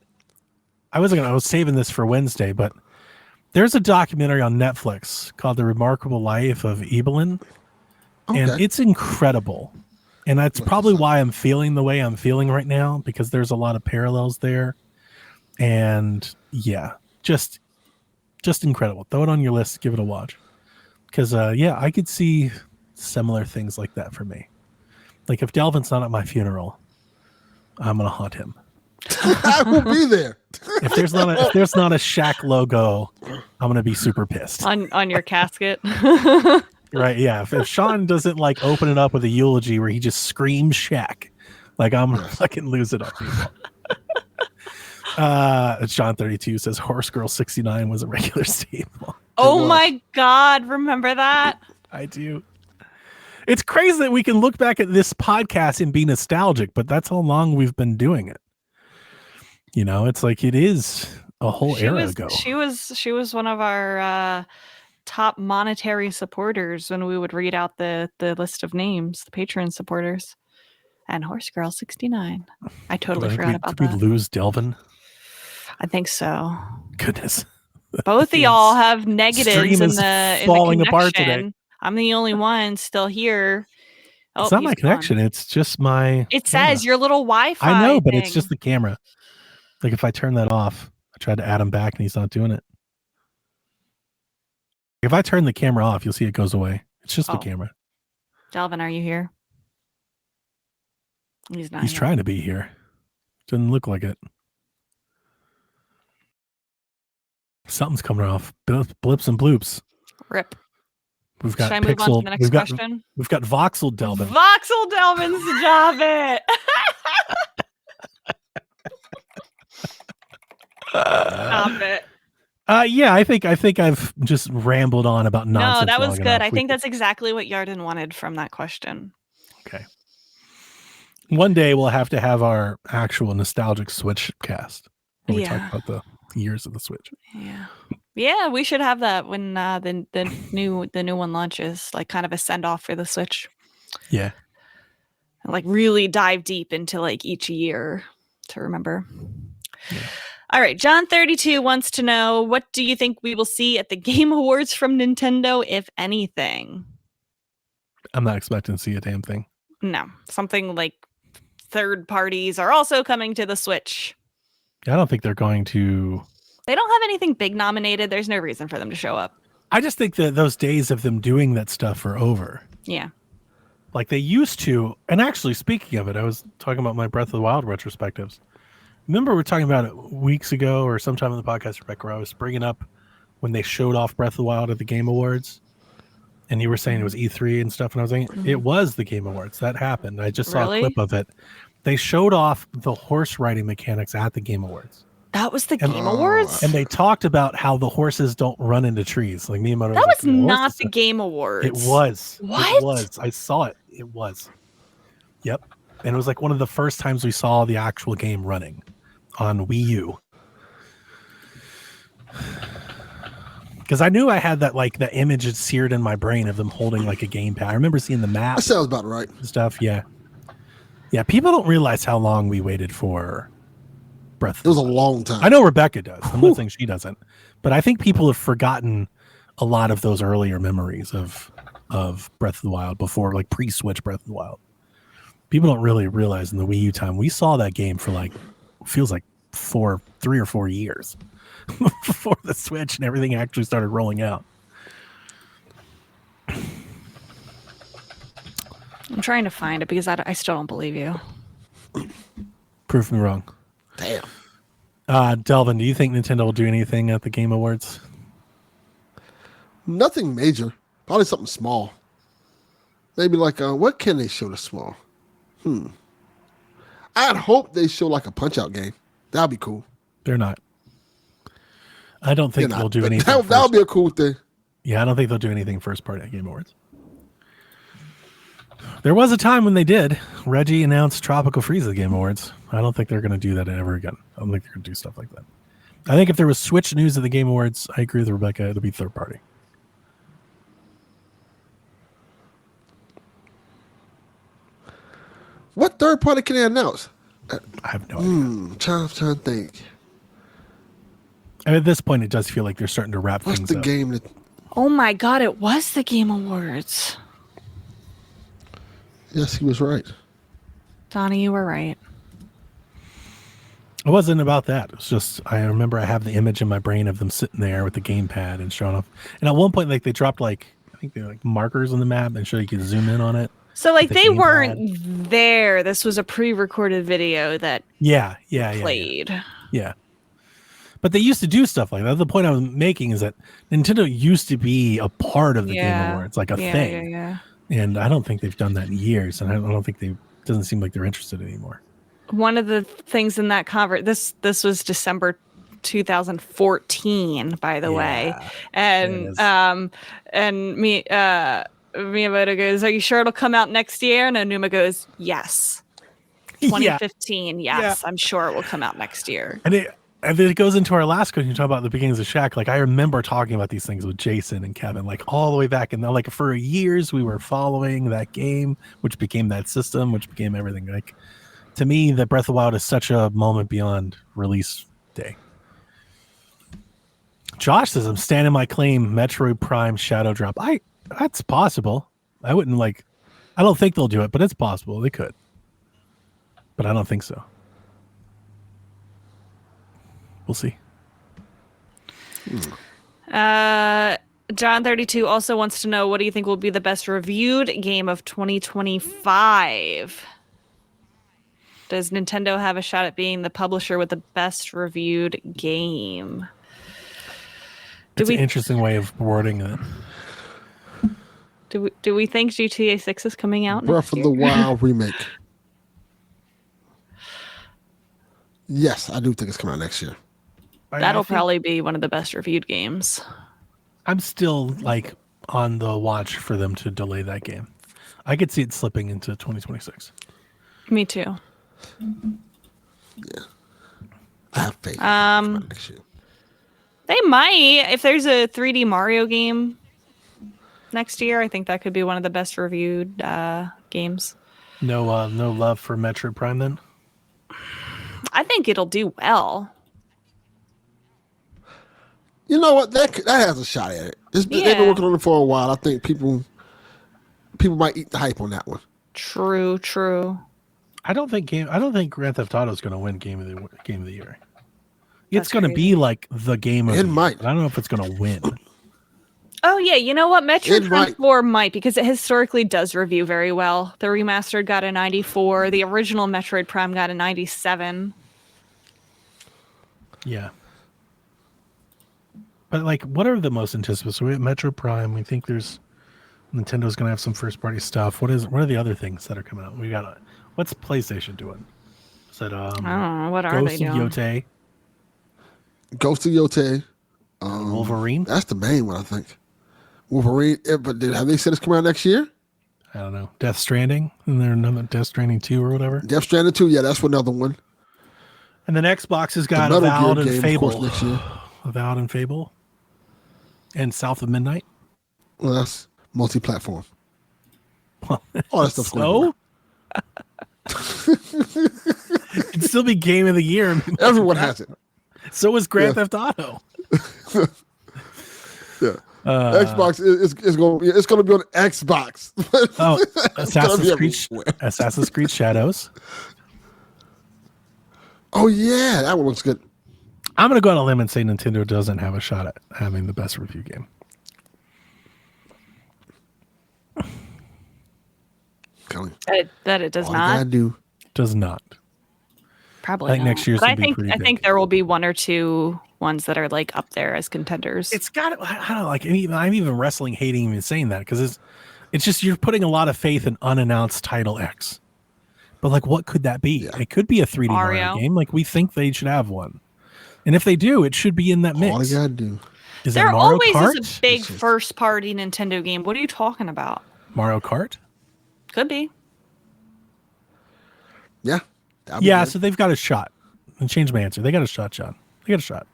I was saving this for Wednesday, but there's a documentary on Netflix called The Remarkable Life of Evelyn. And Okay. it's incredible. And that's probably why I'm feeling the way I'm feeling right now, because there's a lot of parallels there. And yeah, just incredible. Throw it on your list, give it a watch. Because I could see similar things like that for me. Like if Delvin's not at my funeral, I'm gonna haunt him. I will be there. If there's not a Shack logo, I'm gonna be super pissed. On your casket. Right? Yeah. If Sean doesn't like open it up with a eulogy where he just screams Shack, like I'm gonna fucking lose it on people. Sean 32 says Horse Girl 69 was a regular staple. Oh was. my God, remember that? I do. It's crazy that we can look back at this podcast and be nostalgic, but that's how long we've been doing it. It's like it is a whole era ago. She was one of our top monetary supporters when we would read out the list of names, the Patreon supporters, and Horse Girl 69. I totally forgot about that. Did we lose Delvin? I think so. Goodness. Both of y'all have negatives in the falling in the apart today. I'm the only one still here. Oh, it's not my connection. It's just my. It says your little Wi-Fi. I know, but thing. It's just the camera. Like if I turn that off, I tried to add him back and he's not doing it. If I turn the camera off, you'll see it goes away. It's just the camera. Delvin, are you here? He's not. He's trying to be here. Doesn't look like it. Something's coming off. Blips and bloops. Rip. We've got Should I move on to the next question? We've got Voxel Delvin. Voxel Delvin's job it. Stop it. Yeah, I think I've just rambled on about nonsense. No, that was good. I think that's exactly what Yarden wanted from that question. Okay. One day we'll have to have our actual nostalgic Switch cast when we talk about the years of the Switch. Yeah, we should have that when the new one launches, like kind of a send off for the Switch. Yeah. And like really dive deep into like each year to remember. Yeah. All right, John 32 wants to know, what do you think we will see at the Game Awards from Nintendo, if anything? I'm not expecting to see a damn thing. No, something like third parties are also coming to the Switch. I don't think they're going to. They don't have anything big nominated. There's no reason for them to show up. I just think that those days of them doing that stuff are over. Yeah. Like they used to. And actually, speaking of it, I was talking about my Breath of the Wild retrospectives. Remember we were talking about it weeks ago or sometime in the podcast, Rebecca, where I was bringing up when they showed off Breath of the Wild at the Game Awards. And you were saying it was E3 and stuff. And I was saying, it was the Game Awards. That happened. I just saw a clip of it. They showed off the horse riding mechanics at the Game Awards. That was the Game Awards? And they talked about how the horses don't run into trees. Like Miyamoto. That was not the Game Awards. It was. What? It was. I saw it. It was. Yep. And it was like one of the first times we saw the actual game running on Wii U. Because I knew I had that, like, the image seared in my brain of them holding, like, a gamepad. I remember seeing the map. That sounds about right. Stuff, yeah. Yeah, people don't realize how long we waited for Breath of the Wild. It was a long time. I know Rebecca does. I'm not saying she doesn't. But I think people have forgotten a lot of those earlier memories of Breath of the Wild before, like, pre-Switch Breath of the Wild. People don't really realize in the Wii U time, we saw that game for, like, feels like 3 or 4 years before the Switch and everything actually started rolling out. I'm trying to find it because I still don't believe you. Prove me wrong. Damn. Delvin, do you think Nintendo will do anything at the Game Awards? Nothing major. Probably something small. Maybe like, what can they show the small? I'd hope they show like a Punch-Out game. That'd be cool. They're not. I don't think they'll do anything. That would be a cool thing. Yeah, I don't think they'll do anything first party at Game Awards. There was a time when they did. Reggie announced Tropical Freeze at the Game Awards. I don't think they're going to do that ever again. I don't think they're going to do stuff like that. I think if there was Switch news at the Game Awards, I agree with Rebecca, it'll be third party. What third party can they announce? I have no idea. Trying to think. And at this point, it does feel like they're starting to wrap What's things the up. game that... Oh my God, it was the Game Awards. Yes, he was right. Donnie, you were right. It wasn't about that. It was just, I remember I have the image in my brain of them sitting there with the gamepad and showing off. And at one point, like they dropped like, I think they're like markers on the map and so you could zoom in on it. So like they weren't there. This was a pre-recorded video that played. Yeah. But they used to do stuff like that. The point I was making is that Nintendo used to be a part of the Game Awards, like a thing. Yeah. And I don't think they've done that in years. And I don't think doesn't seem like they're interested anymore. One of the things in that this was December 2014, by the way. And Miyamoto goes, "Are you sure it'll come out next year?" And Onuma goes, "Yes." 2015, yes, I'm sure it will come out next year. And then it goes into our last question. You talk about the beginnings of Shaq. Like I remember talking about these things with Jason and Kevin, like all the way back. And like for years we were following that game, which became that system, which became everything. Like to me, the Breath of the Wild is such a moment beyond release day. Josh says, "I'm standing my claim. Metroid Prime Shadow Drop." That's possible. I don't think they'll do it, but it's possible. They could. But I don't think so. We'll see. John 32 also wants to know, what do you think will be the best reviewed game of 2025? Does Nintendo have a shot at being the publisher with the best reviewed game? It's an interesting way of wording it. Do we think GTA 6 is coming out Breath of the Wild remake. Yes, I do think it's coming out next year. That'll probably be one of the best reviewed games. I'm still like on the watch for them to delay that game. I could see it slipping into 2026. Me too. Yeah, I have faith. Next year. They might. If there's a 3D Mario game next year, I think that could be one of the best reviewed games. No love for Metroid Prime then? I think it'll do well. You know what? That has a shot at it. They've been working on it for a while. I think people might eat the hype on that one. True. I don't think Grand Theft Auto is going to win game of the year. It's going to be like the game of the year. Might. I don't know if it's going to win. Oh yeah, you know what? Metroid Prime 4 might, because it historically does review very well. The remastered got a 94. The original Metroid Prime got a 97. Yeah. But like, what are the most anticipated? So we have Metroid Prime. We think there's Nintendo's going to have some first party stuff. What are the other things that are coming out? We got what's PlayStation doing? Is that I don't know. What are Ghost they of doing? Yotei? Ghost of Yotei. Wolverine? That's the main one, I think. Wolverine. But have they said it's coming out next year? I don't know. Death Stranding? And there's another Death Stranding 2 or whatever? Death Stranding 2, yeah, that's another one. And then Xbox has got the Metal Avowed Gear and game, Fable. of course, next year. Avowed and Fable. And South of Midnight. Well, that's multi-platform. Well, All that stuff's going It'd still be game of the year. Everyone has it. So is Grand Theft Auto. Yeah. Xbox is going to be on Xbox. Assassin's Creed Shadows. Oh yeah, that one looks good. I'm going to go on a limb and say Nintendo doesn't have a shot at having the best review game. That it does All not. I do. Does not. Probably I think not. next year's But gonna be pretty I think big. there will be one or two ones that are like up there as contenders. It's got. I don't like. I'm even wrestling, hating even saying that because it's just you're putting a lot of faith in unannounced title X. But like, what could that be? Yeah. It could be a 3D Mario game. Like we think they should have one, and if they do, it should be in that mix. All I gotta do. Is there it Mario always Kart? is a big first-party Nintendo game. What are you talking about? Mario Kart. Could be. Yeah. Yeah. So they've got a shot. And change my answer. They got a shot, John. They got a shot.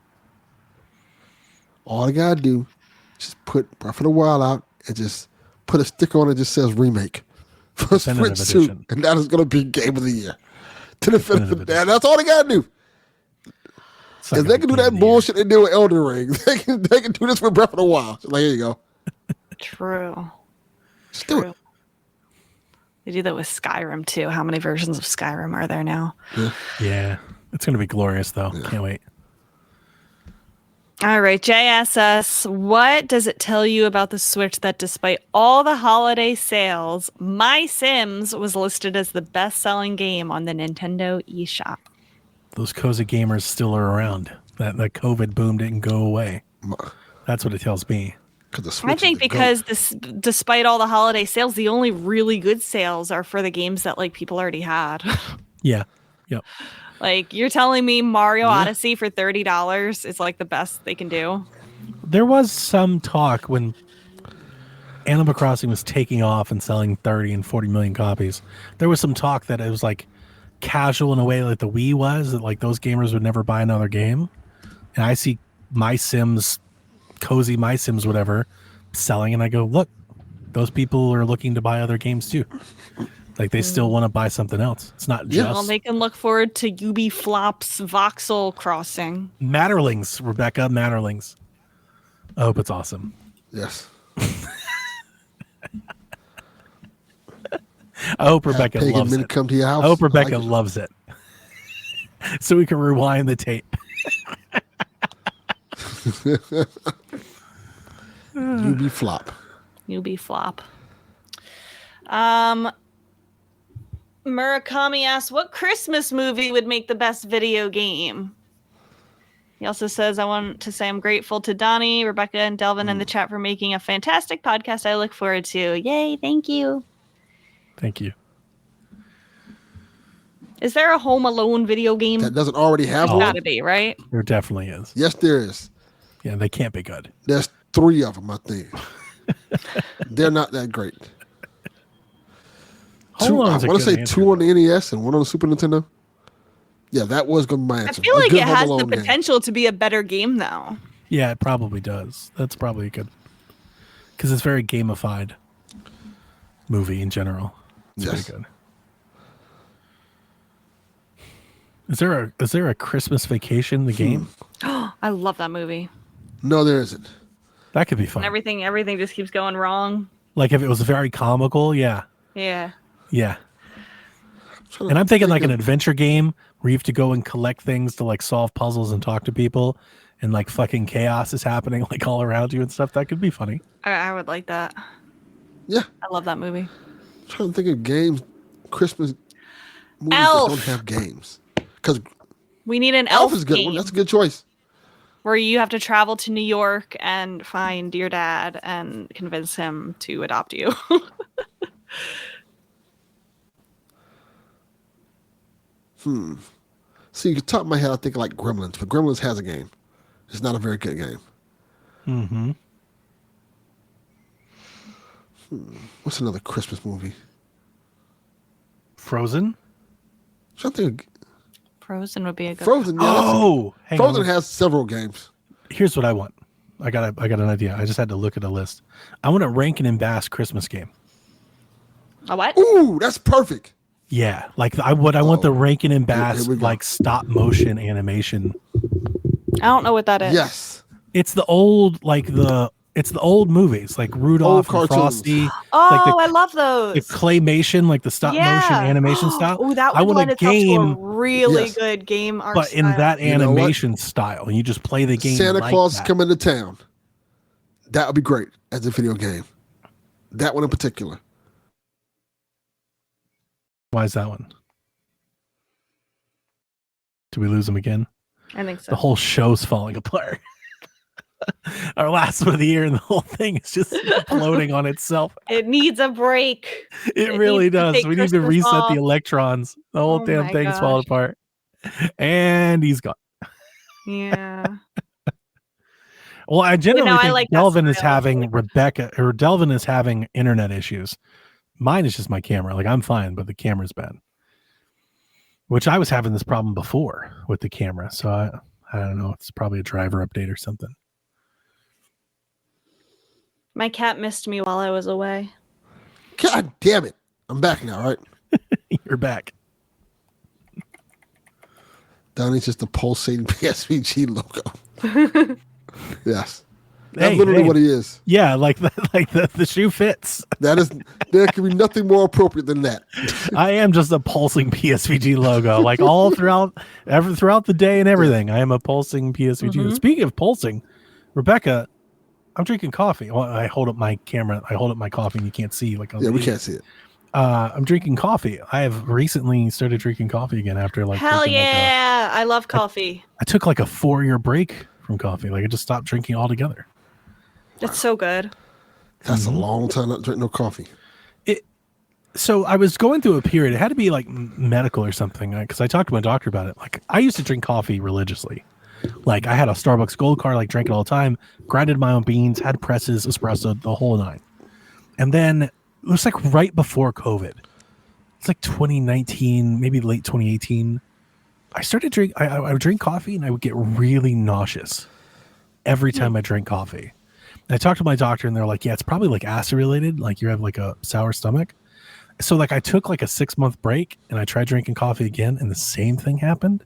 All I gotta do is just put Breath of the Wild out and just put a sticker on it that just says remake for Definitive Switch 2, edition. and that is gonna be game of the year. To the definitive, that's all they gotta do. It's not If gonna they be can do game of that the bullshit they do with Elden Ring, they can do this with Breath of the Wild. Like, here you go. True. Just do it. They do that with Skyrim too. How many versions of Skyrim are there now? year. Yeah. It's going to be glorious, though. Can't wait. All right, JSS, what does it tell you about the Switch that despite all the holiday sales, My Sims was listed as the best-selling game on the Nintendo eShop? Those cozy gamers still are around. That COVID boom didn't go away. That's what it tells me. The Switch I is think the because GOAT. despite all the holiday sales, the only really good sales are for the games that like people already had. Yeah. Yep. Like, you're telling me Mario Odyssey for $30 is like the best they can do? There was some talk when Animal Crossing was taking off and selling 30 and 40 million copies, there was some talk that it was like casual in a way like the Wii was, that like those gamers would never buy another game. And I see My Sims, cozy My Sims, whatever, selling, and I go, look, those people are looking to buy other games too. Like they still want to buy something else. It's not just Well, they can look forward to Ubisoft's Voxel Crossing. Matterlings, Rebecca, Matterlings. I hope it's awesome. Yes. I hope Rebecca Pagan loves men it. come to your house. I hope Rebecca like it. loves it. So we can rewind the tape. UB flop. Ubisoft. Murakami asks, what Christmas movie would make the best video game? He also says, I want to say I'm grateful to Donnie, Rebecca, and Delvin in the chat for making a fantastic podcast I look forward to. Yay, thank you. Thank you. Is there a Home Alone video game? That doesn't already have There's one. gotta be, right? There definitely is. Yes, there is. Yeah, they can't be good. There's 3 of them, I think. They're not that great. Home I Alone's a want to good say answer. 2 on the NES and 1 on the Super Nintendo. Yeah, that was going to be my I answer. feel A like good it Home has the Alone game. potential to be a better game, though. Yeah, it probably does. That's probably a good, because it's very gamified movie in general. It's Yes. pretty good. Is there a Christmas Vacation, the game? I love that movie. No, there isn't. That could be And fun. everything just keeps going wrong. Like if it was very comical, yeah. Yeah. Yeah. And I'm thinking like an adventure game where you have to go and collect things to like solve puzzles and talk to people, and like fucking chaos is happening like all around you and stuff. That could be funny. I would like that. Yeah. I love that movie. I'm trying to think of games, Christmas movies Elf. that don't have games. Because We need an Elf elf is a good game one. That's a good choice. where you have to travel to New York and find your dad and convince him to adopt you. See, top of my head, I think like Gremlins, but Gremlins has a game. It's not a very good game. Mm-hmm. What's another Christmas movie? Frozen? I think Frozen would be a good Frozen. Yeah, that's Oh, hang Frozen on. has several games. Here's what I want. I got an idea. I just had to look at a list. I want a Rankin and Bass Christmas game. A what? Ooh, that's perfect. Yeah, like I want the Rankin and Bass here we go. like stop motion animation. I don't know what that is. Yes. It's the old it's the old movies like Rudolph and cartoons. Frosty. Oh, like I love those. the claymation, like the stop motion animation style. Oh, that I would want lend a itself game, to a really Yes. good game art but in style. that You know what? animation style, and you just play the game. Santa like Claus is that. coming to town. That would be great as a video game. That one in particular. Why is that one? Did we lose him again? I think so. The whole show's falling apart. Our last one of the year, and the whole thing is just floating on itself. It needs a break. It It really needs to does. take We need to Christmas reset off. the electrons. The whole Oh damn my thing's falling gosh. apart. And he's gone. Yeah. Well, I generally I think like that Delvin is style. having Delvin is having internet issues. Mine is just my camera. Like I'm fine, but the camera's bad. Which I was having this problem before with the camera. So I don't know. It's probably a driver update or something. My cat missed me while I was away. God damn it. I'm back now, right? You're back. Donnie's just a pulsating PSVG logo. Yes. That's Hey, literally hey. what he is. Yeah, like the shoe fits. That is, there can be nothing more appropriate than that. I am just a pulsing PSVG logo, like all throughout the day and everything. I am a pulsing PSVG. Mhm. Speaking of pulsing, Rebecca, I'm drinking coffee. Well, I hold up my camera. I hold up my coffee, and you can't see. Like, on Yeah, the we video. can't see it. I'm drinking coffee. I have recently started drinking coffee again after like Hell taking, yeah. I love coffee. I took like a 4-year break from coffee. Like I just stopped drinking altogether. It's so good. That's a long time not drink no coffee. So I was going through a period. It had to be like medical or something because I talked to my doctor about it. Like I used to drink coffee religiously. Like I had a Starbucks Gold card, like drank it all the time, grinded my own beans, had presses, espresso, the whole nine. And then it was like right before COVID. It's like 2019, maybe late 2018. I started drink. I would drink coffee and I would get really nauseous every time I drank coffee. And I talked to my doctor and they're like, yeah, it's probably like acid related. Like you have like a sour stomach. So like I took like a 6-month break and I tried drinking coffee again and the same thing happened.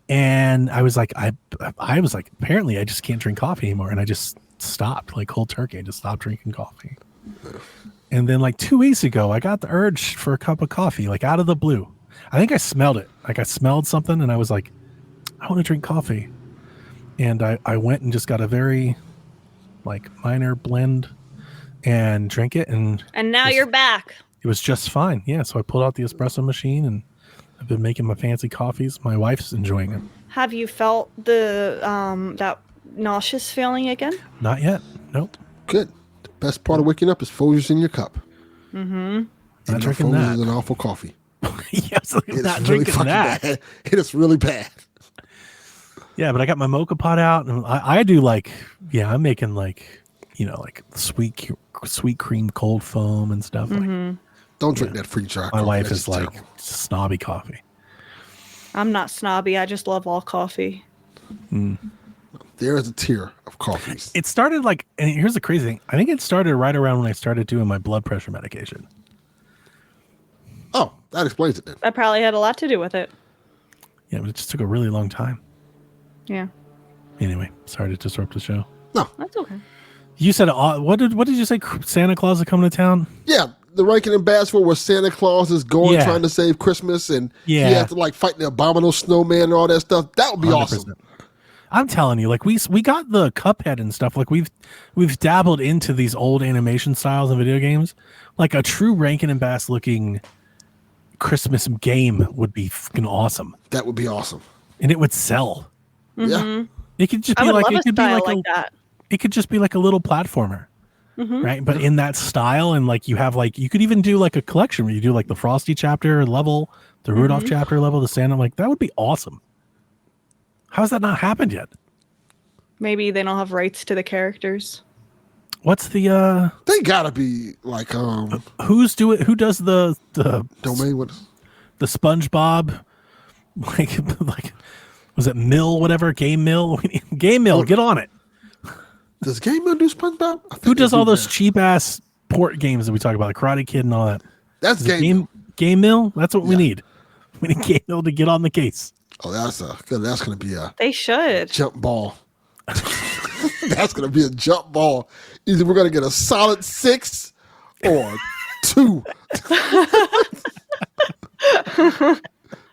And I was like, I was like, apparently I just can't drink coffee anymore. And I just stopped like cold turkey. I just stopped drinking coffee. And then like 2 weeks ago, I got the urge for a cup of coffee, like out of the blue. I think I smelled it. Like I smelled something and I was like, I want to drink coffee. And I went and just got a very like minor blend and drank it. And now you're back. It was just fine. Yeah. So I pulled out the espresso machine and I've been making my fancy coffees. My wife's enjoying it. Have you felt the that nauseous feeling again? Not yet. Nope. Good. The best part of waking up is Folgers in your cup. Mm-hmm. Not drinking Folgers that. is an awful coffee. Yes, It's not really drinking fucking that. bad. It is really bad. Yeah, but I got my mocha pot out, and I do like, yeah, I'm making like, like sweet cream cold foam and stuff. Mm-hmm. Like, Don't drink that free dry my coffee. wife That's is like terrible. snobby coffee. I'm not snobby. I just love all coffee. There is a tier of coffees. It started like, and here's the crazy thing. I think it started right around when I started doing my blood pressure medication. Oh, that explains it then. That probably had a lot to do with it. Yeah, but it just took a really long time. Yeah. Anyway, sorry to disrupt the show. No. That's okay. You said what did you say? Santa Claus is coming to town? Yeah, the Rankin and Bassford where Santa Claus is going Yeah. trying to save Christmas and Yeah. he has to like fight the abominable snowman and all that stuff. That would be 100%. awesome. I'm telling you, like we got the Cuphead and stuff. Like we've dabbled into these old animation styles in video games. Like a true Rankin and Bass looking Christmas game would be fucking awesome, That would be awesome. and it would sell. Yeah. It could just I be would like love it a could be style like like that. it could just be like a little platformer, right? But in that style, and like you have like you could even do like a collection where you do like the Frosty chapter level, the Rudolph chapter level, the Santa. Like that would be awesome. How's that not happened yet? Maybe they don't have rights to the characters. What's the They gotta be like who does the domain with the SpongeBob like was it Mill whatever Game Mill Game Mill get on it. does Game Mill do SpongeBob? I think Who they does do all those that. cheap ass port games that we talk about, the Karate Kid and all that? That's Is it Game Mill. Game Mill? That's what we Yeah. need. We need Game Mill to get on the case. Oh, that's gonna be a They should. jump ball. That's gonna be a jump ball. Either we're gonna get a solid 6 or 2.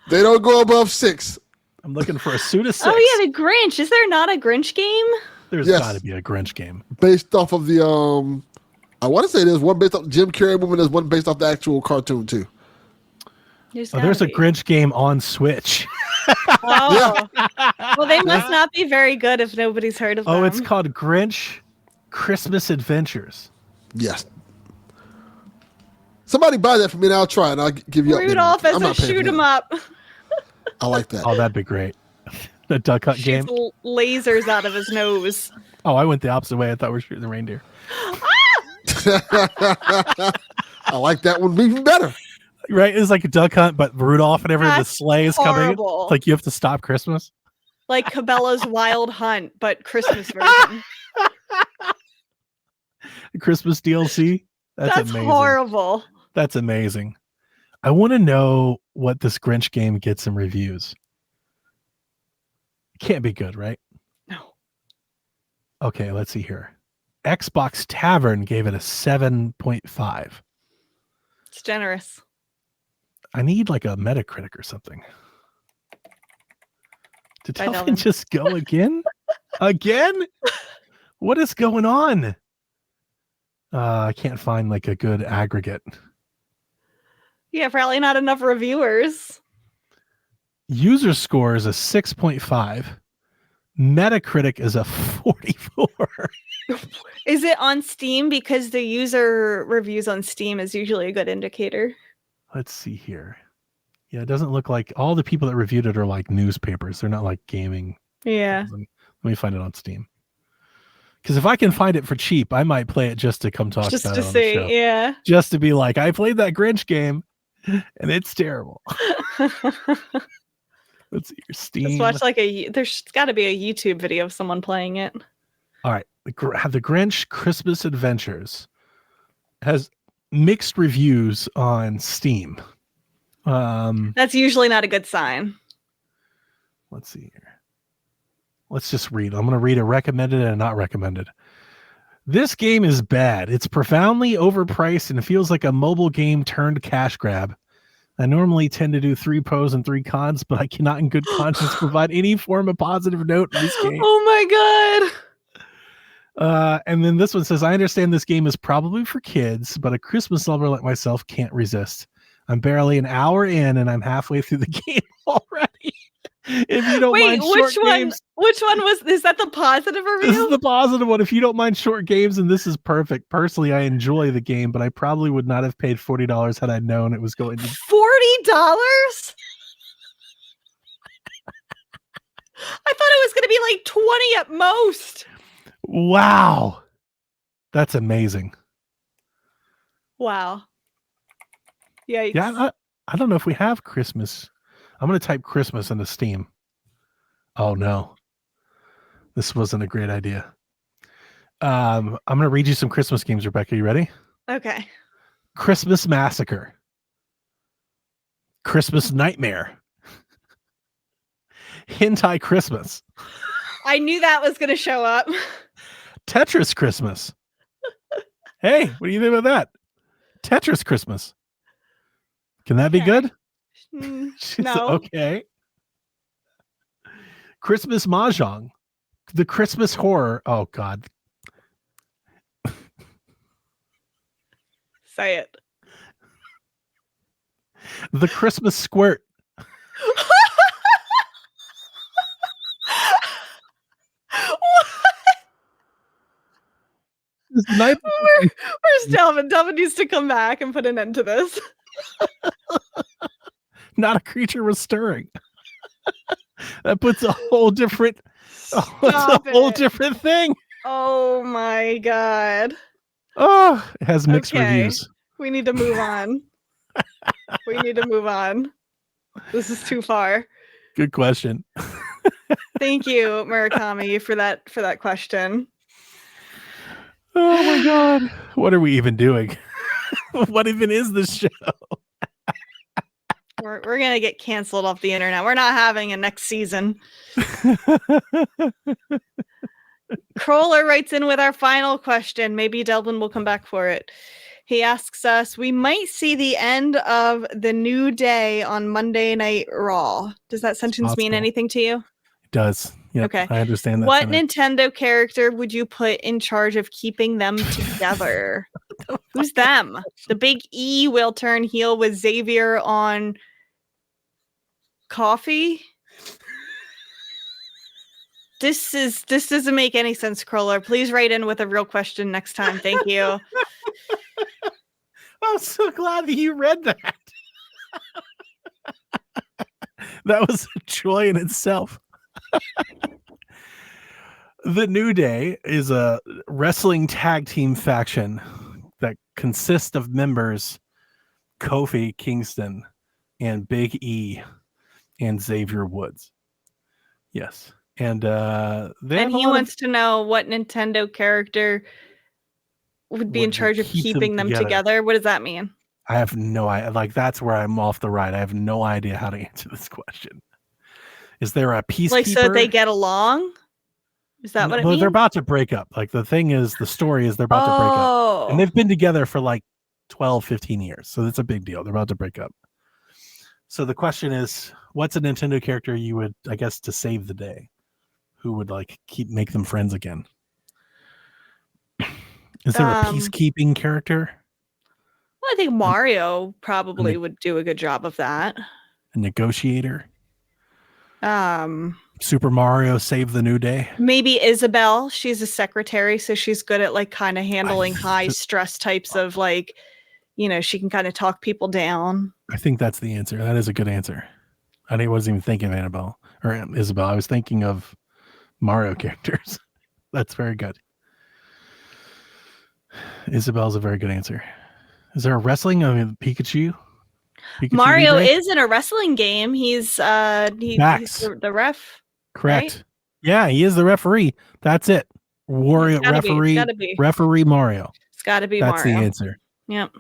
They don't go above 6. I'm looking for a suit of 6. Oh yeah, the Grinch. Is there not a Grinch game? There's Yes. got to be a Grinch game. Based off of the I want to say there's one based off Jim Carrey movie. There's one based off the actual cartoon too. Oh, there's a Grinch game on Switch. Oh. Well, they must not be very good if nobody's heard of them. Oh, it's called Grinch Christmas Adventures. Yes. Somebody buy that for me and I'll try and I'll give you Rudolph as a shoot 'em up. I like that. Oh, that'd be great. The Duck Hunt game. Shoots lasers out of his nose. Oh, I went the opposite way. I thought we were shooting the reindeer. I like that one even better. Right? It's like a duck hunt, but Rudolph and everything. The That's sleigh is coming. horrible. It's like you have to stop Christmas. Like Cabela's Wild Hunt, but Christmas version. Christmas DLC. That's amazing. horrible. That's amazing. I want to know what this Grinch game gets in reviews. It can't be good, right? No. Okay, let's see here. Xbox Tavern gave it a 7.5. It's generous. I need like a Metacritic or something. Did Bye, Delvin Delvin. just go again? Again? What is going on? I can't find like a good aggregate. Yeah, probably not enough reviewers. User score is a 6.5. Metacritic is a 44. Is it on Steam? Because the user reviews on Steam is usually a good indicator. Let's see here. Yeah, it doesn't look like all the people that reviewed it are like newspapers. They're not like gaming. Yeah. Let me find it on Steam. Because if I can find it for cheap, I might play it just to come talk Just about to it on the show. see, yeah. Just to be like, I played that Grinch game and it's terrible. Let's see your Steam. Just watch like there's got to be a YouTube video of someone playing it. All right. The Grinch Christmas Adventures has mixed reviews on Steam. That's usually not a good sign. Let's see here. Let's just read. I'm going to read a recommended and a not recommended. This game is bad. It's profoundly overpriced and feels like a mobile game turned cash grab. I normally tend to do 3 pros and 3 cons, but I cannot in good conscience provide any form of positive note in this game. Oh my god. And then this one says, I understand this game is probably for kids, but a Christmas lover like myself can't resist. I'm barely an hour in and I'm halfway through the game already. If you don't mind short games, which one is that the positive review? This is the positive one. If you don't mind short games, and this is perfect. Personally, I enjoy the game, but I probably would not have paid $40 had I known it was going to $40? I thought it was going to be like 20 at most. Wow. That's amazing. Wow. Yikes. Yeah, I don't know if we have Christmas. I'm going to type Christmas into Steam. Oh, no. This wasn't a great idea. I'm going to read you some Christmas games, Rebecca. You ready? Okay. Christmas Massacre. Christmas Nightmare. Hentai Christmas. I knew that was going to show up. Tetris Christmas. Hey, what do you think about that? Tetris Christmas. Can that be good? No. Okay. Christmas Mahjong. The Christmas Horror. Oh, God. Say it. The Christmas Squirt. Where's Delvin? Delvin needs to come back and put an end to this. Not a creature was stirring. That puts a whole different different thing. Oh my god. Oh, it has mixed Okay. reviews. We need to move on. We need to move on. This is too far. Good question. Thank you, Murakami, for that question. Oh my god. What are we even doing? What even is this show? We're gonna get canceled off the internet. We're not having a next season. Crawler writes in with our final question. Maybe Delvin will come back for it. He asks us, we might see the end of the New Day on Monday Night Raw. Does that sentence mean anything to you? It does. Yep, Okay. I understand that. What Nintendo character would you put in charge of keeping them together? Who's them? The Big E will turn heel with Xavier on Coffee. This doesn't make any sense, Crawler. Please write in with a real question next time. Thank you. I'm so glad that you read that. That was a joy in itself. The New Day is a wrestling tag team faction that consists of members Kofi Kingston and Big E and Xavier Woods. Yes. And he wants to know what Nintendo character would be in charge of keeping them together. What does that mean? I have no idea. Like, that's where I'm off the ride. I have no idea how to answer this question. Is there a peacekeeper? Like, so they get along? Is that what it means? They're about to break up. Like, the thing is, the story is they're about to break up. And they've been together for like 12, 15 years. So it's a big deal. They're about to break up. So the question is, what's a Nintendo character you would, I guess, to save the day? Who would like make them friends again? Is there a peacekeeping character? Well, I think Mario probably would do a good job of that. A negotiator? Super Mario Save the New Day? Maybe Isabelle. She's a secretary, so she's good at like kind of handling high stress types of like, you know, she can kind of talk people down. I think that's the answer. That is a good answer. I wasn't even thinking of Annabelle or Isabelle. I was thinking of Mario characters. That's very good. Isabel's a very good answer. Is there a wrestling? I mean, Pikachu Mario Libre? is in a wrestling game. He's Max. the ref. Correct. Right? Yeah, he is the referee. That's it. Warrior It's gotta be, referee. it's gotta be. Referee Mario. It's got to be That's Mario. the answer. Yep.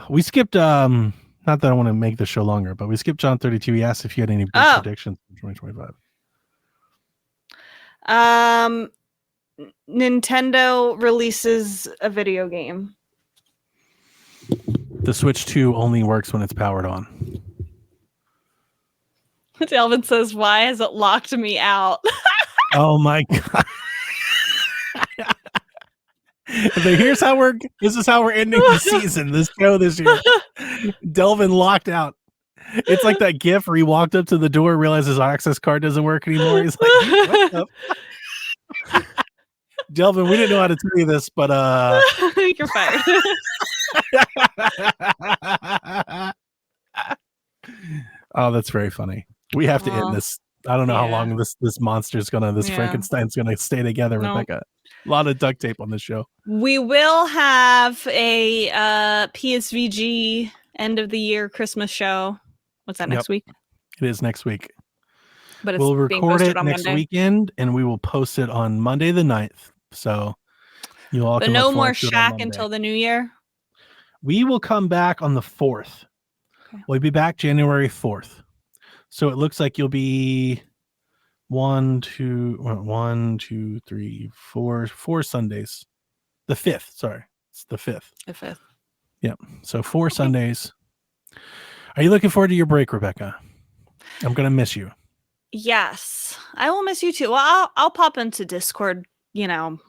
We skipped not that I want to make the show longer, but we skipped John 32. He asked if you had any big predictions for 2025. Nintendo releases a video game. The Switch 2 only works when it's powered on. Delvin says, "Why has it locked me out?" Oh my god. But here's how this is how we're ending the season, this show this year. Delvin locked out. It's like that gif where he walked up to the door, realized his access card doesn't work anymore. He's like, what the Delvin, we didn't know how to tell you this, but You're fired. Oh, that's very funny. We have to end this. I don't know how long this monster's this Frankenstein's gonna stay together, Rebecca. A lot of duct tape on this show. We will have a PSVG end of the year Christmas show. What's that, next week? It is next week. But it's we'll being record posted it on next Monday. weekend, and we will post it on Monday the 9th. So you all But can no look more forward to it on Shaq Monday. until the new year. We will come back on the 4th. Okay. We'll be back January 4th. So it looks like you'll be 4 Sundays. The 5th, sorry. It's the 5th. The 5th. Yep. So 4 Sundays. Are you looking forward to your break, Rebecca? I'm going to miss you. Yes, I will miss you too. Well, I'll pop into Discord,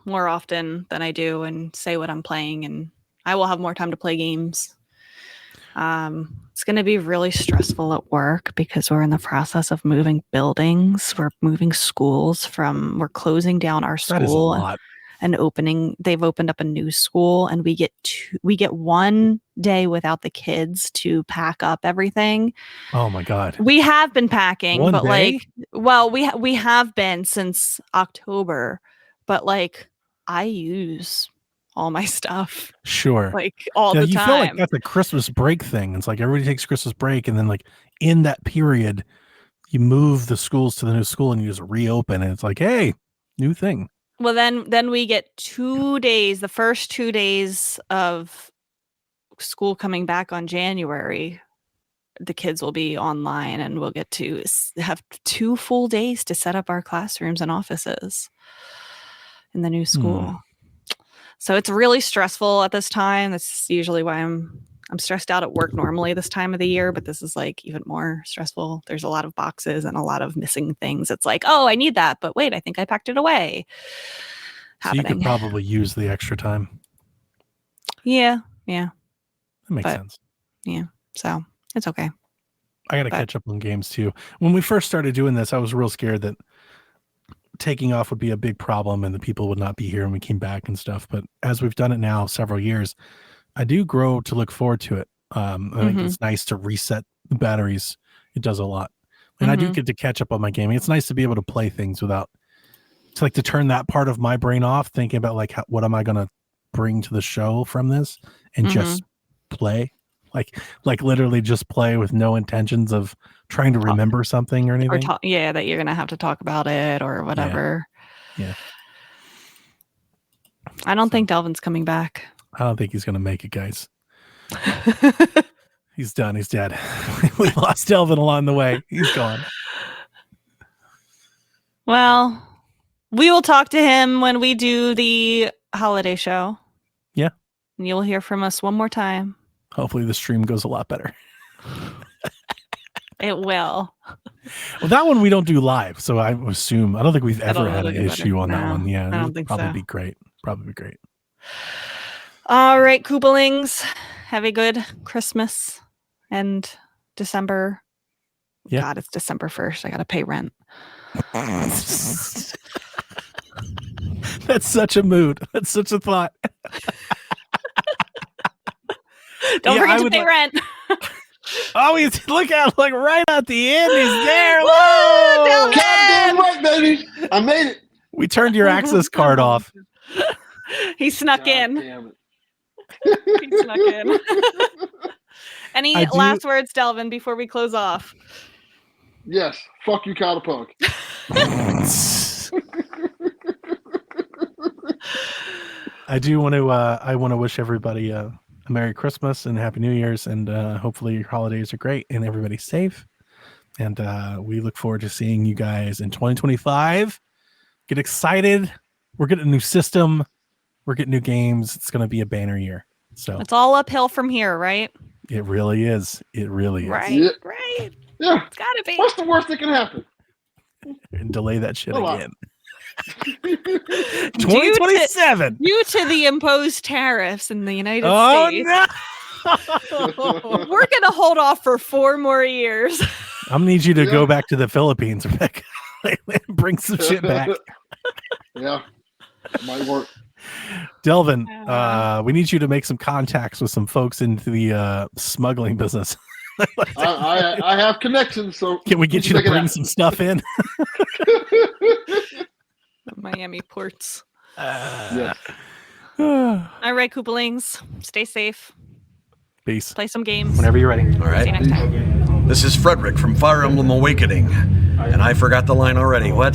more often than I do and say what I'm playing, and I will have more time to play games. It's going to be really stressful at work because we're in the process of moving buildings. We're moving schools we're closing down our school. That is a lot. And they've opened up a new school, and we get 1 day without the kids to pack up everything. Oh my God. We have been packing, One but day? we have been since October, but I use all my stuff Sure. all the you time. feel like that's a Christmas break thing. It's like everybody takes Christmas break, and then in that period, you move the schools to the new school and you just reopen, and it's like, hey, new thing. Well, then we get 2 days, the first 2 days of school coming back on January. The kids will be online, and we'll get to have 2 full days to set up our classrooms and offices in the new school. So it's really stressful at this time. That's usually why I'm stressed out at work normally this time of the year, but this is even more stressful. There's a lot of boxes and a lot of missing things. It's like, oh, I need that, but wait, I think I packed it away. So you could probably use the extra time. Yeah. That makes sense. Yeah. So it's okay. I got to catch up on games too. When we first started doing this, I was real scared that taking off would be a big problem and the people would not be here when we came back and stuff. But as we've done it now several years, I do grow to look forward to it. I think it's nice to reset the batteries. It does a lot. And I do get to catch up on my gaming. It's nice to be able to play things without to turn that part of my brain off, thinking about what am I going to bring to the show from this, and just play. Like literally just play with no intentions of trying to remember something or anything. That you're going to have to talk about it or whatever. Yeah. I don't think Delvin's coming back. I don't think he's going to make it, guys. He's done. He's dead. We lost Delvin along the way. He's gone. Well, we will talk to him when we do the holiday show. Yeah. And you'll hear from us one more time. Hopefully the stream goes a lot better. It will. Well, that one we don't do live, so I assume I don't think we've ever had an really issue on that one. Yeah, I don't think probably so. be great. Probably be great. All right, Koopalings. Have a good Christmas and December. Yeah. God, it's December 1st. I got to pay rent. That's such a mood. That's such a thought. Don't forget to pay rent. Oh, look right at the end. He's there. Whoa! Goddamn right, baby. I made it. We turned your access card off. He snuck in. Damn He snuck in. Any I do- last words, Delvin, before we close off? Yes. Fuck you, Cowder I do want to. I want to wish everybody a Merry Christmas and Happy New Year's, and hopefully your holidays are great and everybody's safe. And we look forward to seeing you guys in 2025. Get excited! We're getting a new system. We're getting new games. It's going to be a banner year. So It's all uphill from here, right? it really is. It really is. Right. Yeah. Right. Yeah. It's gotta be. What's the worst that can happen? And delay that shit Hold on. again. 2027. Due to the imposed tariffs in the United Oh States, no! we're gonna hold off for 4 more years. I'm gonna need you to go Yeah. back to the Philippines, Rebecca. Bring some shit back. Yeah. Might work. Delvin, we need you to make some contacts with some folks into the smuggling business. I have connections, so Can we get you to make it bring happen. some stuff in? Miami ports. Yeah. All right, Koopalings, stay safe. Peace. Play some games. Whenever you're ready. All See you right. next time. This is Frederick from Fire Emblem Awakening. And I forgot the line already. What?